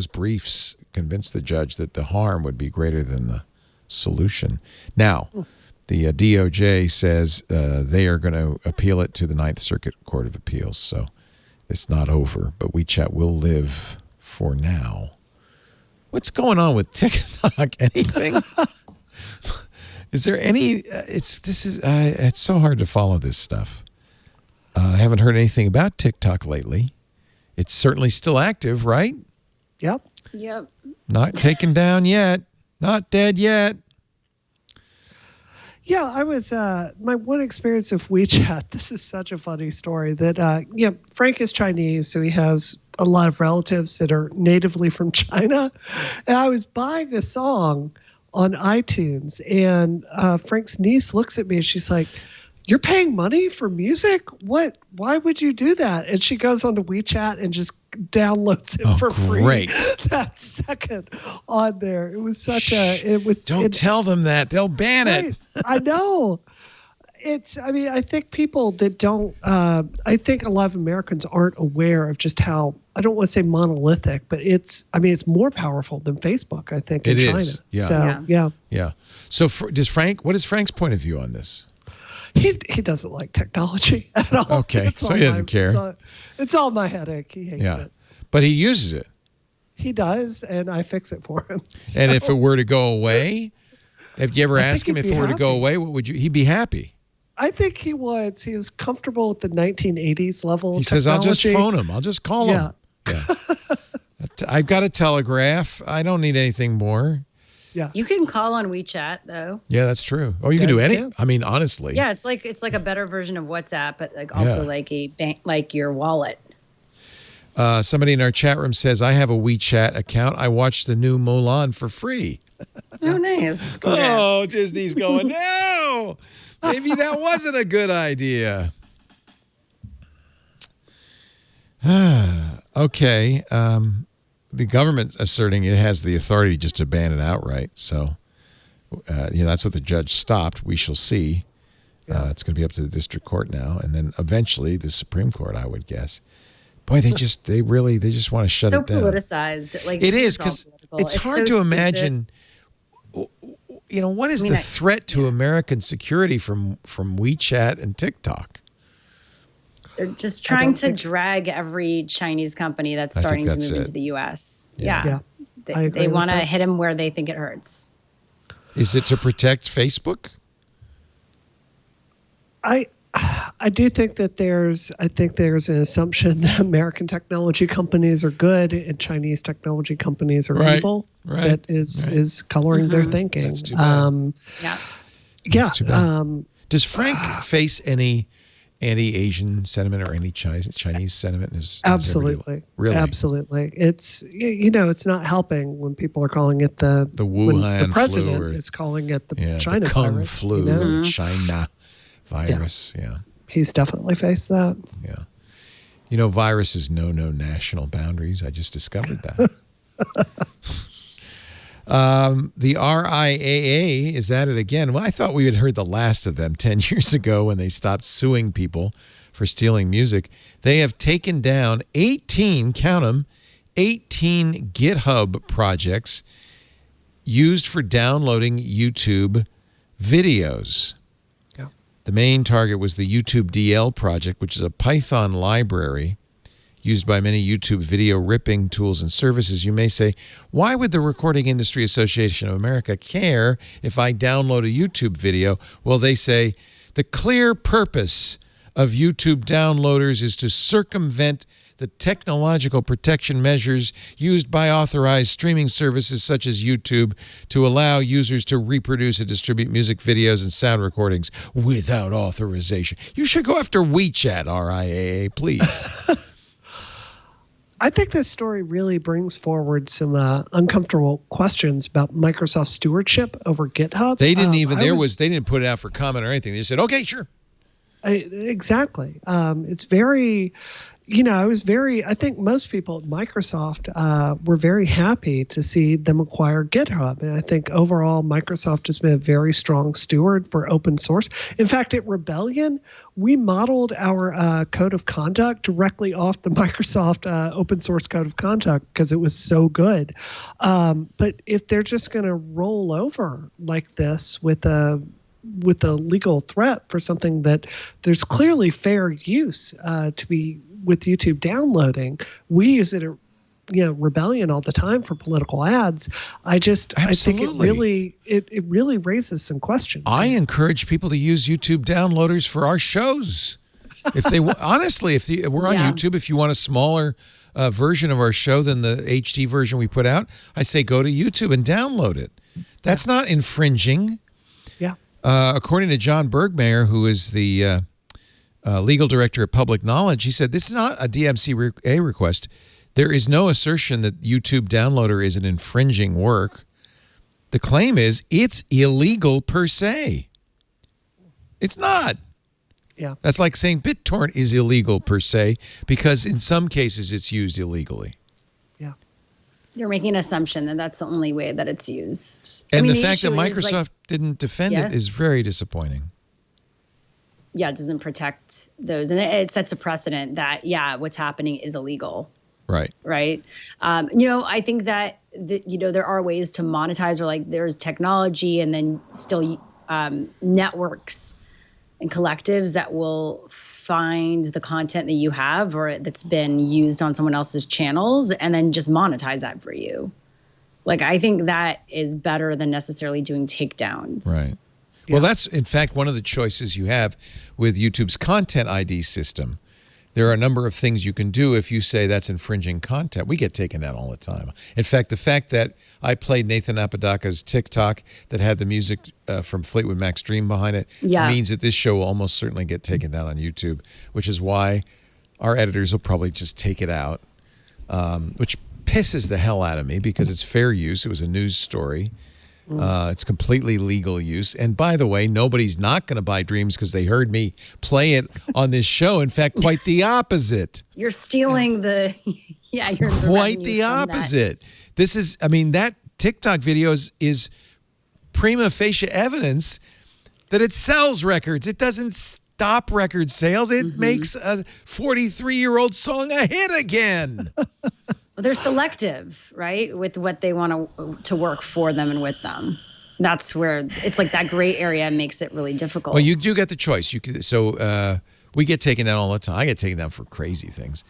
briefs convinced the judge that the harm would be greater than the solution. Now, the DOJ says they are going to appeal it to the Ninth Circuit Court of Appeals. So it's not over, but WeChat will live for now. What's going on with TikTok? Anything? Is there any? It's so hard to follow this stuff. I haven't heard anything about TikTok lately. It's certainly still active, right? Yep. Not taken down yet. Not dead yet. Yeah, I was, my one experience of WeChat, this is such a funny story that, Frank is Chinese, so he has a lot of relatives that are natively from China. And I was buying a song on iTunes, and Frank's niece looks at me and she's like, "You're paying money for music? What? Why would you do that?" And she goes onto WeChat and just downloads it for free. Great. That second on there. It was such Don't tell them that. They'll ban it. I know. I think people that don't, I think a lot of Americans aren't aware of just how, I don't want to say monolithic, but it's more powerful than Facebook, I think, in China. Yeah. So, yeah. So what is Frank's point of view on this? He doesn't like technology at all. Okay, so he doesn't care. It's all my headache. He hates it. But he uses it. He does, and I fix it for him. So. And if it were to go away, have you ever asked him if it were to go away, what would he'd be happy? I think he was. He was comfortable with the 1980s level of technology. He says, I'll just phone him. I'll just call him. Yeah. I've got a telegraph. I don't need anything more. Yeah. You can call on WeChat though. Yeah, that's true. Oh, you can do any. I mean, honestly. Yeah, it's like a better version of WhatsApp, but also like a bank, like your wallet. Somebody in our chat room says, I have a WeChat account. I watched the new Mulan for free. Oh, nice. Oh, Disney's going, no, maybe that wasn't a good idea. Okay. The government asserting it has the authority just to ban it outright. So, that's what the judge stopped. We shall see. It's going to be up to the district court now, and then eventually the Supreme Court, I would guess. Boy, they just want to shut it down. So politicized. Like it is, because it's hard to imagine. What is the threat to American security from WeChat and TikTok? They're just trying to drag every Chinese company that's starting to move into the U.S. Yeah. They want to hit them where they think it hurts. Is it to protect Facebook? I do think that there's an assumption that American technology companies are good and Chinese technology companies are evil. Right. That is coloring their thinking. That's too bad. That's too bad. Does Frank face any anti-Asian sentiment or any Chinese sentiment? Absolutely. Really? Absolutely. It's it's not helping when people are calling it the Wuhan the president flu is calling it the China the Kung virus, flu, China virus. Yeah. He's definitely faced that. Yeah. Viruses know no national boundaries. I just discovered that. The RIAA is at it again. Well, I thought we had heard the last of them 10 years ago when they stopped suing people for stealing music. They have taken down 18, count them, 18 GitHub projects used for downloading YouTube videos. The main target was the YouTube DL project, which is a Python library used by many YouTube video ripping tools and services. You may say, why would the Recording Industry Association of America care if I download a YouTube video? Well, they say the clear purpose of YouTube downloaders is to circumvent the technological protection measures used by authorized streaming services such as YouTube to allow users to reproduce and distribute music videos and sound recordings without authorization. You should go after WeChat, RIAA, please. I think this story really brings forward some uncomfortable questions about Microsoft stewardship over GitHub. They didn't even, they didn't put it out for comment or anything. They just said, okay, sure. Exactly. It's very, I think most people at Microsoft were very happy to see them acquire GitHub. And I think overall, Microsoft has been a very strong steward for open source. In fact, at Rebellion, we modeled our code of conduct directly off the Microsoft open source code of conduct because it was so good. But if they're just going to roll over like this with a legal threat for something that there's clearly fair use to be with YouTube downloading. We use it at Rebellion all the time for political ads. I think it really raises some questions. I encourage people to use YouTube downloaders for our shows. If they honestly, we're on YouTube, if you want a smaller version of our show than the HD version we put out, I say go to YouTube and download it. That's not infringing. Yeah. According to John Bergmayer, who is the legal director of Public Knowledge, he said, this is not a DMCA request. There is no assertion that YouTube Downloader is an infringing work. The claim is it's illegal per se. It's not. Yeah. That's like saying BitTorrent is illegal per se because in some cases it's used illegally. Yeah. They're making an assumption that that's the only way that it's used. And the fact that Microsoft didn't defend it is very disappointing. Yeah, it doesn't protect those. And it sets a precedent that, what's happening is illegal. Right. Right. I think that, there are ways to monetize, or like there's technology and then still networks and collectives that will find the content that you have or that's been used on someone else's channels and then just monetize that for you. Like, I think that is better than necessarily doing takedowns. Right. Well, that's, in fact, one of the choices you have with YouTube's Content ID system. There are a number of things you can do if you say that's infringing content. We get taken down all the time. In fact, the fact that I played Nathan Apodaca's TikTok that had the music from Fleetwood Mac's Dream behind it means that this show will almost certainly get taken down on YouTube, which is why our editors will probably just take it out, which pisses the hell out of me because it's fair use. It was a news story. It's completely legal use. And by the way, nobody's not going to buy Dreams because they heard me play it on this show. In fact, quite the opposite. You're stealing you're quite the opposite. This is, that TikTok video is prima facie evidence that it sells records. It doesn't stop record sales. It makes a 43-year-old song a hit again. They're selective, right, with what they want to work for them and with them. That's where it's like that gray area makes it really difficult. Well, you do get the choice. We get taken down all the time. I get taken down for crazy things.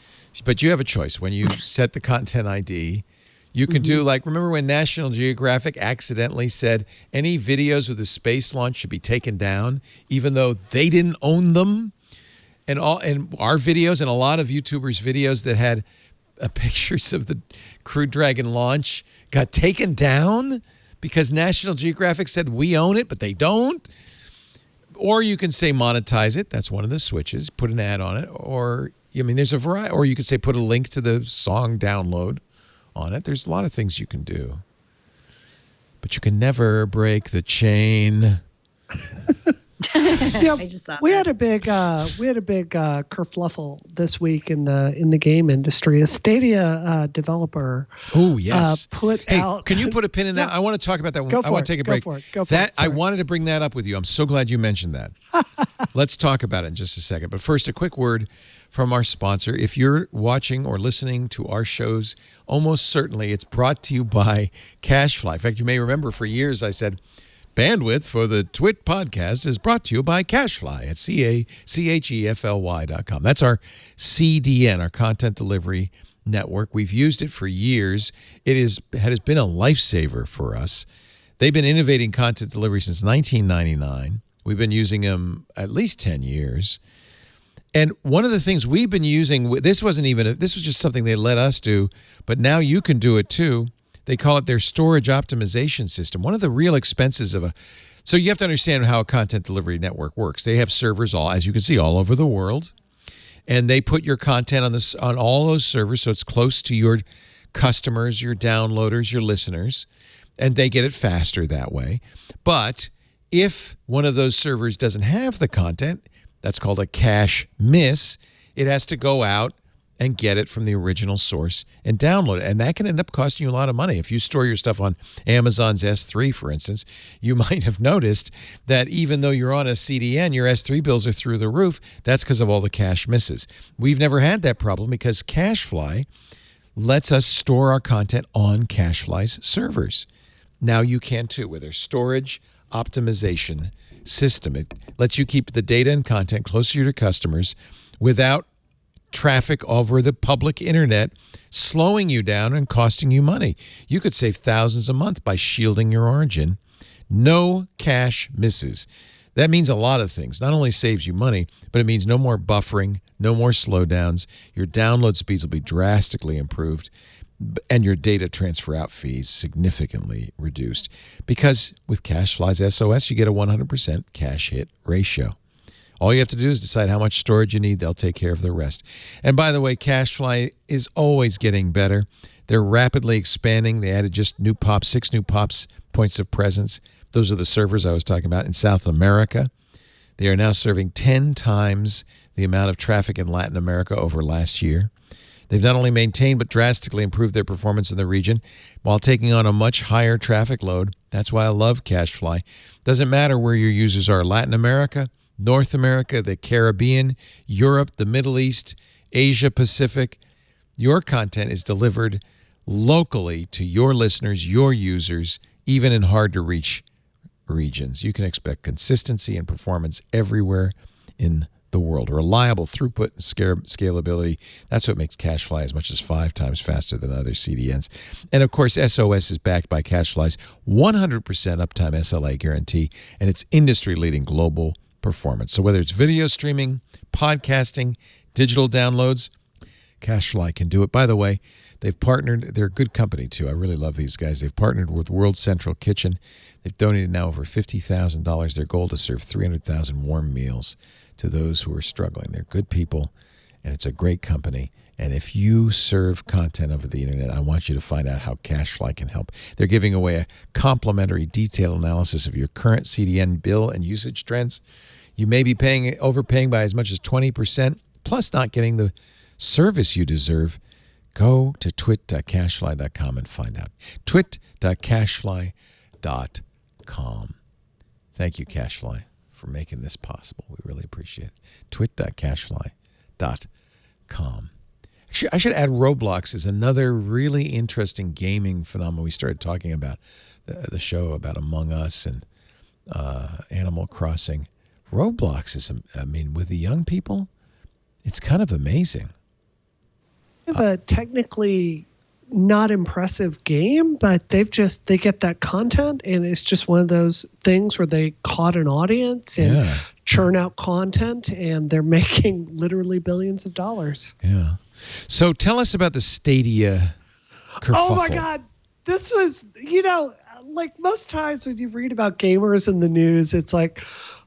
But you have a choice. When you set the content ID, you can do like, remember when National Geographic accidentally said any videos with a space launch should be taken down, even though they didn't own them? And our videos and a lot of YouTubers' videos that had pictures of the Crew Dragon launch got taken down because National Geographic said we own it, but they don't. Or you can say monetize it. That's one of the switches. Put an ad on it. Or, there's a variety. Or you could say put a link to the song download on it. There's a lot of things you can do. But you can never break the chain. Yeah, we had a big kerfluffle this week in the game industry. A Stadia developer. Oh yes. Put out. Can you put a pin in that? I want to talk about that. I want to take a break. Go for it. I wanted to bring that up with you. I'm so glad you mentioned that. Let's talk about it in just a second. But first, a quick word from our sponsor. If you're watching or listening to our shows, almost certainly it's brought to you by CacheFly. In fact, you may remember for years I said, bandwidth for the Twit podcast is brought to you by CacheFly at CacheFly.com. That's our CDN, our content delivery network. We've used it for years. It has been a lifesaver for us. They've been innovating content delivery since 1999. We've been using them at least 10 years. And one of the things we've been using, this was just something they let us do, but now you can do it too. They call it their storage optimization system. One of the real expenses so you have to understand how a content delivery network works. They have servers as you can see, all over the world. And they put your content on all those servers so it's close to your customers, your downloaders, your listeners, and they get it faster that way. But if one of those servers doesn't have the content, that's called a cache miss, it has to go out and get it from the original source and download it. And that can end up costing you a lot of money. If you store your stuff on Amazon's S3, for instance, you might have noticed that even though you're on a CDN, your S3 bills are through the roof. That's because of all the cache misses. We've never had that problem because CacheFly lets us store our content on CacheFly's servers. Now you can too with their storage optimization system. It lets you keep the data and content closer to your customers without traffic over the public internet slowing you down and costing you money. You could save thousands a month by shielding your origin. No cache misses. That means a lot of things. Not only saves you money, but it means no more buffering, no more slowdowns. Your download speeds will be drastically improved, and your data transfer out fees significantly reduced. Because with CacheFly's SOS, you get a 100% cache hit ratio. All you have to do is decide how much storage you need. They'll take care of the rest. And by the way, CacheFly is always getting better. They're rapidly expanding. They added just 6 new POPs points of presence. Those are the servers I was talking about in South America. They are now serving 10 times the amount of traffic in Latin America over last year. They've not only maintained but drastically improved their performance in the region while taking on a much higher traffic load. That's why I love CacheFly. Doesn't matter where your users are, Latin America, North America, the Caribbean, Europe, the Middle East, Asia Pacific. Your content is delivered locally to your listeners, your users, even in hard-to-reach regions. You can expect consistency and performance everywhere in the world. Reliable throughput and scalability. That's what makes CacheFly as much as 5 times faster than other CDNs. And of course, SOS is backed by CacheFly's 100% uptime SLA guarantee and its industry-leading global performance. So whether it's video streaming, podcasting, digital downloads, CacheFly can do it. By the way, they've partnered. They're a good company too. I really love these guys. They've partnered with World Central Kitchen. They've donated now over $50,000. Their goal to serve 300,000 warm meals to those who are struggling. They're good people, and it's a great company. And if you serve content over the internet, I want you to find out how CacheFly can help. They're giving away a complimentary detailed analysis of your current CDN bill and usage trends. You may be overpaying by as much as 20%, plus not getting the service you deserve. Go to twit.cachefly.com and find out. twit.cachefly.com. Thank you, CacheFly, for making this possible. We really appreciate it. twit.cashfly.com. Actually, I should add Roblox is another really interesting gaming phenomenon. We started talking about the show about Among Us and Animal Crossing. Roblox is, I mean, with the young people, it's kind of amazing. They have a technically not impressive game, but they get that content, and it's just one of those things where they caught an audience and churn out content, and they're making literally billions of dollars. Yeah. So tell us about the Stadia kerfuffle. Oh my God. This was, like most times when you read about gamers in the news, it's like,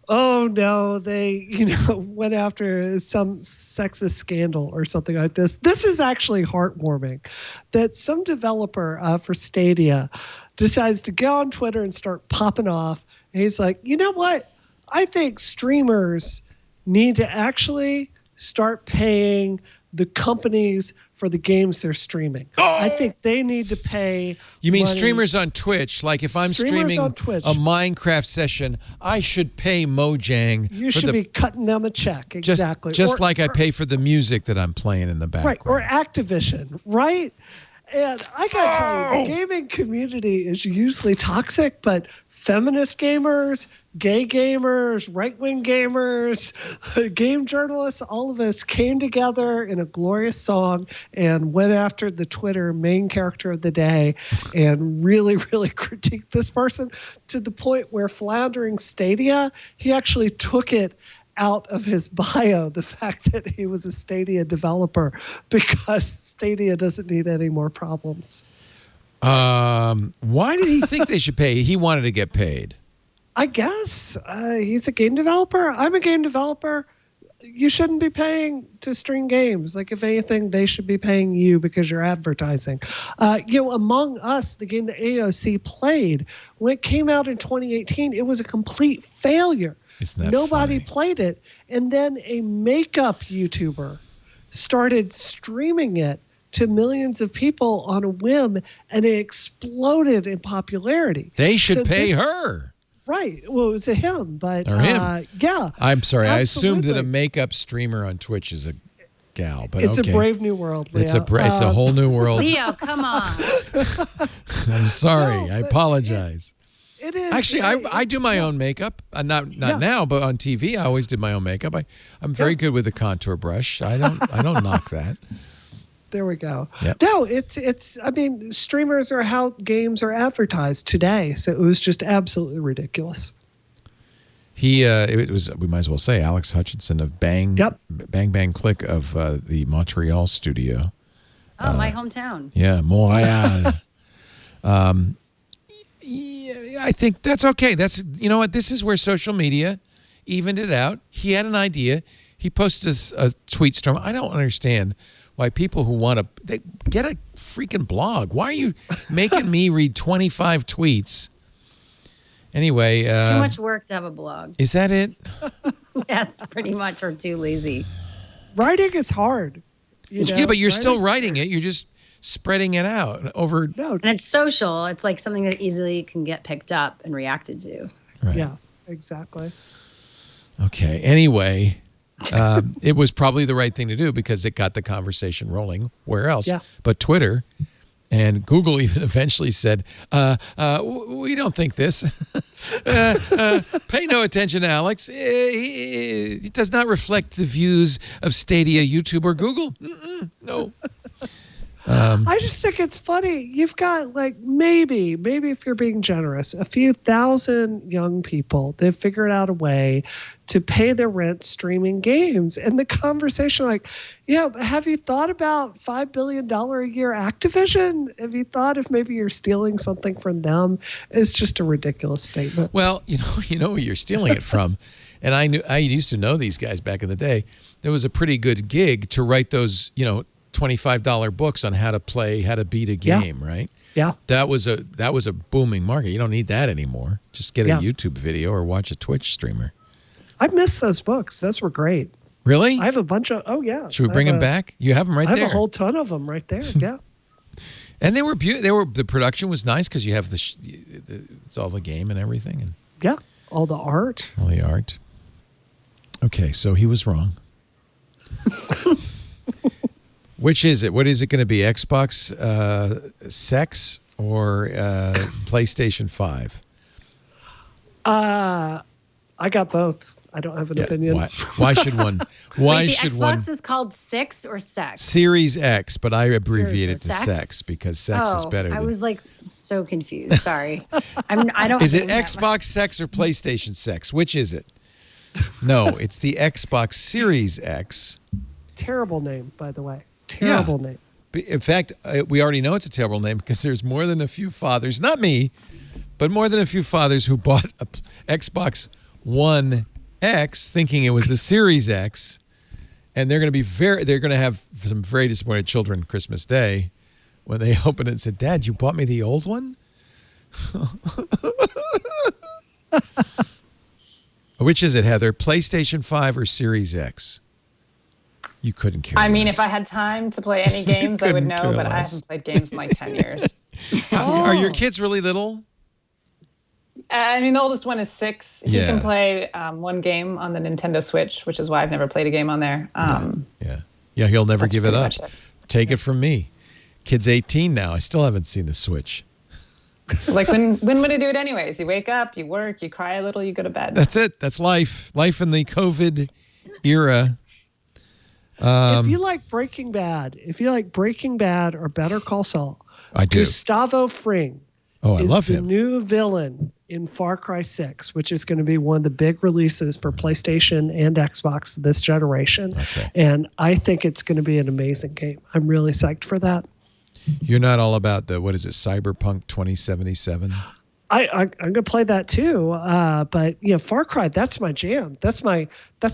oh no, they, went after some sexist scandal or something like this. This is actually heartwarming that some developer for Stadia decides to go on Twitter and start popping off. And he's like, you know what? I think streamers need to actually start paying the companies for the games they're streaming. Oh! I think they need to pay. You mean money. Streamers on Twitch? Like if I'm streaming a Minecraft session, I should pay Mojang. You should be cutting them a check. Exactly. Just like I pay for the music that I'm playing in the background. Right. Or Activision. Right. And I got to tell you, the gaming community is usually toxic, but feminist gamers, gay gamers, right-wing gamers, game journalists, all of us came together in a glorious song and went after the Twitter main character of the day and really, really critiqued this person to the point where floundering Stadia, he actually took it out of his bio, the fact that he was a Stadia developer, because Stadia doesn't need any more problems. Why did he think they should pay? He wanted to get paid. I guess he's a game developer. I'm a game developer. You shouldn't be paying to stream games. Like, if anything, they should be paying you because you're advertising. Among Us, the game that AOC played, when it came out in 2018, it was a complete failure. Nobody played it. And then a makeup YouTuber started streaming it to millions of people on a whim, and it exploded in popularity. They should pay her. Right. Well, it was a him, but or him. Yeah. I'm sorry. Absolutely. I assumed that a makeup streamer on Twitch is a gal, but it's okay. a brave new world, Leo. It's a whole new world. Leo, come on. I'm sorry. I apologize. It is. Actually, I do my own makeup. Not now, but on TV, I always did my own makeup. I'm very good with the contour brush. I don't knock that. There we go. Yep. No, it's. I mean, streamers are how games are advertised today. So it was just absolutely ridiculous. It was. We might as well say Alex Hutchinson of Bang Click of the Montreal studio. Oh, my hometown. Yeah, Montreal. I think that's okay. That's, you know what? This is where social media evened it out. He had an idea. He posted a tweet storm. I don't understand why people who want to get a freaking blog. Why are you making me read 25 tweets? Anyway. Too much work to have a blog. Is that it? Yes, pretty much, or too lazy. Writing is hard. Yeah, but you're still writing it. You're just spreading it out over. No. And it's social. It's like something that easily can get picked up and reacted to. Right. Yeah, exactly. Okay. Anyway, it was probably the right thing to do because it got the conversation rolling. Where else? Yeah. But Twitter and Google even eventually said, we don't think this. Pay no attention, Alex. It does not reflect the views of Stadia, YouTube, or Google. No. I just think it's funny. You've got like maybe if you're being generous, a few thousand young people that figured out a way to pay their rent streaming games. And the conversation like, have you thought about $5 billion a year Activision? Have you thought if maybe you're stealing something from them? It's just a ridiculous statement. Well, you know where you're stealing it from. And I used to know these guys back in the day. There was a pretty good gig to write those, $25 books on how to beat a game, right? Yeah. That was a booming market. You don't need that anymore. Just get a YouTube video or watch a Twitch streamer. I miss those books. Those were great. Really? I have a bunch of. Oh yeah. Should we bring them back? You have them right there. I have a whole ton of them right there. Yeah. And they were beautiful. The production was nice because you have it's all the game and everything, and yeah, all the art. All the art. Okay, so he was wrong. Which is it? What is it going to be? Xbox Sex or PlayStation 5? I got both. I don't have an opinion. Why should one? Why Wait, should the Xbox one? is called Six or Sex? Series X, but I abbreviate it to Sex? Sex because sex is better. I than... was like so confused. Sorry, I don't. Is it Xbox Sex or PlayStation Sex? Which is it? No, it's the Xbox Series X. Terrible name, by the way. Terrible name. In fact, we already know it's a terrible name because there's more than a few fathers, not me, but more than a few fathers who bought a Xbox One X thinking it was the Series X, and they're going to have some very disappointed children Christmas Day when they open it and said, "Dad, you bought me the old one?" Which is it, Heather? PlayStation 5 or Series X? You couldn't care less. I mean, if I had time to play any games, I would know, but I haven't played games in like 10 years. Are your kids really little? I mean, the oldest one is 6. He Yeah. can play one game on the Nintendo Switch, which is why I've never played a game on there. Yeah, he'll never give it up. pretty much Take it from me. Kid's 18 now. I still haven't seen the Switch. Like, when would I do it anyways? You wake up, you work, you cry a little, you go to bed. That's it. That's life. Life in the COVID era. If you like Breaking Bad, or Better Call Saul, I do. Gustavo Fring I is love the him. new villain in Far Cry 6, which is going to be one of the big releases for PlayStation and Xbox this generation. Okay. And I think it's going to be an amazing game. I'm really psyched for that. You're not all about the, what is it, Cyberpunk 2077? I'm gonna play that too, but Far Cry, that's my jam. That's my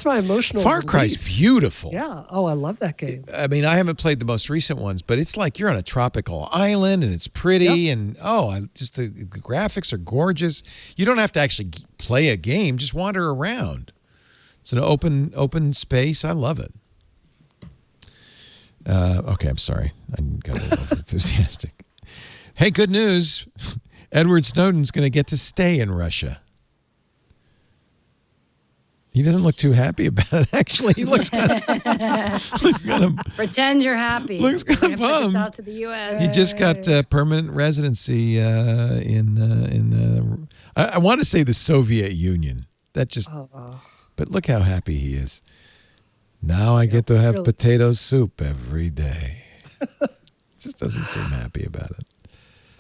emotional. Far Cry's release. beautiful. Yeah. Oh, I love that game. I mean, I haven't played the most recent ones, but it's like you're on a tropical island and it's pretty, and just the graphics are gorgeous. You don't have to actually play a game; just wander around. It's an open space. I love it. Okay, I'm sorry. I got a little enthusiastic. Hey, good news. Edward Snowden's going to get to stay in Russia. He doesn't look too happy about it, actually. He looks kind of Pretend you're happy. Looks kind of bummed. Out to the U.S. He just got permanent residency in I want to say the Soviet Union. That just, but look how happy he is. Now I get to have potato soup every day. Just doesn't seem happy about it.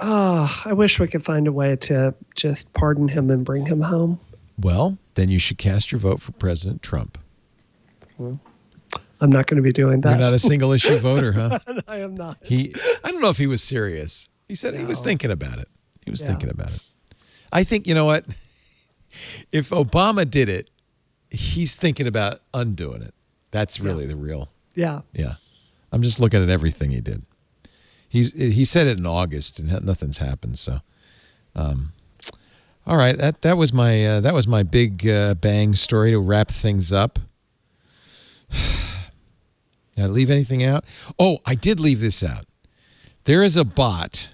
Oh, I wish we could find a way to just pardon him and bring him home. Well, then you should cast your vote for President Trump. I'm not going to be doing that. You're not a single issue voter, huh? I am not. I don't know if he was serious. He said he was thinking about it. He was thinking about it. I think, you know what? If Obama did it, he's thinking about undoing it. That's really the real. Yeah. Yeah. I'm just looking at everything he did. He said it in August and nothing's happened. So, all right, that was my big bang story to wrap things up. Did I leave anything out? Oh, I did leave this out. There is a bot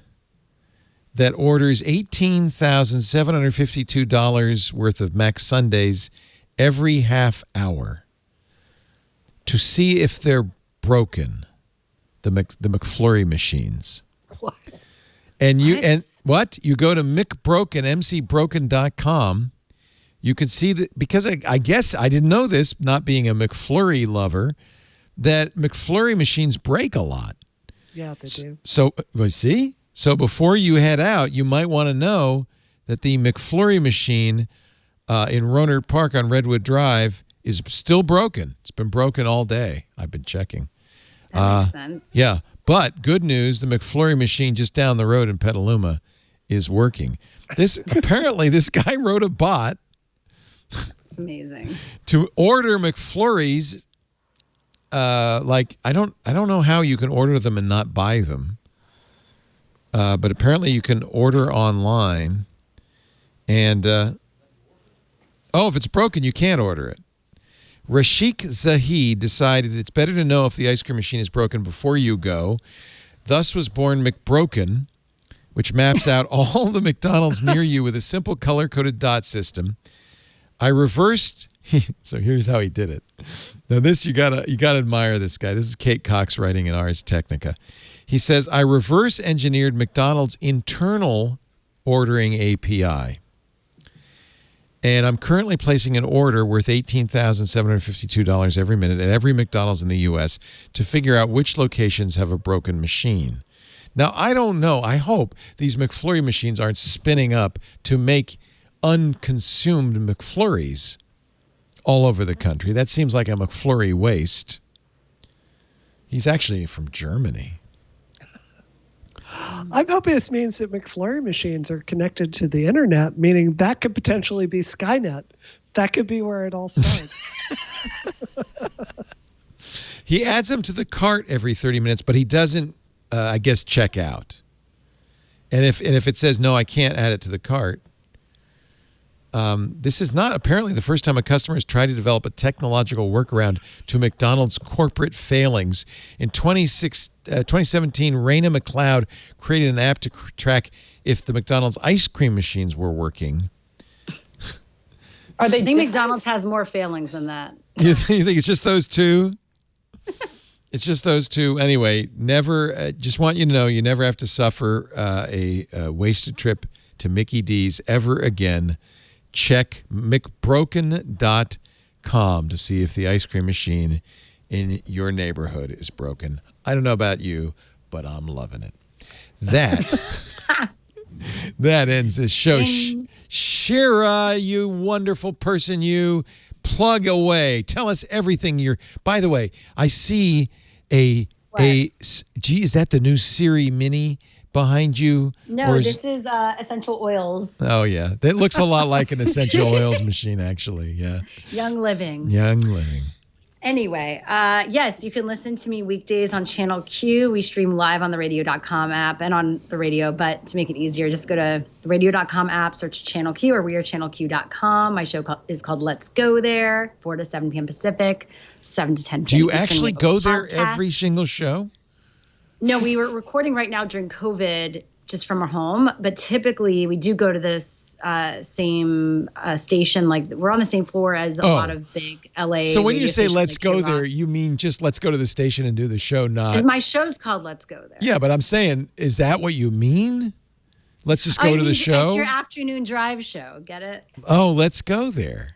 that orders $18,752 worth of Mac Sundays every half hour to see if they're broken. The McFlurry machines. What? And you go to McBroken, mcbroken.com. You can see that, because I guess I didn't know this, not being a McFlurry lover, that McFlurry machines break a lot. Yeah, they do. So before you head out, you might want to know that the McFlurry machine in Rohnert Park on Redwood Drive is still broken. It's been broken all day. I've been checking. That makes sense. Yeah, but good news, the McFlurry machine just down the road in Petaluma is working. Apparently this guy wrote a bot. It's amazing. To order McFlurries. I don't know how you can order them and not buy them. But apparently you can order online, and if it's broken, you can't order it. Rashik Zahid decided it's better to know if the ice cream machine is broken before you go. Thus was born McBroken, which maps out all the McDonald's near you with a simple color-coded dot system. I reversed. So here's how he did it. Now this you gotta admire this guy. This is Kate Cox writing in Ars Technica. He says, I reverse engineered McDonald's internal ordering API. And I'm currently placing an order worth $18,752 every minute at every McDonald's in the U.S. to figure out which locations have a broken machine. Now, I don't know. I hope these McFlurry machines aren't spinning up to make unconsumed McFlurries all over the country. That seems like a McFlurry waste. He's actually from Germany. I'm hoping this means that McFlurry machines are connected to the internet, meaning that could potentially be Skynet. That could be where it all starts. He adds them to the cart every 30 minutes, but he doesn't, I guess, check out. And if it says, no, I can't add it to the cart, this is not apparently the first time a customer has tried to develop a technological workaround to McDonald's corporate failings. In 2017, Raina McLeod created an app to track if the McDonald's ice cream machines were working. I think McDonald's has more failings than that. You think it's just those two? It's just those two. Anyway, never. Just want you to know, you never have to suffer a wasted trip to Mickey D's ever again. Check McBroken.com to see if the ice cream machine in your neighborhood is broken. I don't know about you, but I'm loving it. That ends this show. Shira, you wonderful person, you plug away. Tell us everything you're. By the way, I see gee, is that the new Siri Mini behind you? No, this is essential oils. Oh, yeah. That looks a lot like an essential oils machine, actually. Yeah. Young Living. Anyway, yes, you can listen to me weekdays on Channel Q. We stream live on the radio.com app and on the radio, but to make it easier, just go to the radio.com app, search Channel Q or wearechannelq.com. My show is called Let's Go There, 4 to 7 p.m. Pacific, 7 to 10 p.m. Do you actually go there every single show? No, we were recording right now during COVID just from our home, but typically we do go to this same station. Like we're on the same floor as a lot of big LA. So when you say let's go there, you mean just let's go to the station and do the show, not. My show's called Let's Go There. Yeah, but I'm saying, is that what you mean? Let's just go to the show? It's your afternoon drive show. Get it? Oh, let's go there.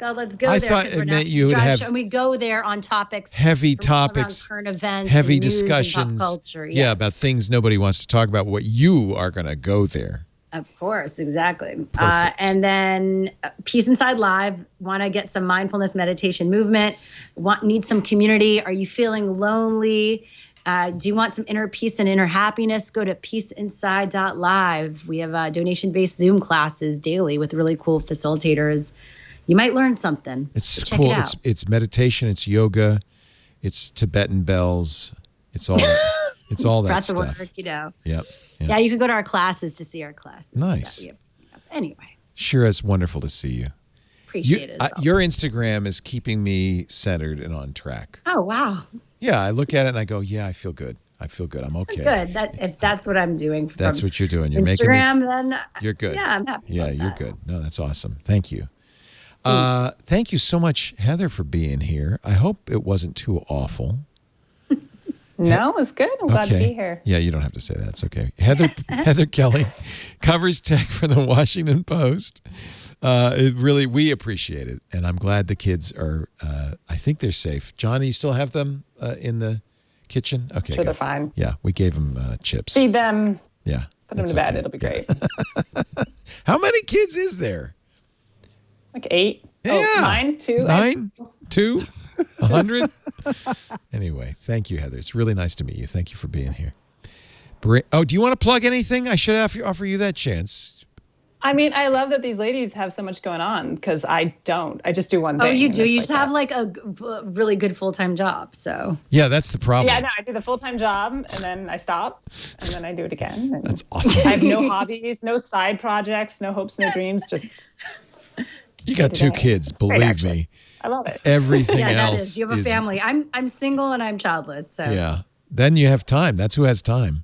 Let's go I there. thought it meant you would have and we go there on topics, heavy topics, current events, heavy and news discussions, and pop culture. Yeah, about things nobody wants to talk about. What you are going to go there. Of course, exactly. And then Peace Inside Live. Want to get some mindfulness meditation movement? Need some community? Are you feeling lonely? Do you want some inner peace and inner happiness? Go to peaceinside.live. We have donation-based Zoom classes daily with really cool facilitators. You might learn something. It's cool. It's meditation. It's yoga. It's Tibetan bells. It's all. It's all that stuff. Breath work, Yep. Yeah, you can go to our classes to see our classes. Nice. Anyway. Sure, it's wonderful to see you. Appreciate it. Your Instagram is keeping me centered and on track. Oh, wow. Yeah, I look at it and I go, yeah, I feel good. I'm okay. Good. If that's what I'm doing. That's what you're doing. You're Instagram, making then you're good. Yeah, I'm happy. Yeah, you're good. No, that's awesome. Thank you. Thank you so much, Heather, for being here. I hope it wasn't too awful. No, it was good. I'm glad to be here. Yeah, you don't have to say that. It's okay. Heather Kelly covers tech for the Washington Post. We appreciate it. And I'm glad the kids are, I think they're safe. Johnny, you still have them in the kitchen? Okay. Sure, they're fine. Yeah, we gave them chips. Feed them. Yeah. Put them to bed. It'll be great. How many kids is there? Like 8. Yeah. Oh, 9, 2. 9, 2, 100. Anyway, thank you, Heather. It's really nice to meet you. Thank you for being here. Do you want to plug anything? I should offer you that chance. I mean, I love that these ladies have so much going on because I don't. I just do one thing. Oh, you do? You just have like a really good full-time job, so. Yeah, that's the problem. Yeah, no, I do the full-time job and then I stop and then I do it again. And that's awesome. I have no hobbies, no side projects, no hopes, no dreams, just. You got 2 kids, believe me. I love it. Everything else. That is. You have a family. I'm single and I'm childless, so. Yeah. Then you have time. That's who has time.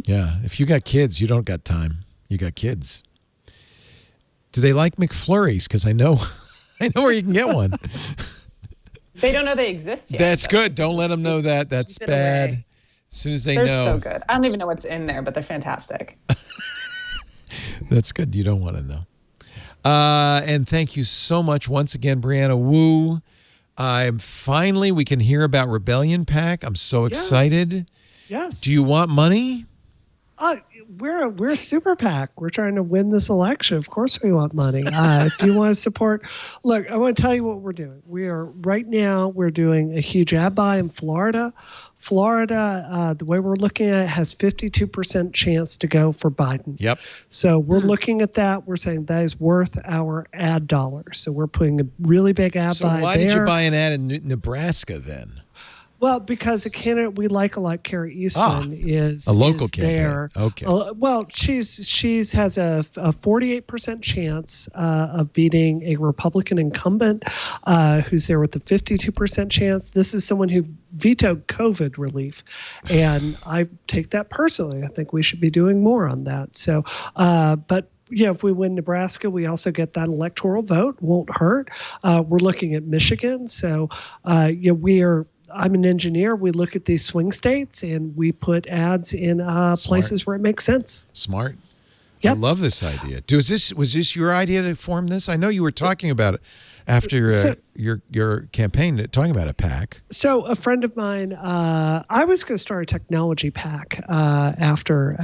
Yeah. If you got kids, you don't got time. You got kids. Do they like McFlurrys? Because I know where you can get one. They don't know they exist yet. That's good. Don't let them know that. That's bad. Away. As soon as they They're know. so good. I don't even know what's in there, but they're fantastic. That's good. You don't want to know. And thank you so much once again, Brianna Wu. We can hear about Rebellion PAC. I'm so excited. Yes. Do you want money? We're a super PAC. We're trying to win this election. Of course we want money. If you want to support, look, I want to tell you what we're doing. We're doing a huge ad buy in Florida. Florida, the way we're looking at it, has 52% chance to go for Biden. Yep. So we're looking at that. We're saying that is worth our ad dollars. So we're putting a really big ad buy there. So why did you buy an ad in Nebraska then? Well, because a candidate we like a lot, Carrie Eastman, is a local candidate. There. Okay. Well, she's has a 48% chance of beating a Republican incumbent who's there with a 52% chance. This is someone who vetoed COVID relief, and I take that personally. I think we should be doing more on that. So, but. Yeah, if we win Nebraska, we also get that electoral vote. Won't hurt. We're looking at Michigan. So, I'm an engineer. We look at these swing states and we put ads in places where it makes sense. Smart. Yep. I love this idea. Was this your idea to form this? I know you were talking about it after your campaign, talking about a PAC. So a friend of mine, I was going to start a technology PAC after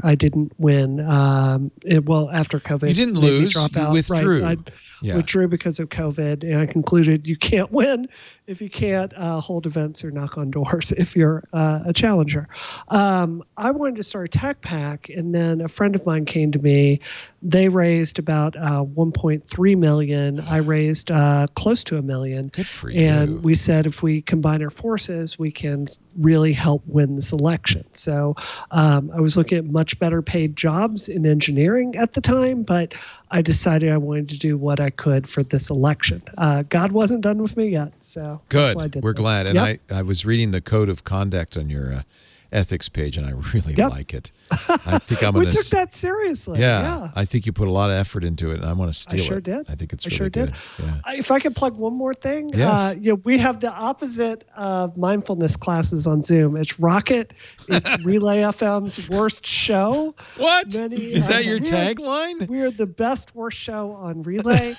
I didn't win. After COVID, you didn't lose. Drop you out. withdrew. Right. Withdrew because of COVID, and I concluded you can't win if you can't hold events or knock on doors if you're a challenger. I wanted to start a tech PAC, and then a friend of mine came to me. They raised about 1.3 million. I raised close to $1 million. Good for you. And we said if we combine our forces, we can really help win this election. So I was looking at much better paid jobs in engineering at the time, but I decided I wanted to do what I could for this election. God wasn't done with me yet, so good. That's why I did We're this. glad. And I was reading the code of conduct on your ethics page, and I really like it. I think I'm going to. We took that seriously. Yeah. I think you put a lot of effort into it, and I want to steal it. I sure did. I think it's really sure good. did. Yeah. If I could plug one more thing, yes. We have the opposite of mindfulness classes on Zoom. It's Rocket. It's Relay FM's worst show. What? Is that your tagline? We're the best worst show on Relay.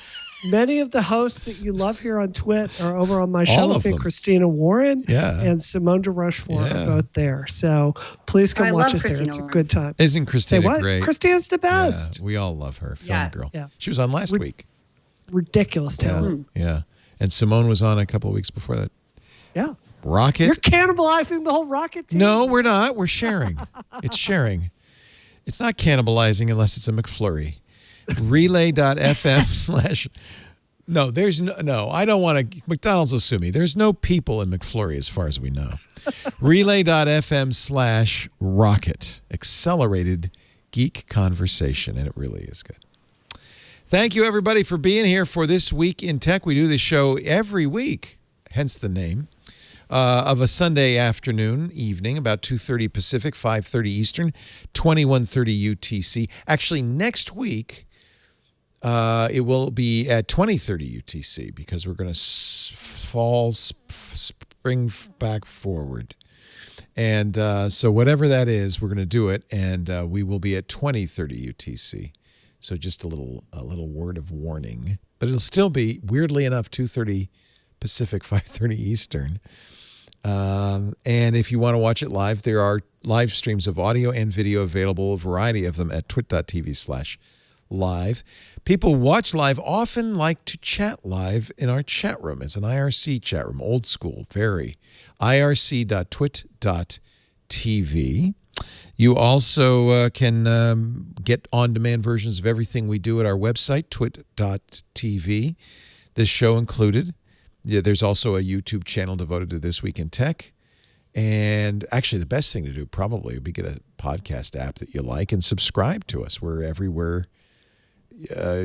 Many of the hosts that you love here on Twit are over on my show. I think Christina Warren and Simone de Rochefort are both there. So please come watch us there. It's a good time. Isn't Christina great? Christina's the best. Yeah, we all love her. Film girl. Yeah. She was on last week. Ridiculous talent. Yeah. And Simone was on a couple of weeks before that. Yeah. Rocket. You're cannibalizing the whole Rocket team. No, we're not. We're sharing. It's sharing. It's not cannibalizing unless it's a McFlurry. Relay.fm/ No, there's no, I don't want to. McDonald's will sue me. There's no people in McFlurry as far as we know. Relay.fm/rocket. Accelerated geek conversation. And it really is good. Thank you, everybody, for being here for This Week in Tech. We do this show every week, hence the name, of a Sunday afternoon, evening, about 2:30 Pacific, 5:30 Eastern, 21:30 UTC. Actually, next week, it will be at 20:30 UTC because we're going to spring back forward. And so whatever that is, we're going to do it, and we will be at 20:30 UTC. So just a little word of warning. But it'll still be, weirdly enough, 2:30 Pacific, 5:30 Eastern. And if you want to watch it live, there are live streams of audio and video available, a variety of them at twit.tv/live. People watch live often like to chat live in our chat room. It's an IRC chat room, old school, very. irc.twit.tv. You also can get on-demand versions of everything we do at our website, twit.tv, this show included. Yeah, there's also a YouTube channel devoted to This Week in Tech. And actually, the best thing to do probably would be get a podcast app that you like and subscribe to us. We're everywhere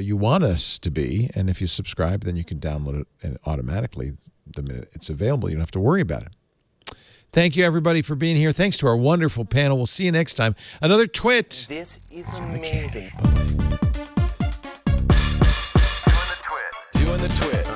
you want us to be. And if you subscribe, then you can download it automatically the minute it's available. You don't have to worry about it. Thank you, everybody, for being here. Thanks to our wonderful panel. We'll see you next time. Another Twit. This is amazing. the twit.